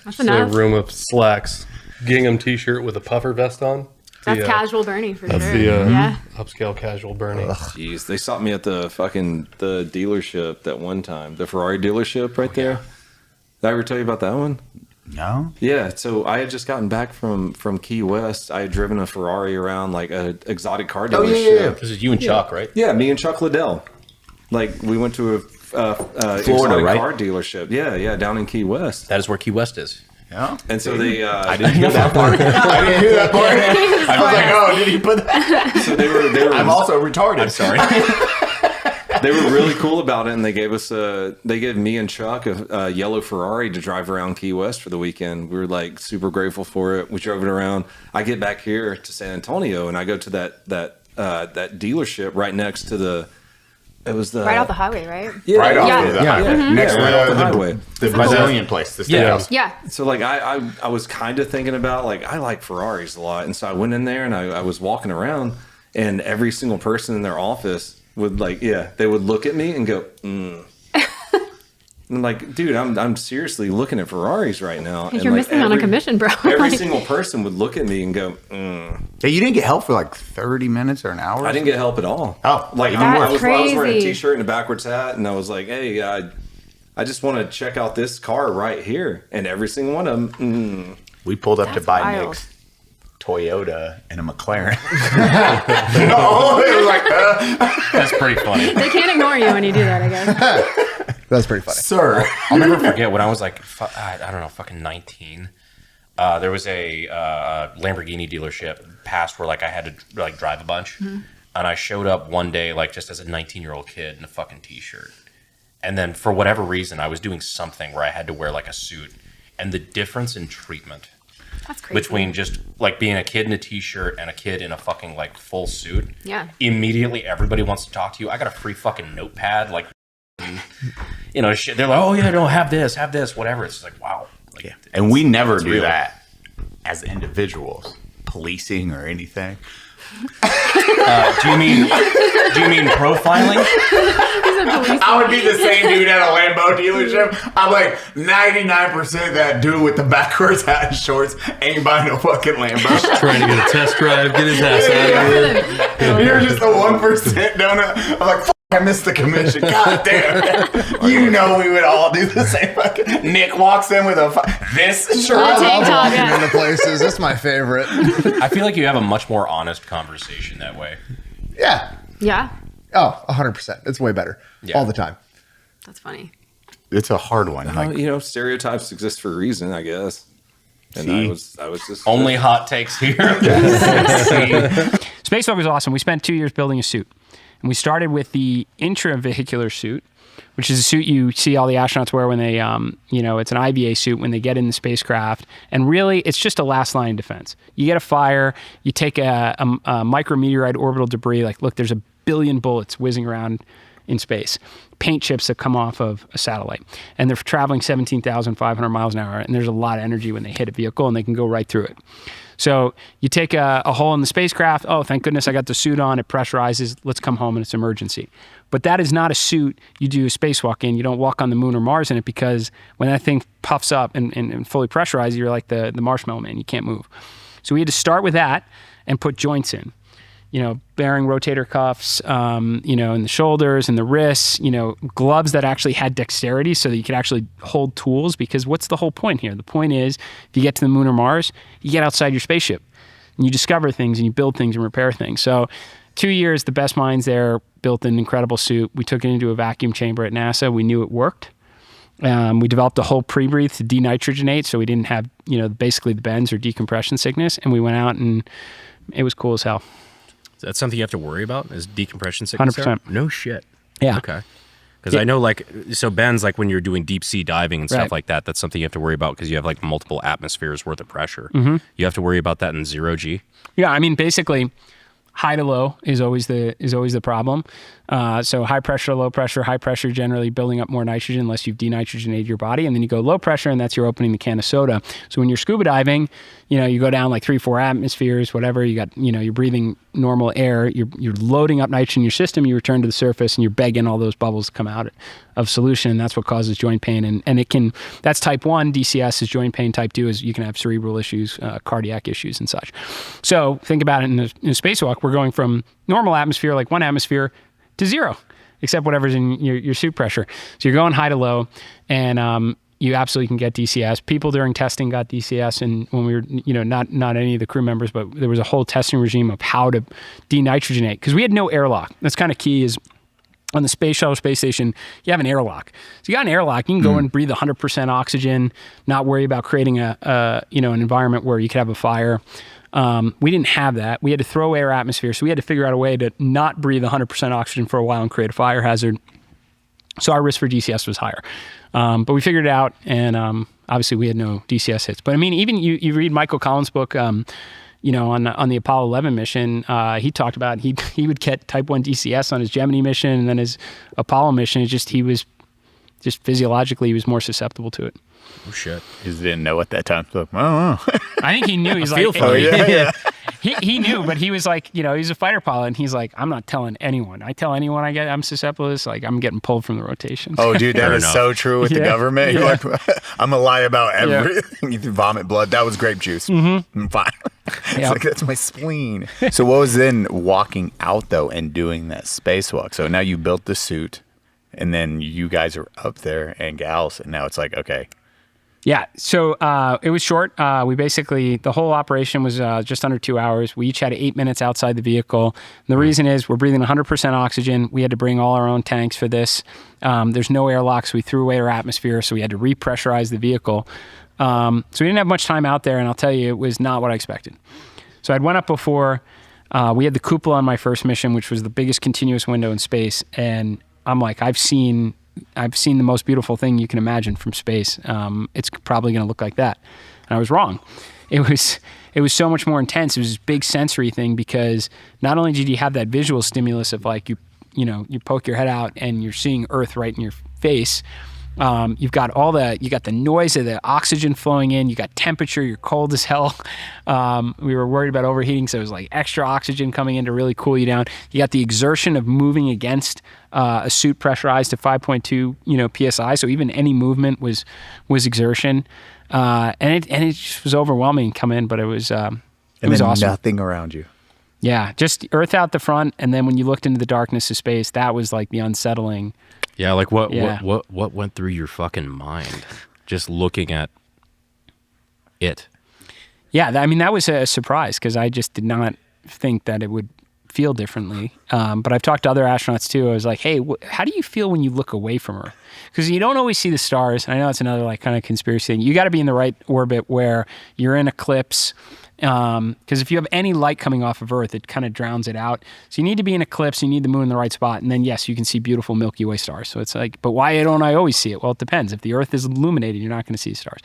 That's A enough. room of slacks, gingham t-shirt with a puffer vest on. That's casual Bernie for That's sure. the Yeah. upscale casual Bernie. Jeez, they stopped me at the dealership that one time, the Ferrari dealership right there. Did I ever tell you about that one? No. Yeah, so I had just gotten back from Key West. I had driven a Ferrari around like a exotic car dealership. Oh, yeah. This is you and Chuck, right? Yeah, me and Chuck Liddell. Like we went to a Florida, exotic right? car dealership. Yeah, down in Key West. That is where Key West is. Yeah. And so they I didn't hear that part. I didn't hear that part. I was like, oh, did he put that? So they were I'm also retarded. I'm sorry. They were really cool about it, and they gave me and Chuck a yellow Ferrari to drive around Key West for the weekend. We were like super grateful for it. We drove it around. I get back here to San Antonio, and I go to that dealership right next to the. It was the Right off the highway, right? Yeah, Right off Yeah. of the Yeah. highway. Mhm. Next Yeah, right off the highway. The Brazilian place. The steakhouse. Yeah. So like I was kind of thinking about like I like Ferraris a lot, and so I went in there and I was walking around, and every single person in their office would they would look at me and go, And I'm like, dude, I'm seriously looking at Ferraris right now. And You're like missing on a commission, bro. Every Like- single person would look at me and go, Hey, you didn't get help for like 30 minutes or an hour? I didn't get help at all. Oh, Like even I worse. was wearing a crazy. t-shirt and a backwards hat, and I was like, hey, I just want to check out this car right here, and every single one of them. We pulled up to That's buy wild. Nick's Toyota and a McLaren. Oh, it was like, That's pretty funny. They can't ignore you when you do that, I guess. That's pretty funny. sir. I'll never forget when I was like, I don't know, fucking 19. There was a Lamborghini dealership past where like I had to like drive a bunch, and I showed up one day like just as a 19-year-old kid in a fucking t-shirt, and then for whatever reason I was doing something where I had to wear like a suit, and the difference in treatment That's crazy. between just like being a kid in a t-shirt and a kid in a fucking like full suit. Yeah. Immediately everybody wants to talk to you. I got a free fucking notepad, like, you know, shit. They're like, oh yeah, no, have this, whatever. It's like, wow. Like, Yeah. And we never it's do real. that as individuals, policing or anything. Do you mean profiling? I would be the same dude at a Lambo dealership. I'm like 99% that dude with the backwards hat and shorts ain't buying no fucking Lambo. Trying to get a test drive, get his ass out of here. You're just the 1% donut. I'm like, fuck, I missed the commission. God damn. You know we would all do the same fucking. Nick walks in with this shirt. I'll take I'm top, walking yeah. into places. That's my favorite. I feel like you have a much more honest conversation that way. Yeah. Yeah. Oh, 100%. It's way better. Yeah. All the time. That's funny. It's a hard one. Like, You know, stereotypes exist for a reason, I guess. And See? I was just Only hot takes here. Spacewalk was awesome. We spent 2 years building a suit. And we started with the intravehicular suit, which is a suit you see all the astronauts wear when they, it's an IVA suit when they get in the spacecraft. And really, it's just a last line of defense. You get a fire, you take a micrometeorite orbital debris, like, look, there's a billion bullets whizzing around in space. Paint chips that come off of a satellite. And they're traveling 17,500 miles an hour, and there's a lot of energy when they hit a vehicle, and they can go right through it. So you take a hole in the spacecraft. Oh, thank goodness I got the suit on. It pressurizes. Let's come home, and it's emergency. But that is not a suit you do a spacewalk in. You don't walk on the moon or Mars in it, because when that thing puffs up and fully pressurized, you're like the marshmallow man. You can't move. So we had to start with that and put joints in. Bearing rotator cuffs, in the shoulders and the wrists, gloves that actually had dexterity so that you could actually hold tools, because what's the whole point here? The point is, if you get to the moon or Mars, you get outside your spaceship and you discover things and you build things and repair things. So 2 years, the best minds there built an incredible suit. We took it into a vacuum chamber at NASA. We knew it worked. We developed a whole pre-breathe to denitrogenate, so we didn't have, basically the bends or decompression sickness. And we went out and it was cool as hell. That's something you have to worry about, is decompression sickness? 100%. No shit. Yeah. Okay. Because I know, like, so Ben's like when you're doing deep sea diving and stuff Right. like that, that's something you have to worry about because you have like multiple atmospheres worth of pressure. Mhm. You have to worry about that in 0G. Yeah, I mean, basically, high to low is always the problem. So high pressure, low pressure. High pressure generally building up more nitrogen unless you've denitrogenated your body, and then you go low pressure, and that's you're opening the can of soda. So when you're scuba diving, you go down like 3-4 atmospheres, whatever. You got you're breathing normal air. You're loading up nitrogen in your system. You return to the surface, and you're begging all those bubbles to come out of solution. And that's what causes joint pain, and it can. That's type 1 DCS is joint pain. Type 2 is you can have cerebral issues, cardiac issues, and such. So think about it in a spacewalk. We're going from normal atmosphere, like 1 atmosphere, to 0, except whatever's in your suit pressure. So you're going high to low, and you absolutely can get DCS. People during testing got DCS, and when we were, not any of the crew members, but there was a whole testing regime of how to denitrogenate, because we had no airlock. That's kind of key is on the space shuttle, space station, you have an airlock. So you got an airlock, you can go and breathe 100% oxygen, not worry about creating an environment where you could have a fire. We didn't have that. We had to throw air atmosphere, so we had to figure out a way to not breathe 100% oxygen for a while and create a fire hazard. So our risk for DCS was higher. But we figured it out, and obviously we had no DCS hits. But I mean, even you read Michael Collins' book, on the Apollo 11 mission, he talked about he would get type 1 DCS on his Gemini mission, and then his Apollo mission. He was physiologically he was more susceptible to it. Oh shit! He just didn't know at that time. So, I don't know. I think he knew. He's like, he knew, but he was like, he's a fighter pilot, and he's like, I'm not telling anyone. I tell anyone I'm susceptible to this, like I'm getting pulled from the rotation. Oh, dude, that is so true with the government. You're like, I'm gonna lie about everything. You vomit blood. That was grape juice. I'm fine. It's like, that's my spleen. So what was then walking out though and doing that spacewalk? So now you built the suit, and then you guys are up there and gals, and now it's like, okay. Yeah, so it was short. We basically, the whole operation was just under 2 hours. We each had 8 minutes outside the vehicle. And the reason is we're breathing 100% oxygen. We had to bring all our own tanks for this. There's no airlock, so we threw away our atmosphere, so we had to repressurize the vehicle. So we didn't have much time out there, and I'll tell you, it was not what I expected. So I'd went up before. We had the cupola on my first mission, which was the biggest continuous window in space, and I'm like, I've seen the most beautiful thing you can imagine from space. It's probably going to look like that. And I was wrong. It was so much more intense. It was this big sensory thing, because not only did you have that visual stimulus of like, you poke your head out and you're seeing Earth right in your face. You got the noise of the oxygen flowing in, you got temperature, you're cold as hell. We were worried about overheating, so it was like extra oxygen coming in to really cool you down. You got the exertion of moving against a suit pressurized to 5.2 psi, so even any movement was exertion. And it just was overwhelming to come in, but it was awesome. Nothing around you. Yeah, just Earth out the front, and then when you looked into the darkness of space, that was like the unsettling. Yeah, like what went through your fucking mind just looking at it? Yeah, I mean, that was a surprise, because I just did not think that it would feel differently. But I've talked to other astronauts too. I was like, hey, how do you feel when you look away from Earth? Because you don't always see the stars. And I know it's another like kind of conspiracy thing. You got to be in the right orbit where you're in eclipse. Because if you have any light coming off of Earth, it kind of drowns it out. So you need to be in eclipse. You need the moon in the right spot. And then, yes, you can see beautiful Milky Way stars. So it's like, but why don't I always see it? Well, it depends. If the Earth is illuminated, you're not going to see stars.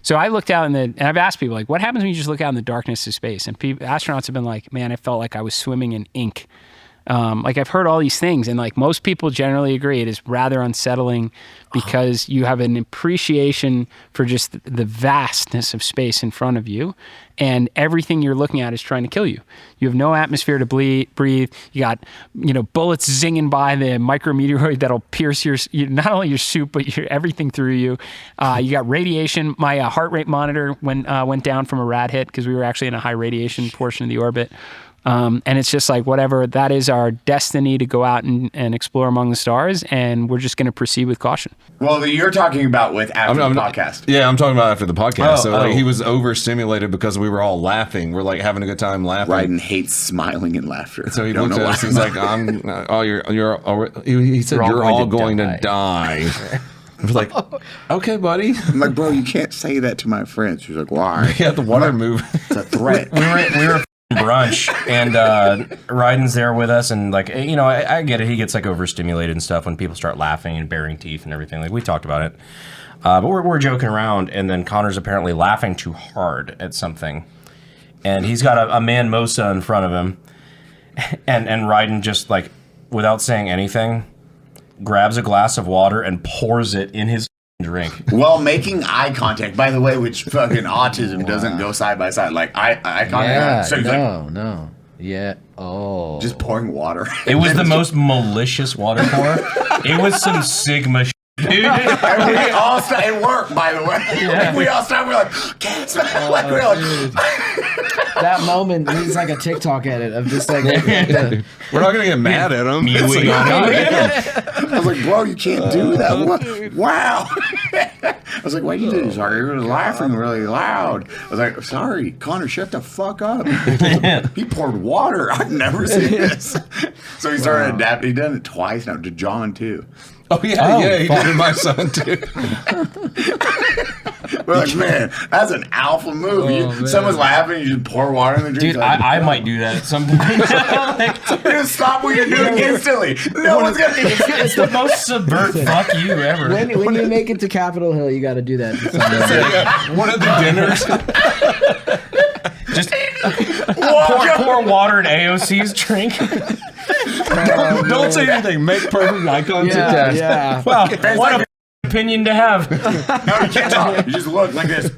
So I looked out and I've asked people, like, what happens when you just look out in the darkness of space? And astronauts have been like, man, I felt like I was swimming in ink. Like I've heard all these things, and like most people generally agree, it is rather unsettling, because you have an appreciation for just the vastness of space in front of you, and everything you're looking at is trying to kill you. You have no atmosphere to breathe. You got, bullets zinging by, the micrometeoroid that'll pierce not only your suit, but everything through you. You got radiation. My heart rate monitor went down from a rad hit, because we were actually in a high radiation portion of the orbit. And it's just like, whatever, that is our destiny, to go out and explore among the stars, and we're just going to proceed with caution. Well, you're talking about after the podcast. Yeah, I'm talking about after the podcast. Like, he was overstimulated because we were all laughing. We're like having a good time laughing. Ryden hates smiling and laughter. So he looked at us. He's like, he said, you're all going to die. I was like, okay, buddy. I'm like, bro, you can't say that to my friends. He's like, why? Yeah, the water move. It's a threat. We were brunch, and Ryden's there with us, and like, you know, I get it. He gets like overstimulated and stuff when people start laughing and baring teeth and everything. Like we talked about it, but we're joking around, and then Connor's apparently laughing too hard at something, and he's got a man Mosa in front of him, and Ryden just like, without saying anything, grabs a glass of water and pours it in his drink while making eye contact, by the way, which fucking autism doesn't go side by side. Like eye contact. Yeah, So he's no. Yeah. Oh. just pouring water. It was the most malicious water pour. It was some Sigma shit, dude. And we all it worked, by the way. Yeah. Like, we all stopped. We're like, can't smell. Like we're like, That moment needs like a TikTok edit of just like. We're not gonna get mad at him. Mewing on it. I was like, bro, you can't do that. What? Wow. I was like, why'd you do this? Sorry, you were laughing really loud. I was like, sorry, Connor, shut the fuck up. He poured water. I've never seen this. So he started adapting. He done it twice now to John too. Oh yeah, he did my son too. We're like, man, that's an alpha move. Someone's laughing, you just pour water in the drink. Dude, I might do that at some point. You're gonna stop what you're doing instantly. No one's gonna. It's the most subvert fuck you ever. When you make it to Capitol Hill, you got to do that. One of the dinners. Just pour water in AOC's drink. Don't say anything. Make perfect eye contact. Yeah. Well, what a opinion to have. No, you can't talk. You just look like this.